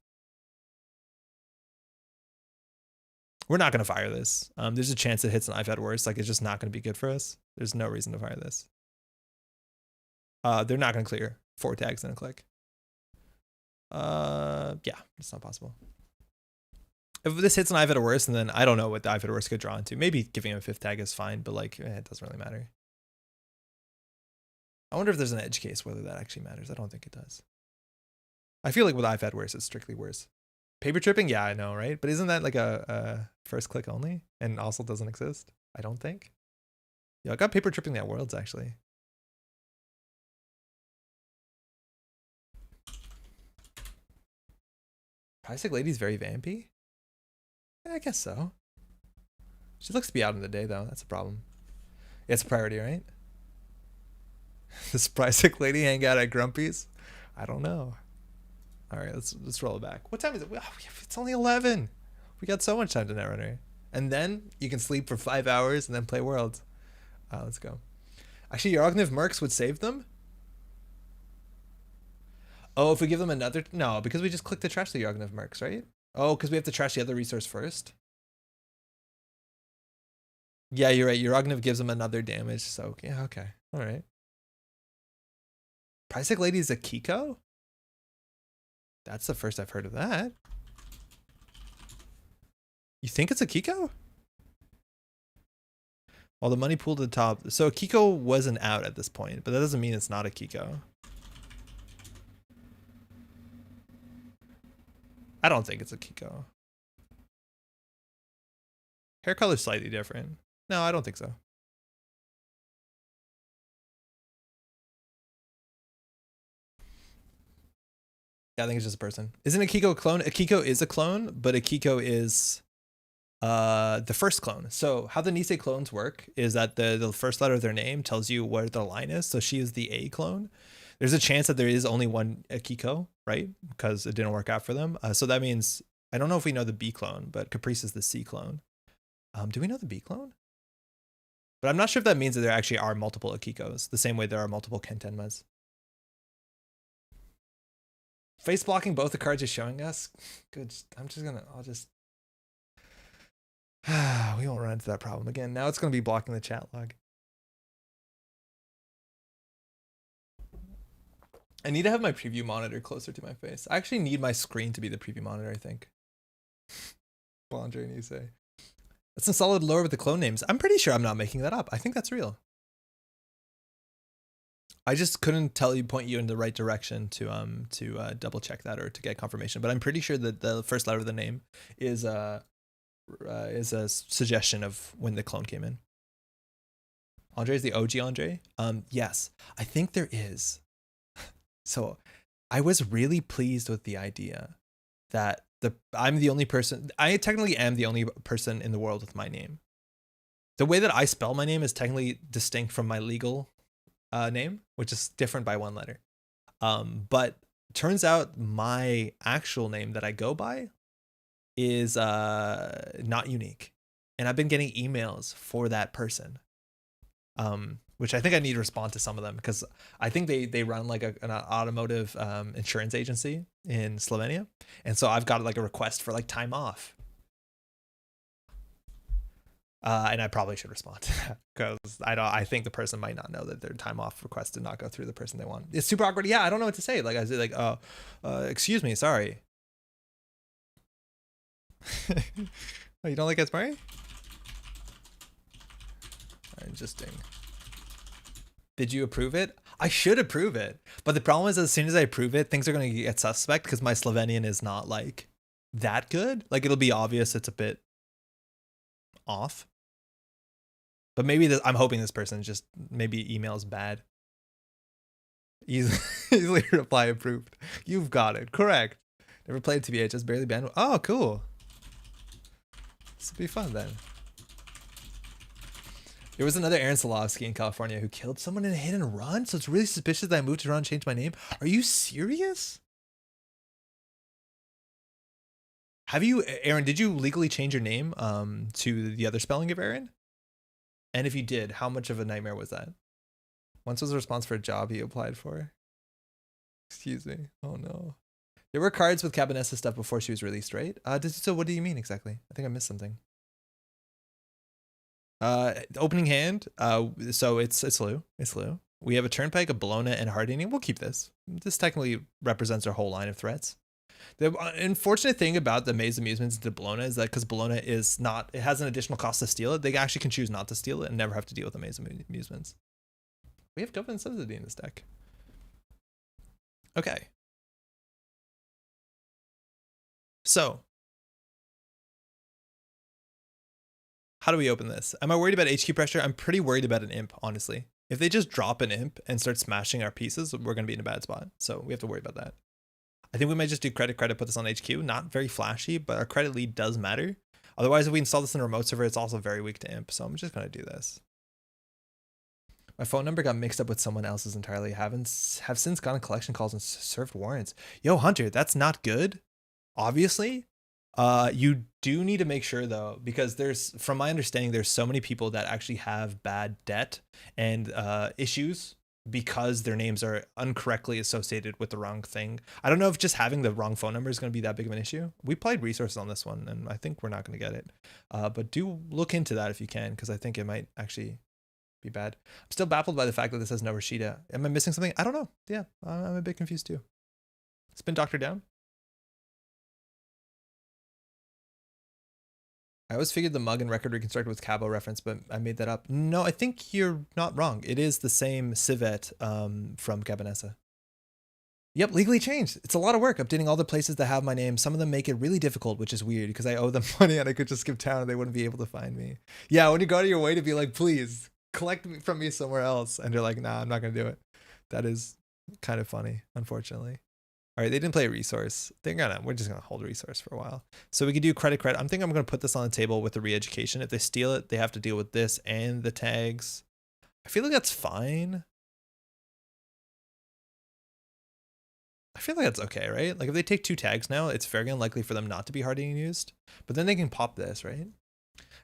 We're not going to fire this. There's a chance it hits an I've had worse. Like, it's just not going to be good for us. There's no reason to fire this. They're not going to clear 4 tags in a click. Yeah, it's not possible. If this hits an I've had worse, and then I don't know what the I've had worse could draw into. Maybe giving him a 5th tag is fine, but like, it doesn't really matter. I wonder if there's an edge case, whether that actually matters. I don't think it does. I feel like with I've had worse, it's strictly worse. Paper tripping? Yeah, I know, right? But isn't that like a first click only? And also doesn't exist? I don't think. Yeah, I got paper tripping at Worlds, actually. Pristic Lady's very vampy? Yeah, I guess so. She looks to be out in the day, though. That's a problem. Yeah, it's a priority, right? Does Pristic Lady hang out at Grumpy's? I don't know. All right, let's roll it back. What time is it? Oh, it's only 11. We got so much time to Netrunner. And then you can sleep for 5 hours and then play Worlds. Let's go. Actually, Yarogniv Mercs would save them? Oh, if we give them another... No, because we just click to trash the Yarogniv Mercs, right? Oh, because we have to trash the other resource first? Yeah, you're right. Yarogniv gives them another damage, so... Yeah, okay. All right. Pristic Lady is a Kiko? That's the first I've heard of that. You think it's a Kiko? Well, the money pooled to the top. So Kiko wasn't out at this point, but that doesn't mean it's not a Kiko. I don't think it's a Kiko. Hair color's slightly different. No, I don't think so. Yeah, I think it's just a person. Isn't a Kiko a clone? A Kiko is a clone, but a Kiko is the first clone. So how the Nisei clones work is that the first letter of their name tells you where the line is. So she is the A clone. There's a chance that there is only one Akiko, right? Because it didn't work out for them. So that means, I don't know if we know the B clone, but Caprice is the C clone. Do we know the B clone? But I'm not sure if that means that there actually are multiple Akikos, the same way there are multiple Kentenmas. Face blocking both the cards you're showing us? Good. I'll just... we won't run into that problem again. Now it's going to be blocking the chat log. I need to have my preview monitor closer to my face. I actually need my screen to be the preview monitor, I think. Andre and you say. That's some solid lore with the clone names. I'm pretty sure I'm not making that up. I think that's real. I just couldn't point you in the right direction to double check that or to get confirmation. But I'm pretty sure that the first letter of the name is a suggestion of when the clone came in. Andre is the OG Andre. Yes, I think there is. So I was really pleased with the idea that I'm the only person, I technically am the only person in the world with my name. The way that I spell my name is technically distinct from my legal name, which is different by one letter. But turns out my actual name that I go by is not unique. And I've been getting emails for that person. Which I think I need to respond to some of them because I think they run like an automotive insurance agency in Slovenia. And so I've got like a request for like time off. And I probably should respond to that because I think the person might not know that their time off request did not go through the person they want. It's super awkward. Yeah, I don't know what to say. Like I say like, excuse me, sorry. Oh, you don't like Ed Murray? Interesting. Did you approve it? I should approve it. But the problem is as soon as I approve it, things are going to get suspect because my Slovenian is not like that good. Like it'll be obvious it's a bit off. But maybe I'm hoping this person just maybe emails bad. Easily reply approved. You've got it. Correct. Never played TBH, just barely banned. Oh, cool. This will be fun then. There was another Aaron Solovsky in California who killed someone in a hit and run. So it's really suspicious that I moved to run and changed my name. Are you serious? Have you, Aaron, did you legally change your name to the other spelling of Aaron? And if you did, how much of a nightmare was that? Once was a response for a job he applied for. Excuse me. Oh no. There were cards with Cabinessa stuff before she was released, right? So what do you mean exactly? I think I missed something. Opening hand. So it's Lou. It's Lou. We have a Turnpike, a Bologna, and Hardini. We'll keep this. This technically represents our whole line of threats. The unfortunate thing about the Maze Amusements into Bologna is that because Bologna is not, it has an additional cost to steal it, they actually can choose not to steal it and never have to deal with the Maze Amusements. We have Government Subsidy in this deck. Okay. So, how do we open this? Am I worried about HQ pressure? I'm pretty worried about an imp, honestly. If they just drop an imp and start smashing our pieces, we're going to be in a bad spot. So we have to worry about that. I think we might just do credit, put this on HQ. Not very flashy, but our credit lead does matter. Otherwise, if we install this in a remote server, it's also very weak to imp. So I'm just going to do this. My phone number got mixed up with someone else's entirely. Have since gotten collection calls and served warrants. Yo, Hunter, that's not good. Obviously. You do need to make sure though, because from my understanding, there's so many people that actually have bad debt and issues because their names are incorrectly associated with the wrong thing. I don't know if just having the wrong phone number is going to be that big of an issue. We applied resources on this one and I think we're not going to get it. But do look into that if you can, because I think it might actually be bad. I'm still baffled by the fact that this has no Rashida. Am I missing something? I don't know. Yeah, I'm a bit confused too. It's been doctored down. I always figured the mug and record reconstructed was Cabo reference, but I made that up. No, I think you're not wrong. It is the same civet from Cabinessa. Yep, legally changed. It's a lot of work updating all the places that have my name. Some of them make it really difficult, which is weird because I owe them money and I could just skip town and they wouldn't be able to find me. Yeah, when you go out of your way to be like, please collect me from me somewhere else, and they're like, nah, I'm not gonna do it. That is kind of funny, unfortunately. All right, they didn't play a resource. We're just gonna hold a resource for a while. So we could do credit. I'm thinking I'm gonna put this on the table with the re-education. If they steal it, they have to deal with this and the tags. I feel like that's fine. I feel like that's okay, right? Like if they take 2 tags now, it's very unlikely for them not to be hardening used. But then they can pop this, right?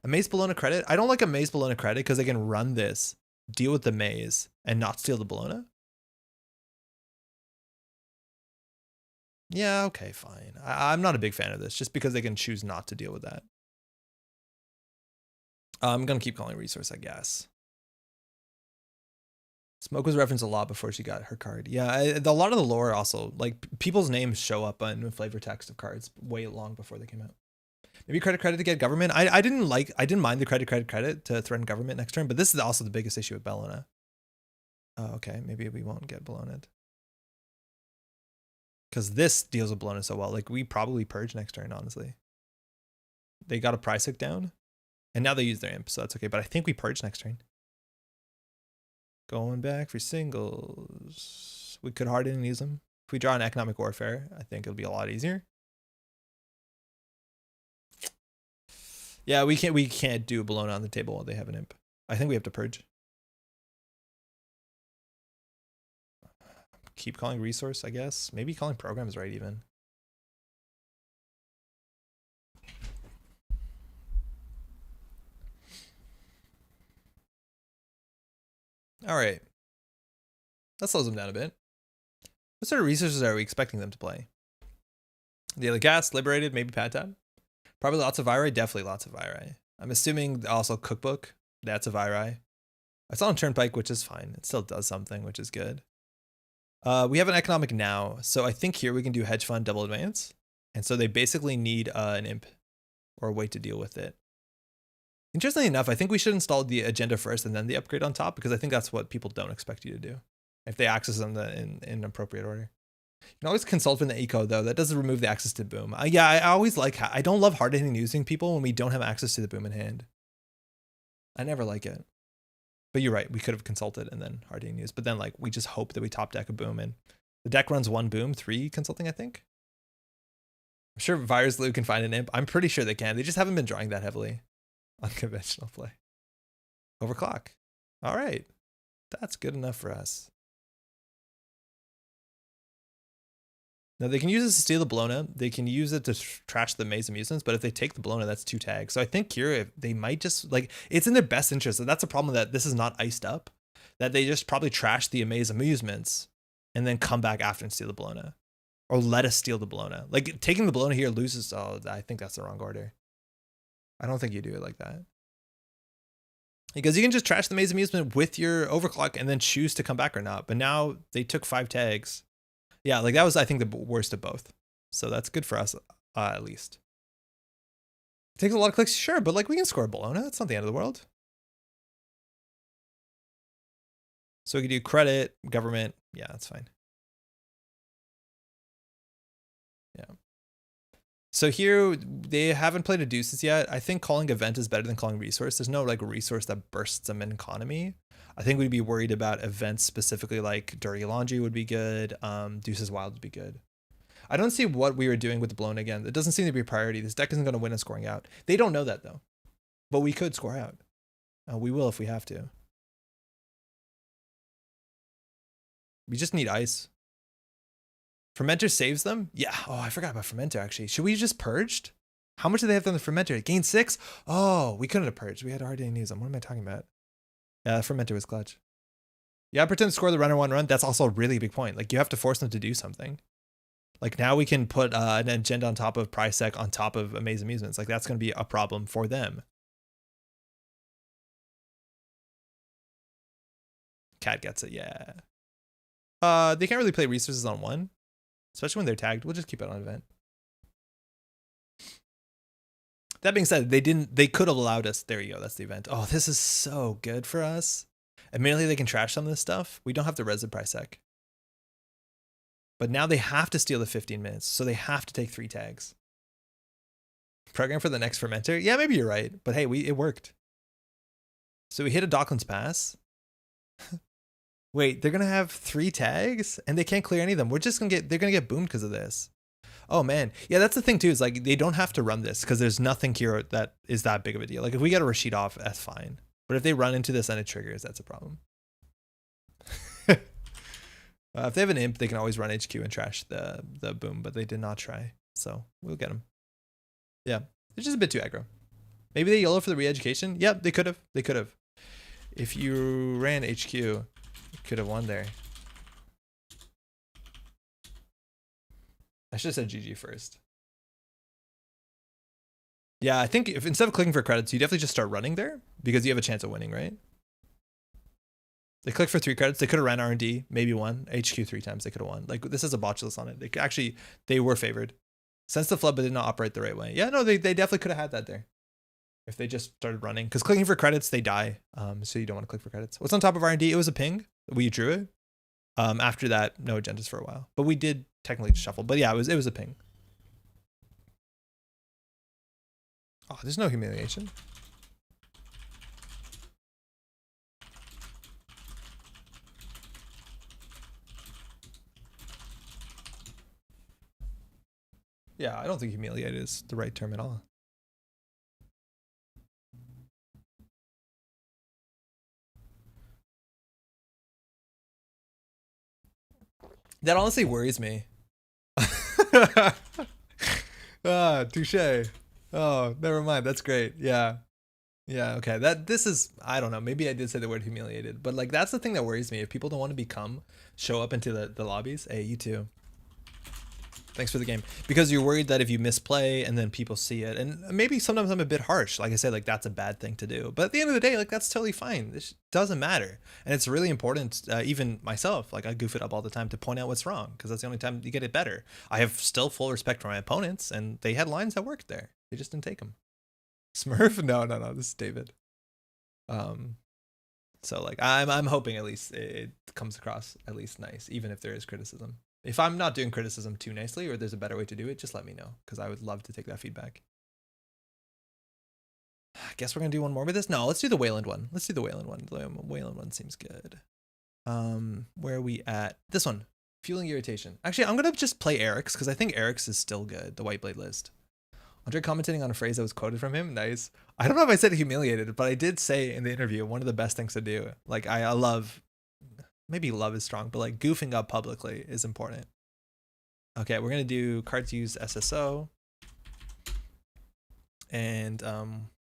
A maze Bologna credit. I don't like a maze Bologna credit because they can run this, deal with the maze, and not steal the Bologna. Yeah, okay, fine. I'm not a big fan of this just because they can choose not to deal with that. I'm going to keep calling resource, I guess. Smoke was referenced a lot before she got her card. Yeah, a lot of the lore also, like people's names show up in flavor text of cards way long before they came out. Maybe credit to get government. I didn't mind the credit to threaten government next turn, but this is also the biggest issue with Bellona. Oh, okay, maybe we won't get Bologna. Because this deals with Bologna so well. Like we probably purge next turn, honestly. They got a price hook down, and now they use their imp, so that's okay. But I think we purge next turn. Going back for singles. We could harden and use them. If we draw an economic warfare, I think it'll be a lot easier. Yeah, we can't do Bologna on the table while they have an imp. I think we have to purge. Keep calling resource, I guess. Maybe calling programs right even. All right. That slows them down a bit. What sort of resources are we expecting them to play? The other gas, liberated, maybe pad tab. Probably lots of Viri, definitely lots of Viri. I'm assuming also cookbook, that's a Viri. I saw on Turnpike, which is fine. It still does something, which is good. We have an economic now, so I think here we can do hedge fund double advance. And so they basically need an imp or a way to deal with it. Interestingly enough, I think we should install the agenda first and then the upgrade on top, because I think that's what people don't expect you to do if they access them in appropriate order. You can always consult in the eco though. That doesn't remove the access to boom. Yeah, I always like, I don't love hardening using people when we don't have access to the boom in hand. I never like it. But you're right, we could have consulted and then hardening used, but then like we just hope that we top deck a boom, and the deck runs 1 boom, 3 consulting, I think. I'm sure Virus Lou can find an imp. I'm pretty sure they can. They just haven't been drawing that heavily on conventional play. Overclock. All right. That's good enough for us. Now they can use this to steal the Bologna. They can use it to trash the Maze Amusements, but if they take the Bologna, that's 2 tags. So I think here, if they might just, like, it's in their best interest. And that's a problem that this is not iced up, that they just probably trash the Maze Amusements and then come back after and steal the Bologna. Or let us steal the Bologna. Like, taking the Bologna here loses, oh, I think that's the wrong order. I don't think you do it like that. Because you can just trash the Maze Amusement with your overclock and then choose to come back or not. But now they took 5 tags. Yeah, like that was, I think, the worst of both. So that's good for us, at least. It takes a lot of clicks, sure, but like we can score a Bologna. That's not the end of the world. So we can do credit, government. Yeah, that's fine. Yeah. So here, they haven't played a deuces yet. I think calling event is better than calling resource. There's no like resource that bursts them in economy. I think we'd be worried about events specifically, like Dirty Laundry would be good. Deuces Wild would be good. I don't see what we were doing with the Blown again. It doesn't seem to be a priority. This deck isn't going to win in scoring out. They don't know that though, but we could score out. We will if we have to. We just need ice. Fermenter saves them? Yeah. Oh, I forgot about Fermenter actually. Should we just purged? How much do they have on the Fermenter? It gained 6? Oh, we couldn't have purged. We had a hard day to use them. What am I talking about? Yeah, Fermenter was clutch. Yeah, pretend to score the runner 1 run. That's also a really big point. Like, you have to force them to do something. Like, now we can put an agenda on top of Price Sec on top of Amaze Amusements. Like, that's going to be a problem for them. Cat gets it, yeah. They can't really play resources on 1. Especially when they're tagged. We'll just keep it on event. That being said, they could have allowed us. There you go. That's the event. Oh, this is so good for us. Immediately they can trash some of this stuff. We don't have to res the Price Sec. But now they have to steal the 15 minutes, so they have to take 3 tags. Program for the next fermenter? Yeah, maybe you're right. But hey, it worked. So we hit a Deckklists pass. Wait, they're gonna have 3 tags and they can't clear any of them. They're gonna get boomed because of this. Oh man. Yeah, that's the thing too, is like they don't have to run this because there's nothing here that is that big of a deal. Like if we get a Rashid off, that's fine. But if they run into this and it triggers, that's a problem. If they have an imp, they can always run HQ and trash the boom, but they did not try. So we'll get them. Yeah, it's just a bit too aggro. Maybe they YOLO for the re-education. Yep, they could have. They could have. If you ran HQ, you could have won there. I should have said GG first. Yeah, I think if instead of clicking for credits, you definitely just start running there because you have a chance of winning, right? They clicked for 3 credits. They could have ran R&D, maybe won. HQ 3 times, they could have won. Like this is a botch list on it. They were favored. Sense the flood, but did not operate the right way. Yeah, no, they definitely could have had that there. If they just started running. Because clicking for credits, they die. So you don't want to click for credits. What's on top of R&D? It was a ping. We drew it. After that, no agendas for a while. But we did technically shuffle. But yeah, it was a ping. Oh, there's no humiliation. Yeah, I don't think humiliated is the right term at all. That honestly worries me. Ah, touche. Oh, never mind. That's great. Yeah. Yeah, okay. I don't know. Maybe I did say the word humiliated, but like that's the thing that worries me. If people don't want to show up into the lobbies. Hey, you too. Thanks for the game. Because you're worried that if you misplay and then people see it, and maybe sometimes I'm a bit harsh. Like I said, like that's a bad thing to do. But at the end of the day, like that's totally fine. This doesn't matter. And it's really important, even myself, like I goof it up all the time to point out what's wrong because that's the only time you get it better. I have still full respect for my opponents and they had lines that worked there. They just didn't take them. Smurf? No. This is David. So like I'm hoping at least it comes across at least nice, even if there is criticism. If I'm not doing criticism too nicely or there's a better way to do it, just let me know because I would love to take that feedback. I guess we're gonna do one more with this. No, let's do the Wayland one. Let's do the Wayland one. The Wayland one seems good. Where are we at? This one, fueling irritation. Actually, I'm gonna just play Eric's because I think Eric's is still good. The White Blade list. Andre commenting on a phrase that was quoted from him. Nice. I don't know if I said humiliated, but I did say in the interview one of the best things to do. Like I love. Maybe love is strong, but like goofing up publicly is important. Okay, we're gonna do cards use SSO. And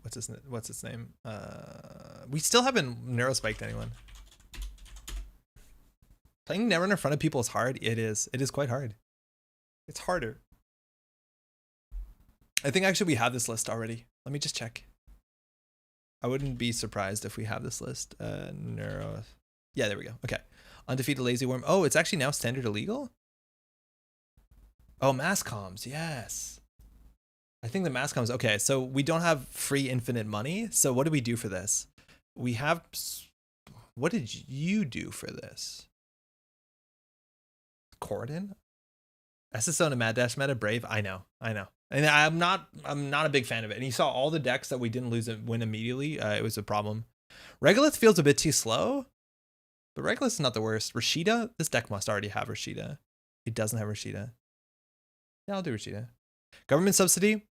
what's its name? We still haven't Neurospiked anyone. Playing Netrunner in front of people is hard. It is quite hard. It's harder. I think actually we have this list already. Let me just check. I wouldn't be surprised if we have this list. Yeah, there we go. Okay. Undefeated Lazy Worm. Oh, it's actually now standard illegal? Oh, mass comms. Yes. I think the mass comms. Okay, so we don't have free infinite money. So what do we do for this? We have... What did you do for this? Corden? SSO to Mad Dash meta, Brave? I know. And I'm not a big fan of it. And you saw all the decks that we didn't win immediately. It was a problem. Regolith feels a bit too slow. But Regolith is not the worst. Rashida? This deck must already have Rashida. It doesn't have Rashida. Yeah, I'll do Rashida. Government subsidy?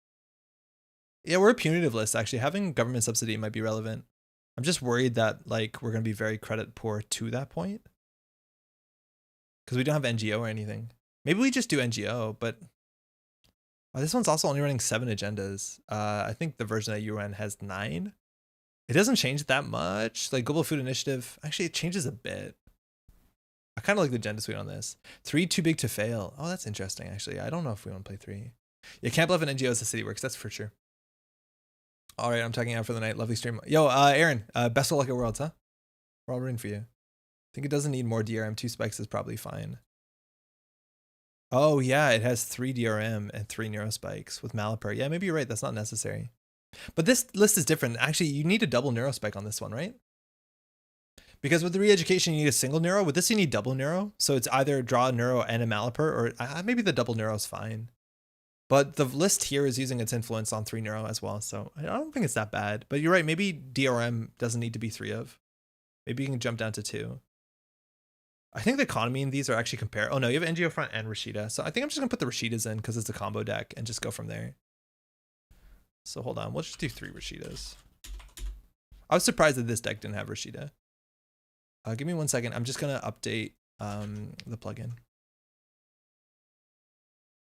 Yeah, we're a punitive list, actually. Having government subsidy might be relevant. I'm just worried that like we're going to be very credit poor to that point. Because we don't have NGO or anything. Maybe we just do NGO, but... Oh, this one's also only running 7 agendas. I think the version that you ran has 9. It doesn't change that much. Like Global Food Initiative, actually it changes a bit. I kind of like the agenda suite on this. 3 too big to fail. Oh, that's interesting, actually. I don't know if we want to play 3. You can't bluff an NGO as the city works, that's for sure. All right, I'm tagging out for the night. Lovely stream. Yo, Aaron, best of luck at Worlds, huh? We're all rooting for you. I think it doesn't need more DRM. 2 spikes is probably fine. Oh, yeah, it has 3 DRM and 3 Neurospikes with Malapert. Yeah, maybe you're right. That's not necessary. But this list is different. Actually, you need a double Neurospike on this one, right? Because with the re-education, you need a single neuro. With this, you need double neuro. So it's either draw a neuro and a Malapert, or maybe the double neuro is fine. But the list here is using its influence on 3 neuro as well. So I don't think it's that bad. But you're right. Maybe DRM doesn't need to be 3 of. Maybe you can jump down to 2. I think the economy in these are actually compare. Oh no, you have NGO front and Rashida. So I think I'm just gonna put the Rashidas in because it's a combo deck and just go from there. So hold on, we'll just do 3 Rashidas. I was surprised that this deck didn't have Rashida. Give me 1 second. I'm just gonna update the plugin.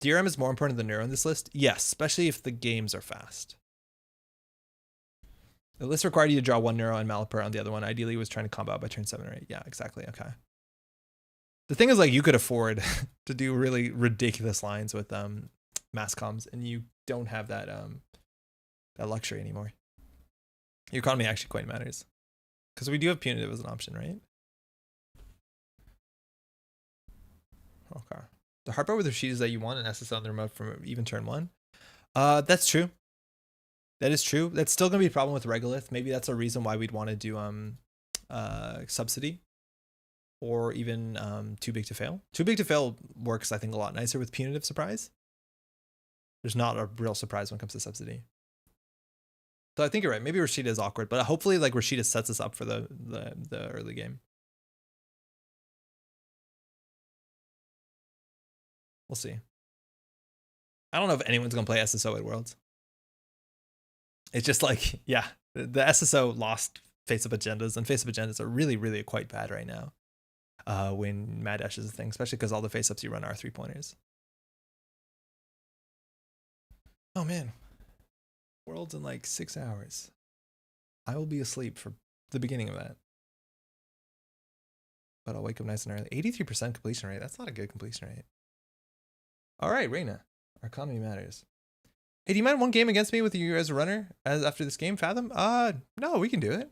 DRM is more important than Neuro in this list? Yes, especially if the games are fast. The list required you to draw 1 Neuro and Malapert on the other one. Ideally, it was trying to combo out by turn 7 or 8. Yeah, exactly. Okay. The thing is, like, you could afford to do really ridiculous lines with mass comms, and you don't have that that luxury anymore. Your economy actually quite matters, because we do have punitive as an option, right? Okay. The hard part with Rashid is that you want an SSL on the remote from even turn 1. That's true. That is true. That's still gonna be a problem with Regolith. Maybe that's a reason why we'd want to do subsidy. Or even too big to fail. Too big to fail works, I think, a lot nicer with punitive surprise. There's not a real surprise when it comes to subsidy. So I think you're right. Maybe Rashida is awkward, but hopefully, like, Rashida sets us up for the early game. We'll see. I don't know if anyone's gonna play SSO at Worlds. It's just like, yeah, the SSO lost face-up agendas, and face-up agendas are really, really quite bad right now. When Mad Dash is a thing, especially because all the face-ups you run are 3-pointers. Oh man, World's in like 6 hours. I will be asleep for the beginning of that. But I'll wake up nice and early. 83% completion rate. That's not a good completion rate. All right, Reina. Our economy matters. Hey, do you mind 1 game against me with you as a runner after this game, Fathom? No, we can do it.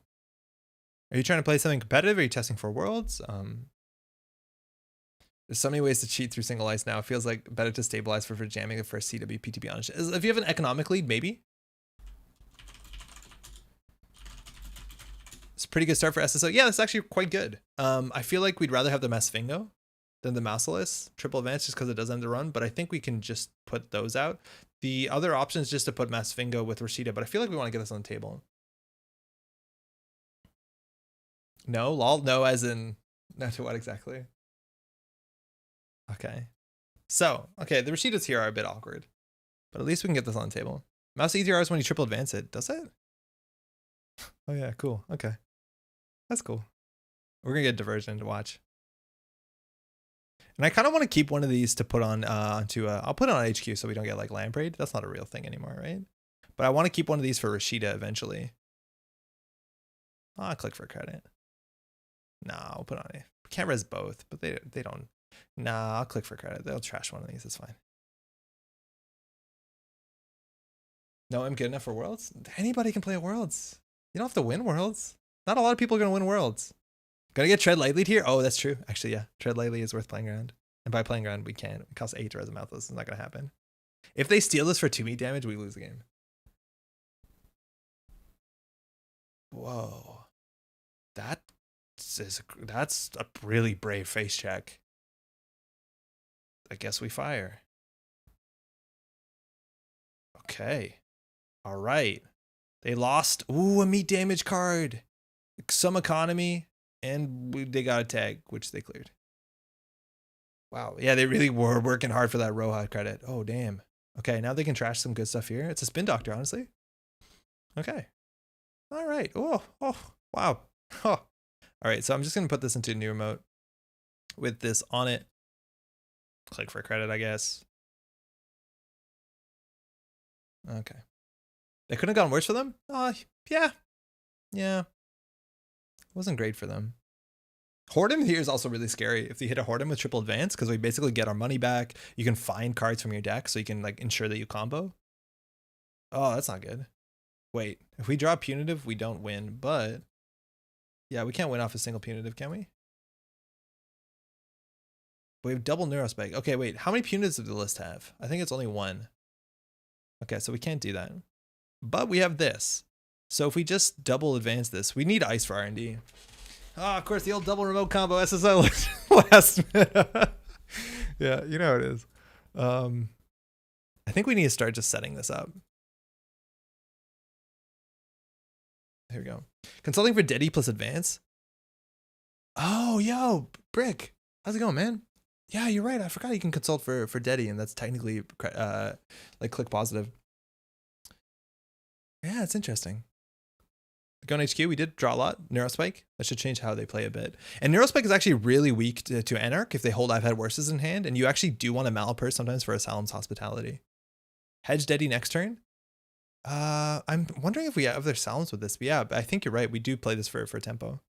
Are you trying to play something competitive? Are you testing for Worlds? There's so many ways to cheat through single ice now. It feels like better to stabilize for jamming the first CWP, to be honest. If you have an economic lead, maybe. It's a pretty good start for SSO. Yeah, that's actually quite good. I feel like we'd rather have the Masvingo than the Mausolus triple advance just because it does end the run, but I think we can just put those out. The other option is just to put Masvingo with Rashida, but I feel like we want to get this on the table. No, lol, no, as in, no, to what exactly? Okay. So, okay, the Rashidas here are a bit awkward, but at least we can get this on the table. Mouse ETR is when you triple advance it, does it? Oh yeah, cool. Okay. That's cool. We're gonna get diversion to watch. And I kind of want to keep one of these to put on onto I'll put it on HQ so we don't get like Lamprey. That's not a real thing anymore, right? But I want to keep one of these for Rashida eventually. I'll click for credit. Nah, I'll put on it. Can't res both, but they don't. Nah, I'll click for credit. They'll trash one of these. It's fine. No, I'm good enough for Worlds. Anybody can play at Worlds. You don't have to win Worlds. Not a lot of people are gonna win Worlds. Gonna get Tread Lightly here? Oh, that's true. Actually, yeah. Tread Lightly is worth playing around. And by playing around, we can't. It costs 8 to res a Mouthless. It's not gonna happen. If they steal this for 2 meat damage, we lose the game. Whoa. That's a really brave face check. I guess we fire. Okay. All right. They lost. Ooh, a meat damage card. Some economy. And they got a tag, which they cleared. Wow. Yeah, they really were working hard for that Roja credit. Oh, damn. Okay, now they can trash some good stuff here. It's a Spin Doctor, honestly. Okay. All right. Oh, wow. Oh. All right, so I'm just going to put this into a new remote with this on it. Click for credit, I guess. Okay. It couldn't have gone worse for them? Yeah. Yeah. Wasn't great for them. Hordem here is also really scary if you hit a Hordem with triple advance, because we basically get our money back. You can find cards from your deck so you can like ensure that you combo. Oh, that's not good. Wait, if we draw punitive, we don't win, but yeah, we can't win off a single punitive, can we? We have double Neurospike. Okay, wait, how many punitives does the list have? I think it's only 1. Okay, so we can't do that. But we have this. So if we just double advance this, we need ice for R&D. Oh, of course, the old double remote combo SSO last minute. Yeah, you know how it is. I think we need to start just setting this up. Here we go. Consulting for Deddy plus advance. Oh, yo, Brick. How's it going, man? Yeah, you're right. I forgot you can consult for Deddy, and that's technically like click positive. Yeah, it's interesting. Go on HQ, we did draw a lot. Neurospike, that should change how they play a bit. And Neurospike is actually really weak to Anarch if they hold I've had worses in hand, and you actually do want to Malapurse sometimes for Asylum's Hospitality. Hedge Deddy next turn. I'm wondering if we have their Salams with this. But yeah, I think you're right. We do play this for tempo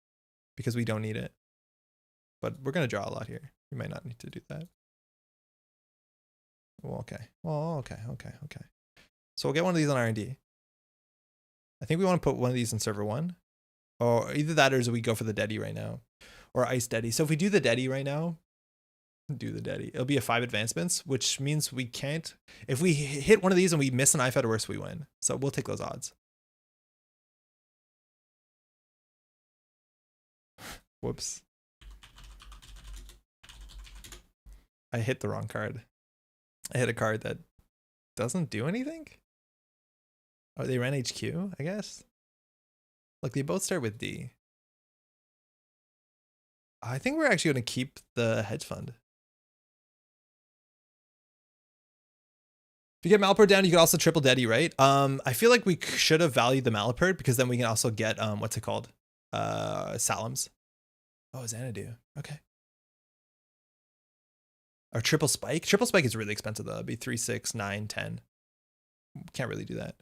because we don't need it. But we're going to draw a lot here. We might not need to do that. Well, okay. Well, okay. So we'll get one of these on R&D. I think we want to put one of these in server 1. Or either that or we go for the Deddy right now. Or Ice Deddy. So if we do the Deddy right now, it'll be a 5 advancements, which means we can't. If we hit one of these and we miss an IFAD or worse, we win. So we'll take those odds. Whoops. I hit the wrong card. I hit a card that doesn't do anything. Oh, they ran HQ, I guess. Look, they both start with D. I think we're actually going to keep the hedge fund. If you get Malapert down, you can also triple Deddy, right? I feel like we should have valued the Malapert because then we can also get what's it called? Salams. Oh, Xanadu. Okay. Or triple spike. Triple spike is really expensive though. It'd be 3, 6, 9, 10. Can't really do that.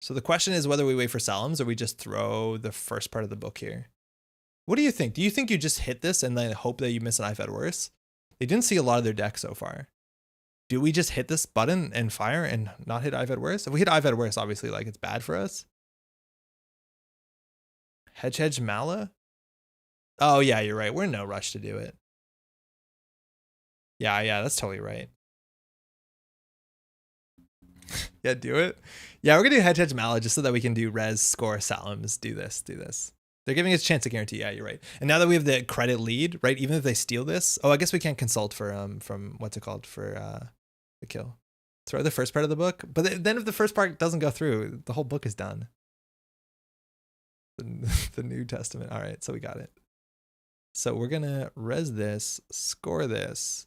So the question is whether we wait for Salams or we just throw the first part of the book here. What do you think? Do you think you just hit this and then hope that you miss an IFAD worse? They didn't see a lot of their deck so far. Do we just hit this button and fire and not hit IFAD worse? If we hit IFAD worse, obviously like it's bad for us. Hedge Mala? Oh yeah, you're right. We're in no rush to do it. Yeah, that's totally right. Yeah, do it. Yeah, we're gonna do hedge Mala just so that we can do res, score, Salams, do this. They're giving us a chance to guarantee. Yeah, you're right. And now that we have the credit lead, right? Even if they steal this, oh, I guess we can't consult for from what's it called for the kill. Throw the first part of the book, but then if the first part doesn't go through, the whole book is done. The New Testament. All right, so we got it. So we're gonna res this, score this.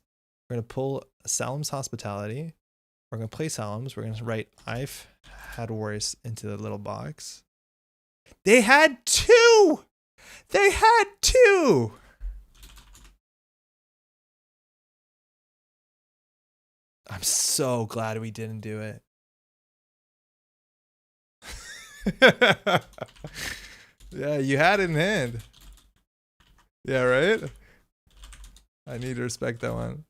We're gonna pull Salam's Hospitality. We're gonna play Salams. We're gonna write I've had worse into the little box. They had 2. They had 2. I'm so glad we didn't do it. Yeah, you had it in hand. Yeah, right? I need to respect that one.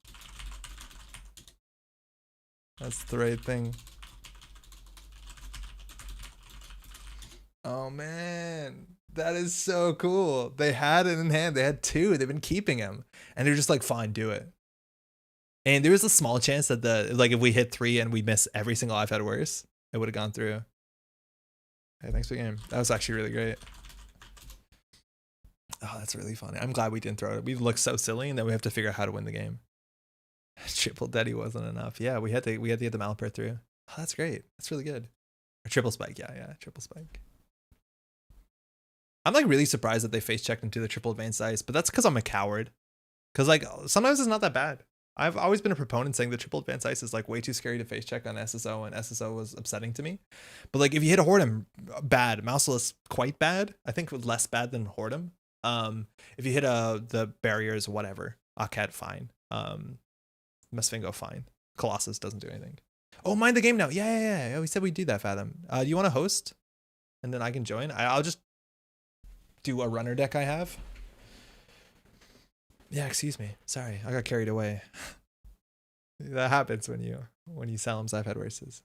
That's the right thing. Oh man, that is so cool. They had it in hand. They had 2. They've been keeping him, and they're just like, fine, do it. And there was a small chance that if we hit 3 and we miss every single I've had worse, it would have gone through. Hey, thanks for the game. That was actually really great. Oh, that's really funny. I'm glad we didn't throw it. We looked so silly, and then we have to figure out how to win the game. Triple Deddy wasn't enough. Yeah, we had to get the Malapert through. Oh, that's great. That's really good. Or triple spike. Yeah, triple spike. I'm like really surprised that they face checked into the triple advanced ice, but that's because I'm a coward. Because like sometimes it's not that bad. I've always been a proponent saying the triple advanced ice is like way too scary to face check on SSO, and SSO was upsetting to me. But like if you hit a Hordem, bad. Mouseless, quite bad. I think less bad than Hordem. If you hit the barriers, whatever. Akad, fine. Mesfingo, fine. Colossus doesn't do anything. Oh, mind the game now. Yeah. We said we'd do that, Fathom. Do you want to host? And then I can join. I'll just do a runner deck I have. Yeah, excuse me. Sorry, I got carried away. That happens when you sell them I've had races.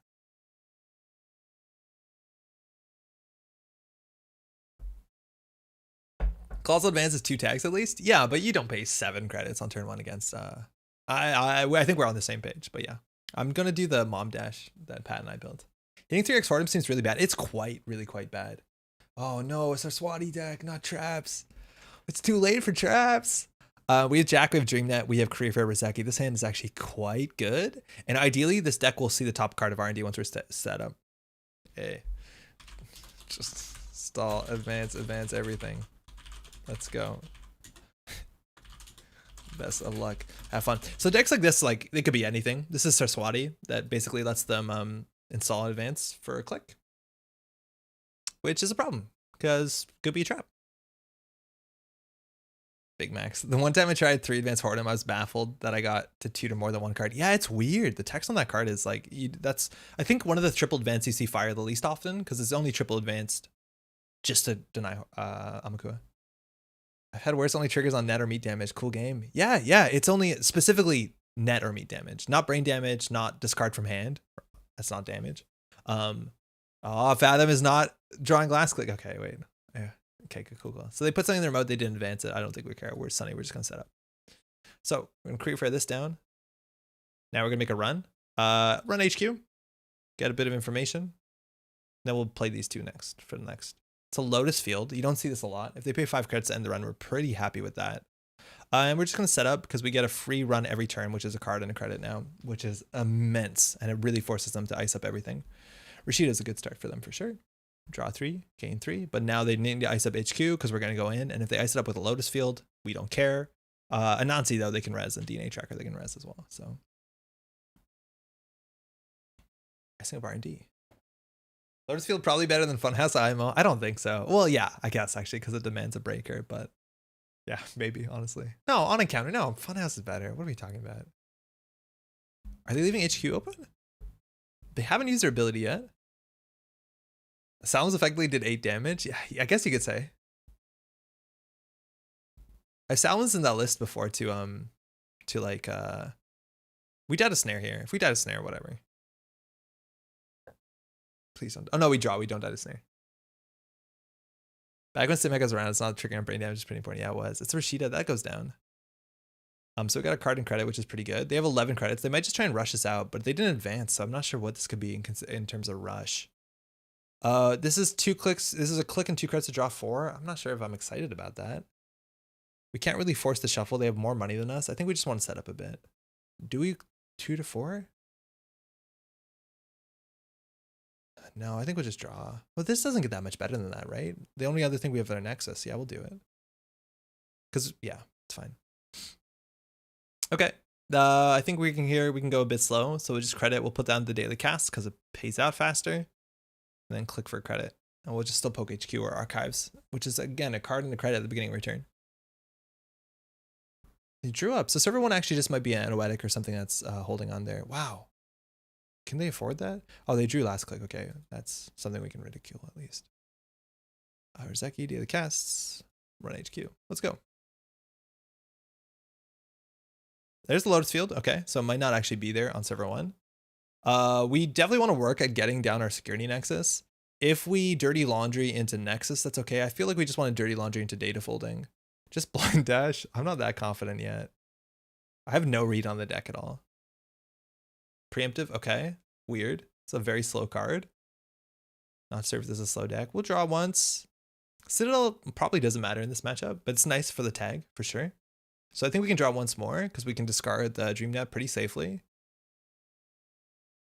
Colossal Advance is 2 tags at least? Yeah, but you don't pay 7 credits on turn 1 against I think we're on the same page, but yeah. I'm gonna do the mom dash that Pat and I built. Hitting 3x Hordem seems really bad. It's quite bad. Oh no, it's our Swati deck, not traps. It's too late for traps. We have Jack, we have Dreamnet, we have Career Fair Roseki. This hand is actually quite good. And ideally, this deck will see the top card of R&D once we're set up. Hey, just stall, advance, everything. Let's go. Best of luck. Have fun. So decks like this, like, it could be anything. This is Saraswati that basically lets them install in advance for a click, which is a problem because could be a trap. Big Max. The one time I tried 3 advanced Hordem, I was baffled that I got to tutor more than one card. Yeah, it's weird. The text on that card is like, that's, I think, one of the triple advanced you see fire the least often because it's only triple advanced just to deny Amakua. I've had worse, only triggers on net or meat damage. Cool game. Yeah, it's only specifically net or meat damage, not brain damage, not discard from hand. That's not damage. Oh, Fathom is not drawing last click. Okay, wait. Yeah. Okay, cool. So they put something in their mode, they didn't advance it. I don't think we care. We're Sunny, we're just gonna set up. So we're gonna Career Fair this down. Now we're gonna make a run. Run HQ, get a bit of information. Then we'll play these two next for the next. It's a Lotus Field. You don't see this a lot. If they pay 5 credits to end the run, we're pretty happy with that. And we're just gonna set up because we get a free run every turn, which is a card and a credit now, which is immense. And it really forces them to ice up everything. Rashida is a good start for them for sure. Draw 3, gain 3, but now they need to ice up HQ because we're going to go in, and if they ice it up with a Lotus Field, we don't care. Anansi, though, they can res, and DNA Tracker, they can res as well, so. Icing up R&D. Lotus Field probably better than Funhouse IMO. I don't think so. Well, yeah, I guess, actually, because it demands a breaker, but yeah, maybe, honestly. No, on encounter, no, Funhouse is better. What are we talking about? Are they leaving HQ open? They haven't used their ability yet. Sounds effectively did 8 damage. Yeah, I guess you could say. I Salmon's in that list before to like we died a snare here. If we died a snare, whatever. Please don't. Oh no, we draw. We don't die a snare. Back when Stimega's around, it's not triggering on brain damage, it's pretty important. Yeah, it was. It's Rashida. That goes down. So we got a card and credit, which is pretty good. They have 11 credits. They might just try and rush us out, but they didn't advance, so I'm not sure what this could be in terms of rush. This is 2 clicks. This is a click and 2 credits to draw 4. I'm not sure if I'm excited about that. We can't really force the shuffle. They have more money than us. I think we just want to set up a bit. Do we 2 to 4? No, I think we'll just draw. Well, this doesn't get that much better than that, right? The only other thing we have is our Nexus. Yeah, we'll do it. Because, yeah, it's fine. Okay. I think we can go a bit slow. So we'll just credit. We'll put down the daily cast because it pays out faster. And then click for credit. And we'll just still poke HQ or archives, which is, again, a card and a credit at the beginning of your turn. They drew up. So server 1 actually just might be an Anoetic or something that's holding on there. Wow. Can they afford that? Oh, they drew last click. Okay, that's something we can ridicule at least. Roseki, daily casts, run HQ. Let's go. There's the Lotus Field. Okay, so it might not actually be there on server 1. We definitely want to work at getting down our security nexus. If we dirty laundry into nexus, that's okay. I feel like we just want to dirty laundry into data folding. Just blind dash. I'm not that confident yet. I have no read on the deck at all. Preemptive. Okay. Weird. It's a very slow card. Not sure if this is a slow deck. We'll draw once. Citadel probably doesn't matter in this matchup, but it's nice for the tag for sure. So I think we can draw once more because we can discard the Dreamnet pretty safely.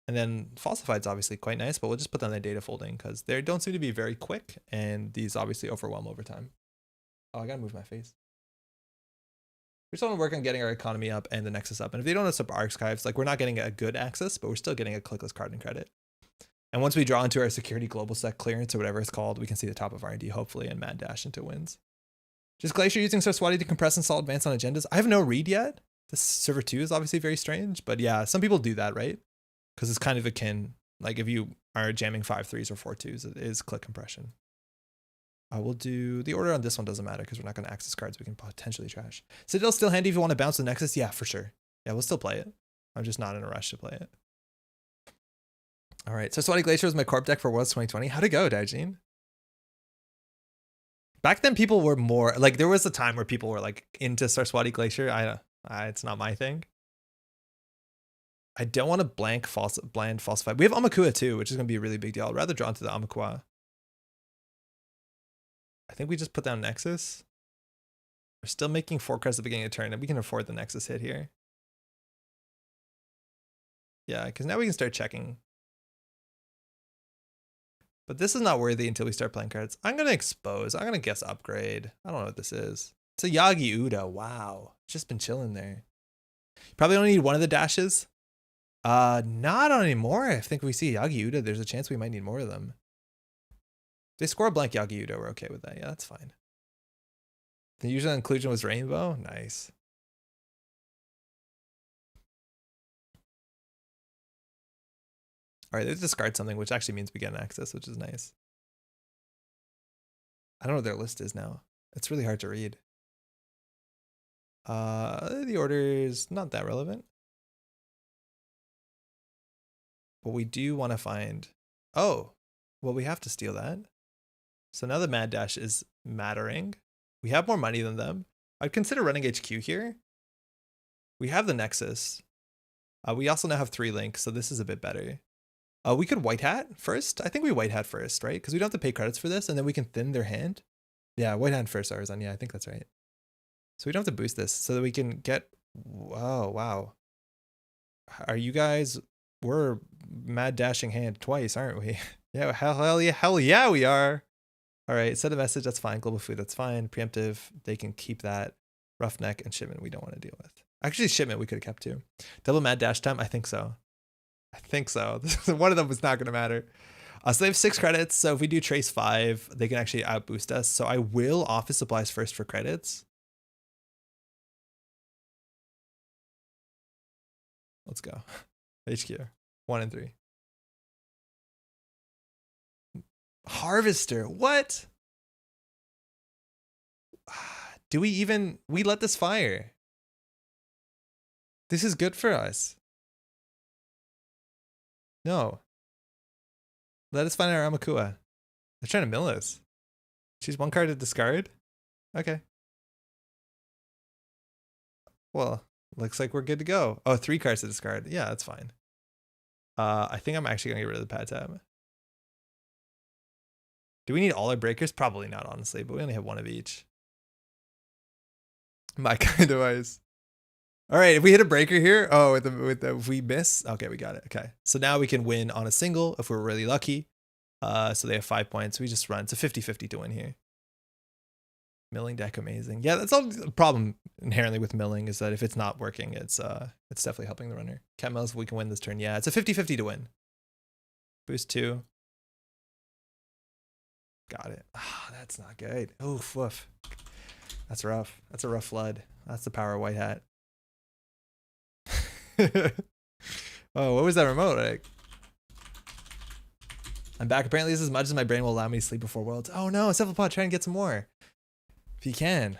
And then Falsified's obviously quite nice, but we'll just put them in the data folding because they don't seem to be very quick, and these obviously overwhelm over time. Oh, I gotta move my face. We just want to work on getting our economy up and the Nexus up. And if they don't have sub archives, like we're not getting a good access, but we're still getting a clickless card and credit. And once we draw into our security global set clearance or whatever it's called, we can see the top of R&D hopefully and mad dash into wins. Just Glacier using Saraswati to compress and solve advance on agendas. I have no read yet. This server 2 is obviously very strange, but yeah, some people do that, right? Because it's kind of akin, like if you are jamming 5-3s or 4-2s, it is click compression. We'll do the order on this one doesn't matter because we're not going to access cards we can potentially trash. Citadel's still handy if you want to bounce the Nexus. Yeah, for sure. Yeah, we'll still play it. I'm just not in a rush to play it. All right, so Saraswati Glacier was my corp deck for Worlds 2020. How'd it go, Daijin? Back then, people were more like there was a time where people were like into Saraswati Glacier. It's not my thing. I don't want to blind falsify. We have Amakua too, which is going to be a really big deal. I'd rather draw into the Amakua. I think we just put down Nexus. We're still making 4 cards at the beginning of the turn, and we can afford the Nexus hit here. Yeah, because now we can start checking. But this is not worthy until we start playing cards. I'm going to expose. I'm going to guess upgrade. I don't know what this is. It's a Yagi Uda. Wow. Just been chilling there. Probably only need one of the dashes. Not anymore. I think we see Yagi Uda. There's a chance we might need more of them. If they score a blank Yagi Uda, we're okay with that. Yeah, that's fine. The usual inclusion was Rainbow. Nice. All right, let's discard something, which actually means we get an access, which is nice. I don't know what their list is now. It's really hard to read. The order is not that relevant. But we do want to find... Oh, well, we have to steal that. So now the Mad Dash is mattering. We have more money than them. I'd consider running HQ here. We have the Nexus. We also now have 3 links, so this is a bit better. We could White Hat first. I think we White Hat first, right? Because we don't have to pay credits for this, and then we can thin their hand. Yeah, White Hat first, Arzon. Yeah, I think that's right. So we don't have to boost this, so that we can get... Oh, wow. Are you guys... We're mad dashing hand twice, aren't we? Yeah, hell yeah, we are. All right, set a message, that's fine. Global food, that's fine. Preemptive, they can keep that. Roughneck and shipment, we don't want to deal with. Actually, shipment we could have kept too. Double mad dash time, I think so. I think so. One of them was not going to matter. So they have 6 credits. So if we do trace 5, they can actually outboost us. So I will office supplies first for credits. Let's go. HQ 1 and 3. Harvester. What? Do we even... We let this fire. This is good for us. No. Let us find our Amakua. They're trying to mill us. Choose 1 card to discard? Okay. Well, looks like we're good to go. Oh, 3 cards to discard. Yeah, that's fine. I think I'm actually going to get rid of the pad tab. Do we need all our breakers? Probably not, honestly, but we only have 1 of each. My kind of ice. All right, if we hit a breaker here, oh, if we miss, okay, we got it. Okay, so now we can win on a single if we're really lucky. So they have 5 points. We just run. It's a 50-50 to win here. Milling deck, amazing. Yeah, that's all the problem inherently with milling is that if it's not working, it's definitely helping the runner. Cat mills, we can win this turn. Yeah, it's a 50-50 to win. Boost 2. Got it. Ah, that's not good. Oof, woof. That's rough. That's a rough flood. That's the power of White Hat. Oh, what was that remote? Like, I'm back. Apparently, this is as much as my brain will allow me to sleep before Worlds. Oh no, Cephalopod, try and get some more. If you can.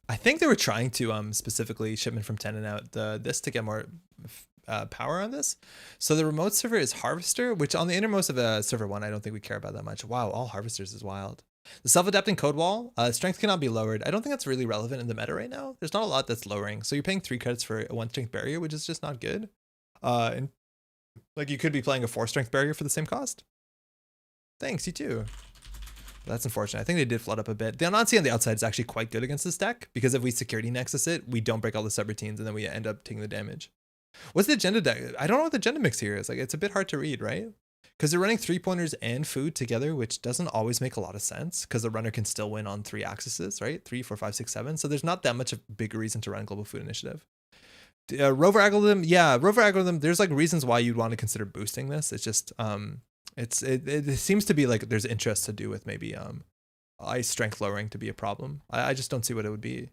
I think they were trying to specifically shipment from 10 and out this to get more power on this. So the remote server is Harvester, which on the innermost of server 1, I don't think we care about that much. Wow, all Harvesters is wild. The self-adapting code wall, strength cannot be lowered. I don't think that's really relevant in the meta right now. There's not a lot that's lowering. So you're paying 3 credits for a 1 strength barrier, which is just not good. And like you could be playing a 4 strength barrier for the same cost. Thanks, you too. That's unfortunate. I think they did flood up a bit. The Anansi on the outside is actually quite good against this deck because if we security nexus it, we don't break all the subroutines and then we end up taking the damage. What's the agenda deck? I don't know what the agenda mix here is. Like, it's a bit hard to read, right? Because they're running 3-pointers and food together, which doesn't always make a lot of sense because the runner can still win on 3 axes, right? 3, 4, 5, 6, 7. So there's not that much of a big reason to run Global Food Initiative. Rover algorithm, yeah, Rover algorithm. There's like reasons why you'd want to consider boosting this. It's just it seems to be like there's interest to do with maybe ice strength lowering to be a problem. I just don't see what it would be.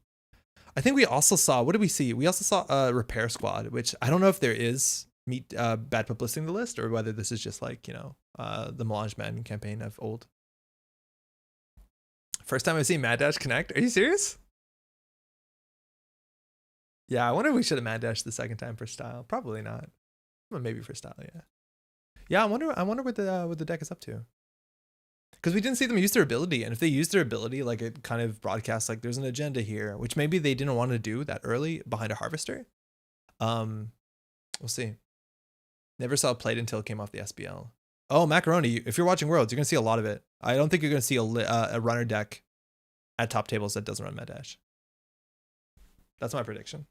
I think we also saw, what did we see? We also saw a repair squad, which I don't know if there is bad publicity in the list or whether this is just like, you know, the Melange Man campaign of old. First time I've seen Mad Dash connect. Are you serious? Yeah, I wonder if we should have Mad Dash the second time for style. Probably not. Well, maybe for style, yeah. Yeah, I wonder what the deck is up to. Because we didn't see them use their ability, and if they use their ability, like it kind of broadcasts like there's an agenda here, which maybe they didn't want to do that early behind a Harvester. We'll see. Never saw it played until it came off the SBL. Oh, Macaroni, if you're watching Worlds, you're going to see a lot of it. I don't think you're going to see a runner deck at top tables that doesn't run Mad Dash. That's my prediction.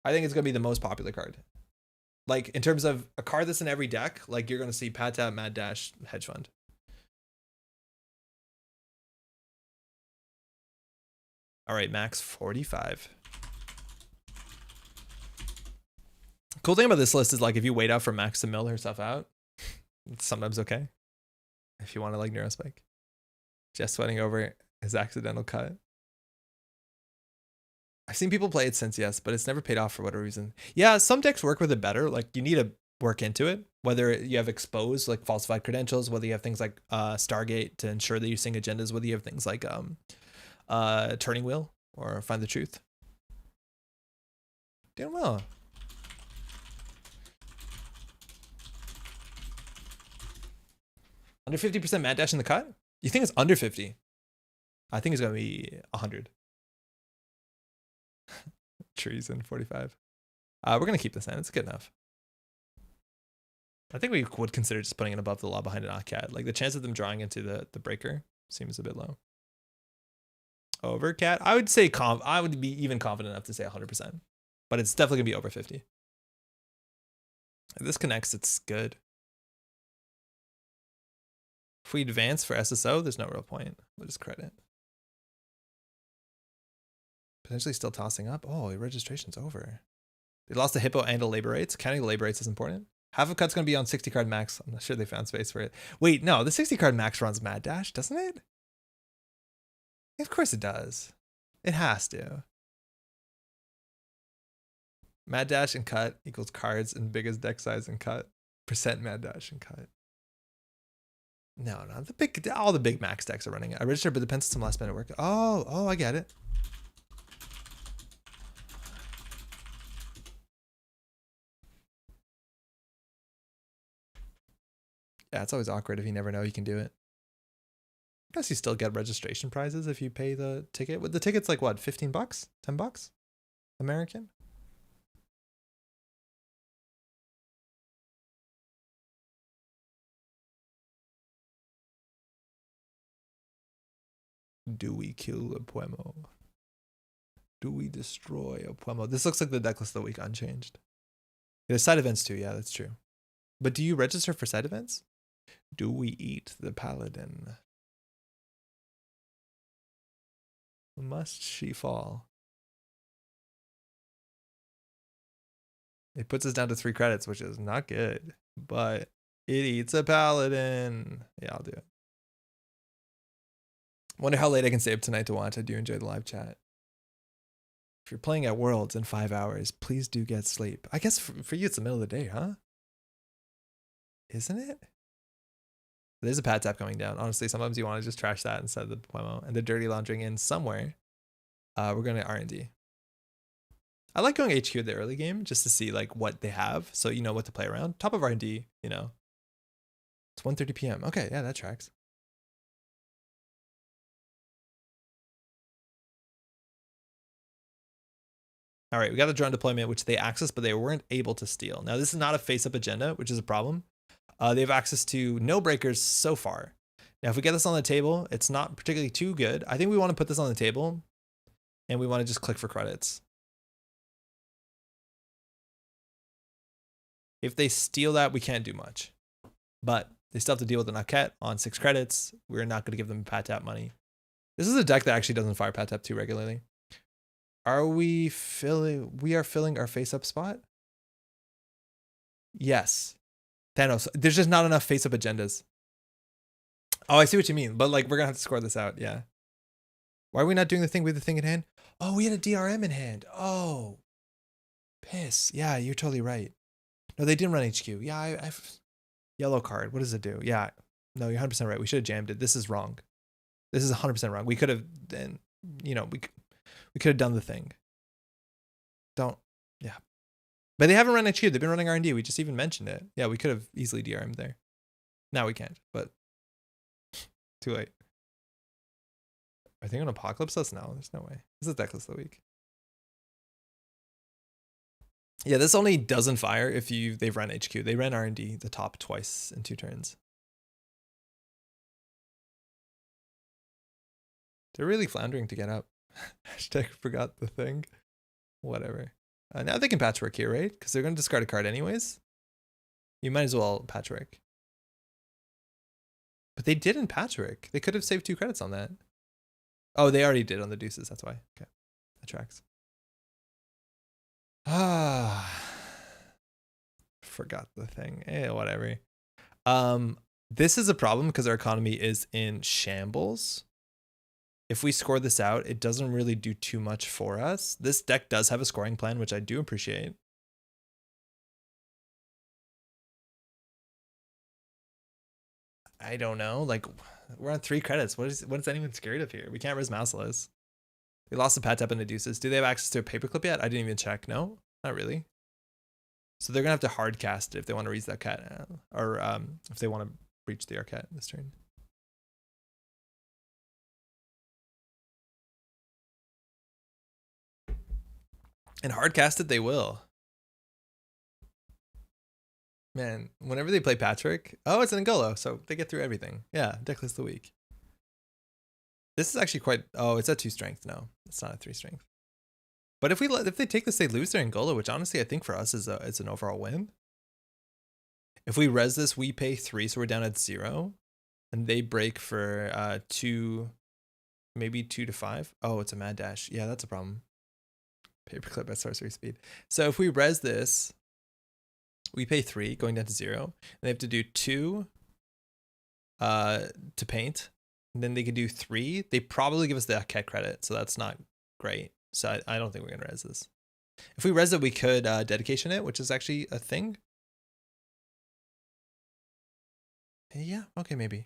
I think it's going to be the most popular card. Like, in terms of a card that's in every deck, like, you're going to see Pat Tap, Mad Dash, Hedge Fund. All right, max 45. Cool thing about this list is, like, if you wait out for Max to mill her stuff out, it's sometimes okay. If you want to, like, Neurospike. Just sweating over his accidental cut. I've seen people play it since, yes, but it's never paid off for whatever reason. Yeah, some decks work with it better. Like, you need to work into it. Whether you have exposed, like, falsified credentials, whether you have things like Stargate to ensure that you're seeing agendas, whether you have things like Turning Wheel or Find the Truth. Doing well. Under 50% Mad Dash in the cut? You think it's under 50? I think it's going to be 100. Treason 45. We're going to keep this in. It's good enough. I think we would consider just putting it above the law behind an Occad. Like, the chance of them drawing into the breaker seems a bit low. Over cat? I would say I would be even confident enough to say 100%. But it's definitely going to be over 50. If this connects, it's good. If we advance for SSO, there's no real point. We'll just credit. Potentially still tossing up. Oh, your registration's over. They lost a Hippo and a Labor Rates. Counting the Labor Rates is important. Half of cut's going to be on 60 card max. I'm not sure they found space for it. Wait, no, the 60 card max runs Mad Dash, doesn't it? Of course it does. It has to. Mad Dash and cut equals cards and biggest deck size and cut. Percent Mad Dash and cut. No, all the big max decks are running it. I registered, but it depends on some last minute work. Oh, I get it. Yeah, it's always awkward if you never know you can do it. I guess you still get registration prizes if you pay the ticket. The ticket's like what, 15 bucks? 10 bucks? American? Do we kill a Puemo? Do we destroy a Puemo? This looks like the decklist of the week unchanged. There's side events too, yeah, that's true. But do you register for side events? Do we eat the paladin? Must she fall? It puts us down to 3 credits, which is not good. But it eats a paladin. Yeah, I'll do it. Wonder how late I can stay up tonight to watch. I do enjoy the live chat. If you're playing at Worlds in 5 hours, please do get sleep. I guess for you, it's the middle of the day, huh? Isn't it? There's a pad tap coming down. Honestly, sometimes you want to just trash that instead of the Puemo and the dirty laundering in somewhere. We're going to R&D. I like going HQ at the early game just to see like what they have, so you know what to play around. Top of R&D, you know. It's 1:30 p.m. Okay, yeah, that tracks. All right, we got the drone deployment, which they accessed, but they weren't able to steal. Now, this is not a face-up agenda, which is a problem. They have access to no breakers so far. Now, if we get this on the table, it's not particularly too good. I think we want to put this on the table, and we want to just click for credits. If they steal that, we can't do much. But they still have to deal with an Aket on 6 credits. We're not going to give them Pat Tap money. This is a deck that actually doesn't fire Pat Tap too regularly. Are we filling? We are filling our face-up spot? Yes. Thanos. There's just not enough face-up agendas. Oh, I see what you mean. But like, we're going to have to score this out. Yeah. Why are we not doing the thing with the thing in hand? Oh, we had a DRM in hand. Oh. Piss. Yeah, you're totally right. No, they didn't run HQ. Yeah, I've... Yellow card. What does it do? Yeah. No, you're 100% right. We should have jammed it. This is wrong. This is 100% wrong. We could have then, you know, we could have done the thing. Yeah. But they haven't run HQ. They've been running R&D. We just even mentioned it. Yeah, we could have easily DRM'd there. Now we can't, but too late. Are they going to apocalypse us? No, there's no way. This is decklist of the week. Yeah, this only doesn't fire if they've run HQ. They ran R&D the top twice in 2 turns. They're really floundering to get up. Hashtag forgot the thing. Whatever. Now they can patchwork here, right? Because they're going to discard a card anyways. You might as well patchwork. But they didn't patchwork. They could have saved 2 credits on that. Oh, they already did on the deuces. That's why. Okay. That tracks. Ah. Forgot the thing. Whatever. This is a problem because our economy is in shambles. If we score this out, it doesn't really do too much for us. This deck does have a scoring plan, which I do appreciate. I don't know. Like, we're on 3 credits. What is anyone scared of here? We can't res Mouseless. We lost the Patep and the deuces. Do they have access to a paperclip yet? I didn't even check. No, not really. So they're going to have to hard cast it if they want to reach that cat. Or if they want to breach the Arquette this turn. And hard cast it, they will. Man, whenever they play Patrick, oh, it's an Engolo, so they get through everything. Yeah, decklist of the week. This is actually quite. Oh, it's at 2 strength. No, it's not a 3 strength. But if they take this, they lose their Engolo, which honestly I think for us is it's an overall win. If we res this, we pay 3, so we're down at 0, and they break for 2, maybe 2 to 5. Oh, it's a mad dash. Yeah, that's a problem. Paperclip at sorcery speed. So if we res this, we pay 3, going down to 0. And they have to do 2 to paint. And then they could do 3. They probably give us the cat credit, so that's not great. So I don't think we're gonna res this. If we res it, we could dedication it, which is actually a thing. Yeah, okay, maybe.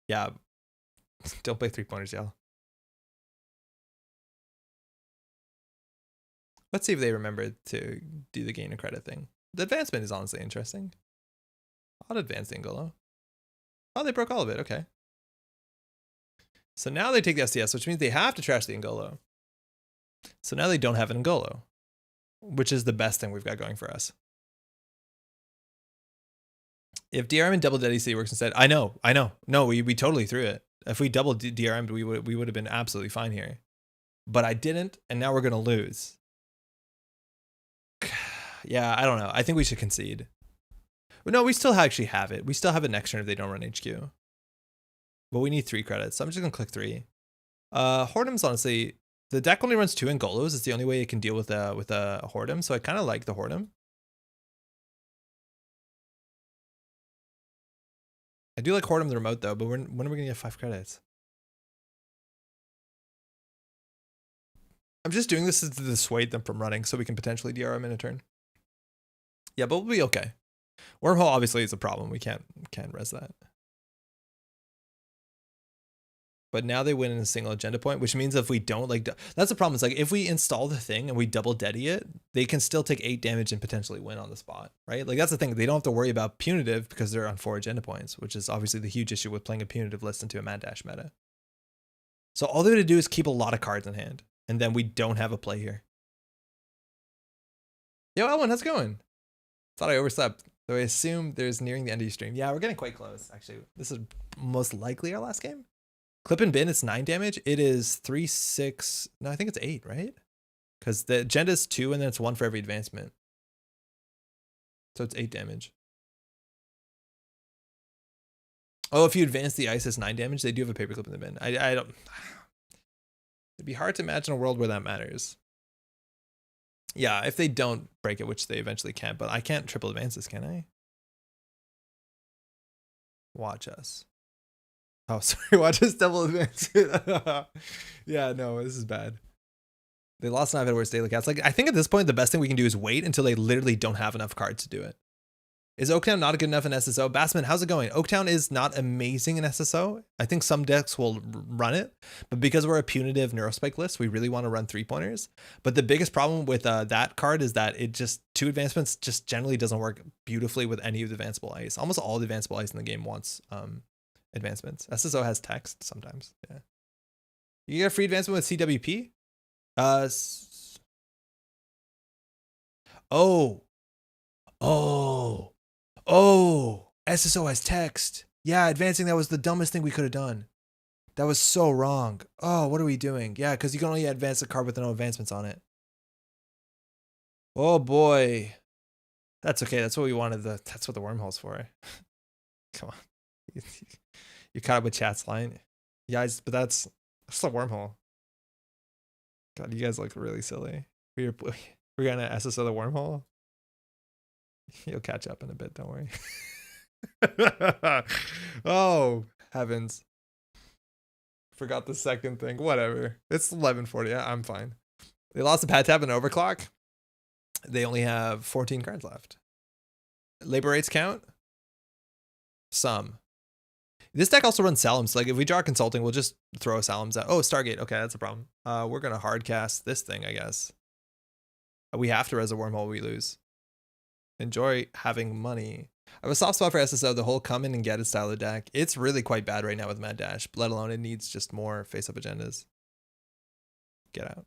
Yeah. Don't play 3-pointers, y'all. Let's see if they remember to do the gain of credit thing. The advancement is honestly interesting. I'll advance the Engolo. Oh, they broke all of it. Okay. So now they take the SDS, which means they have to trash the Engolo. So now they don't have an Engolo, which is the best thing we've got going for us. If DRM and double DECKLISTS works instead, I know. No, we totally threw it. If we double DRM, we would have been absolutely fine here. But I didn't, and now we're gonna lose. Yeah, I don't know. I think we should concede. But no, we still actually have it. We still have it next turn if they don't run HQ. But we need 3 credits, so I'm just gonna click 3. Whoredom's honestly, the deck only runs 2 Engolos. It's the only way it can deal with a Whoredom, so I kind of like the Whoredom. I do like Whoredom the remote though, but when are we gonna get 5 credits? I'm just doing this to dissuade them from running so we can potentially DRM in a turn. Yeah, but we'll be okay. Wormhole obviously is a problem. We can't res that. But now they win in a single agenda point, which means if we don't that's the problem. It's like if we install the thing and we double Dedi it, they can still take 8 damage and potentially win on the spot, right? Like that's the thing. They don't have to worry about punitive because they're on 4 agenda points, which is obviously the huge issue with playing a punitive list into a mad dash meta. So all they have to do is keep a lot of cards in hand, and then we don't have a play here. Yo, Elwin, how's it going? Thought I overslept. So I assume there's nearing the end of your stream. Yeah, we're getting quite close, actually. This is most likely our last game. Clip and bin, it's 9 damage. It is 3, 6. No, I think it's 8, right? Because the agenda is 2 and then it's 1 for every advancement. So it's 8 damage. Oh, if you advance the ice, it's 9 damage. They do have a paperclip in the bin. I don't. It'd be hard to imagine a world where that matters. Yeah, if they don't break it, which they eventually can't, but I can't triple advance this, can I? Watch us. Oh, sorry, watch us double advance it. Yeah, no, this is bad. They lost 9 Edwards Daily Cats. Like, I think at this point, the best thing we can do is wait until they literally don't have enough cards to do it. Is Oaktown not good enough in SSO? Bassman, how's it going? Oaktown is not amazing in SSO. I think some decks will run it, but because we're a punitive Neurospike list, we really want to run 3-pointers. But the biggest problem with that card is that it just 2 advancements just generally doesn't work beautifully with any of the advanceable ice. Almost all the advanceable ice in the game wants advancements. SSO has text sometimes. Yeah. You get a free advancement with CWP? Oh, oh, oh, SSOS text. Yeah, advancing that was the dumbest thing we could have done. That was so wrong. Oh, what are we doing? Yeah, because you can only advance a card with no advancements on it. Oh boy. That's okay. That's what we wanted. That's what the wormhole's for. Come on. You caught up with chat's line. Yeah, but that's the wormhole. God, you guys look really silly. We're gonna SSO the wormhole. You'll catch up in a bit, don't worry. Oh, heavens. Forgot the second thing. Whatever. It's 11:40. I'm fine. They lost the pad tab and overclock. They only have 14 cards left. Labor rates count? Some. This deck also runs Salams. Like if we draw Consulting, we'll just throw Salams out. Oh, Stargate. Okay, that's a problem. We're gonna hard cast this thing, I guess. We have to res a wormhole, we lose. Enjoy having money. I have a soft spot for SSO, the whole come in and get it style of deck. It's really quite bad right now with Mad Dash, let alone it needs just more face-up agendas. Get out.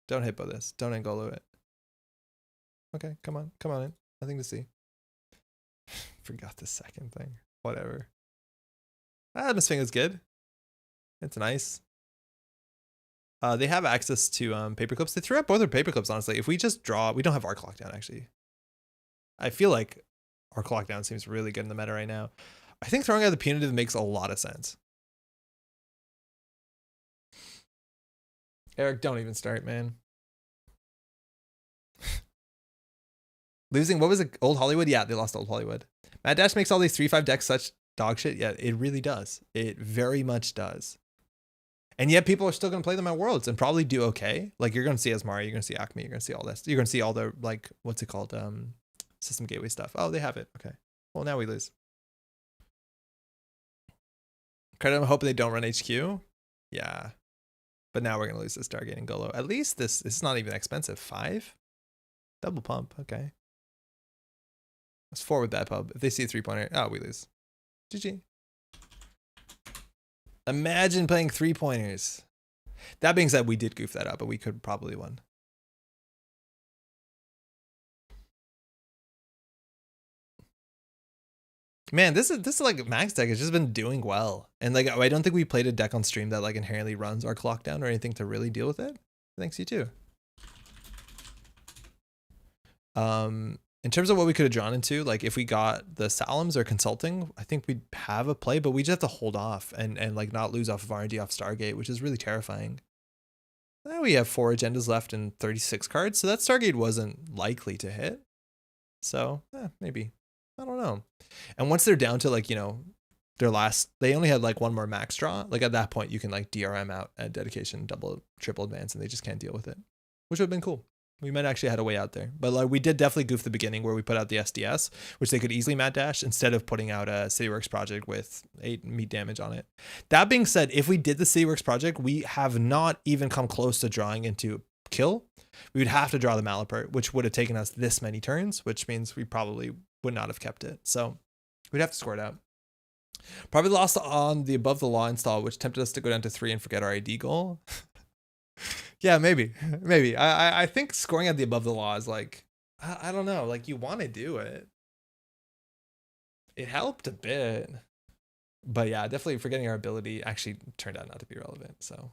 Don't hippo this. Don't Engolo it. Okay, come on in. Nothing to see. Forgot the second thing. Whatever. This thing is good. It's nice. They have access to paper clips. They threw out both their paper clips, honestly. If we just draw, we don't have our clock down, actually. I feel like our clock down seems really good in the meta right now. I think throwing out the punitive makes a lot of sense. Eric, don't even start, man. Losing, what was it? Old Hollywood? Yeah, they lost Old Hollywood. Mad Dash makes all these 3-5 decks such dog shit. Yeah, it really does. It very much does. And yet people are still going to play them at Worlds and probably do okay. Like you're going to see Asmari, you're going to see Acme, you're going to see all this. You're going to see all the, like, what's it called? System gateway stuff. Oh, they have it. Okay. Well, now we lose. Credit, I'm hoping they don't run HQ. Yeah. But now we're going to lose this Stargate and Engolo. At least this is not even expensive. 5? Double pump. Okay. That's 4 with bad pub. If they see a 3-pointer, oh, we lose. GG. Imagine playing 3-pointers. That being said, we did goof that up, but we could probably win. Man, this is like Max deck has just been doing well. And like I don't think we played a deck on stream that like inherently runs our clock down or anything to really deal with it. Thanks, you too. In terms of what we could have drawn into, like if we got the Salams or Consulting, I think we'd have a play, but we just have to hold off and like not lose off of R&D off Stargate, which is really terrifying. Now we have 4 agendas left and 36 cards, so that Stargate wasn't likely to hit. So maybe, I don't know. And once they're down to like, you know, their last, they only had like 1 more max draw. Like at that point, you can like DRM out at dedication, double, triple advance, and they just can't deal with it, which would have been cool. We might actually had a way out there, but like we did definitely goof the beginning where we put out the SDS, which they could easily Mad Dash instead of putting out a CityWorks project with 8 meat damage on it. That being said, if we did the CityWorks project, we have not even come close to drawing into kill. We would have to draw the Malapert, which would have taken us this many turns, which means we probably would not have kept it. So we'd have to score it out. Probably lost on the above the law install, which tempted us to go down to 3 and forget our ID goal. Yeah, maybe. I think scoring at the above the law is like, I don't know, like you want to do it. It helped a bit, but yeah, definitely forgetting our ability actually turned out not to be relevant. So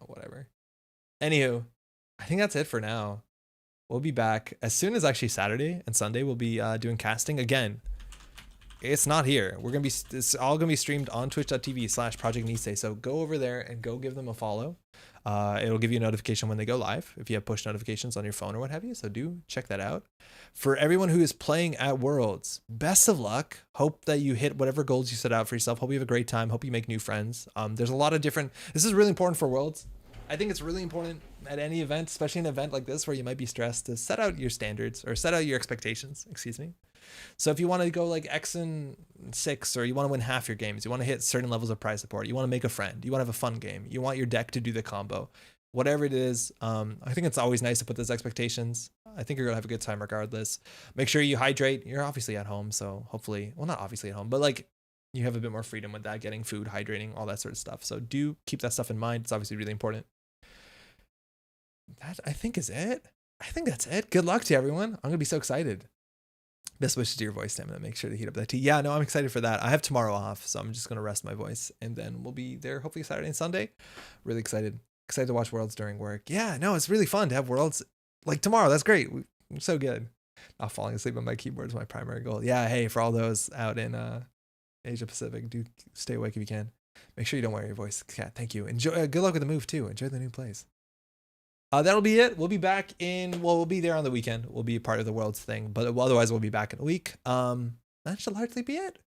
whatever. Anywho, I think that's it for now. We'll be back as soon as actually Saturday and Sunday. We'll be doing casting again. It's not here. It's all gonna be streamed on twitch.tv/Project Nisei. So go over there and go give them a follow. It'll give you a notification when they go live if you have push notifications on your phone or what have you. So do check that out. For everyone who is playing at Worlds, best of luck. Hope that you hit whatever goals you set out for yourself. Hope you have a great time. Hope you make new friends. There's a lot of different, this is really important for Worlds. I think it's really important at any event, especially an event like this where you might be stressed, to set out your standards or set out your expectations, excuse me. So if you want to go like X and 6, or you want to win half your games, you want to hit certain levels of prize support, you want to make a friend, you want to have a fun game, you want your deck to do the combo, whatever it is, I think it's always nice to put those expectations. I think you're gonna have a good time regardless. Make sure you hydrate. You're obviously at home, so hopefully, well, not obviously at home, but like you have a bit more freedom with that, getting food, hydrating, all that sort of stuff. So do keep that stuff in mind. It's obviously really important. That I think is it. I think that's it. Good luck to everyone. I'm gonna be so excited. Best wishes to your voice stamina. Make sure to heat up that tea. Yeah, no, I'm excited for that. I have tomorrow off, so I'm just gonna rest my voice, and then we'll be there hopefully Saturday and Sunday. Really excited. Excited to watch Worlds during work. Yeah, no, it's really fun to have Worlds like tomorrow. That's great. I'm so good. Not falling asleep on my keyboard is my primary goal. Yeah, hey, for all those out in Asia Pacific, do stay awake if you can. Make sure you don't wear your voice. Yeah, thank you. Enjoy. Good luck with the move too. Enjoy the new place. That'll be it. We'll be back we'll be there on the weekend. We'll be a part of the Worlds thing, but otherwise we'll be back in a week. That should largely be it.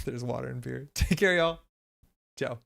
There's water and beer. Take care, y'all. Ciao.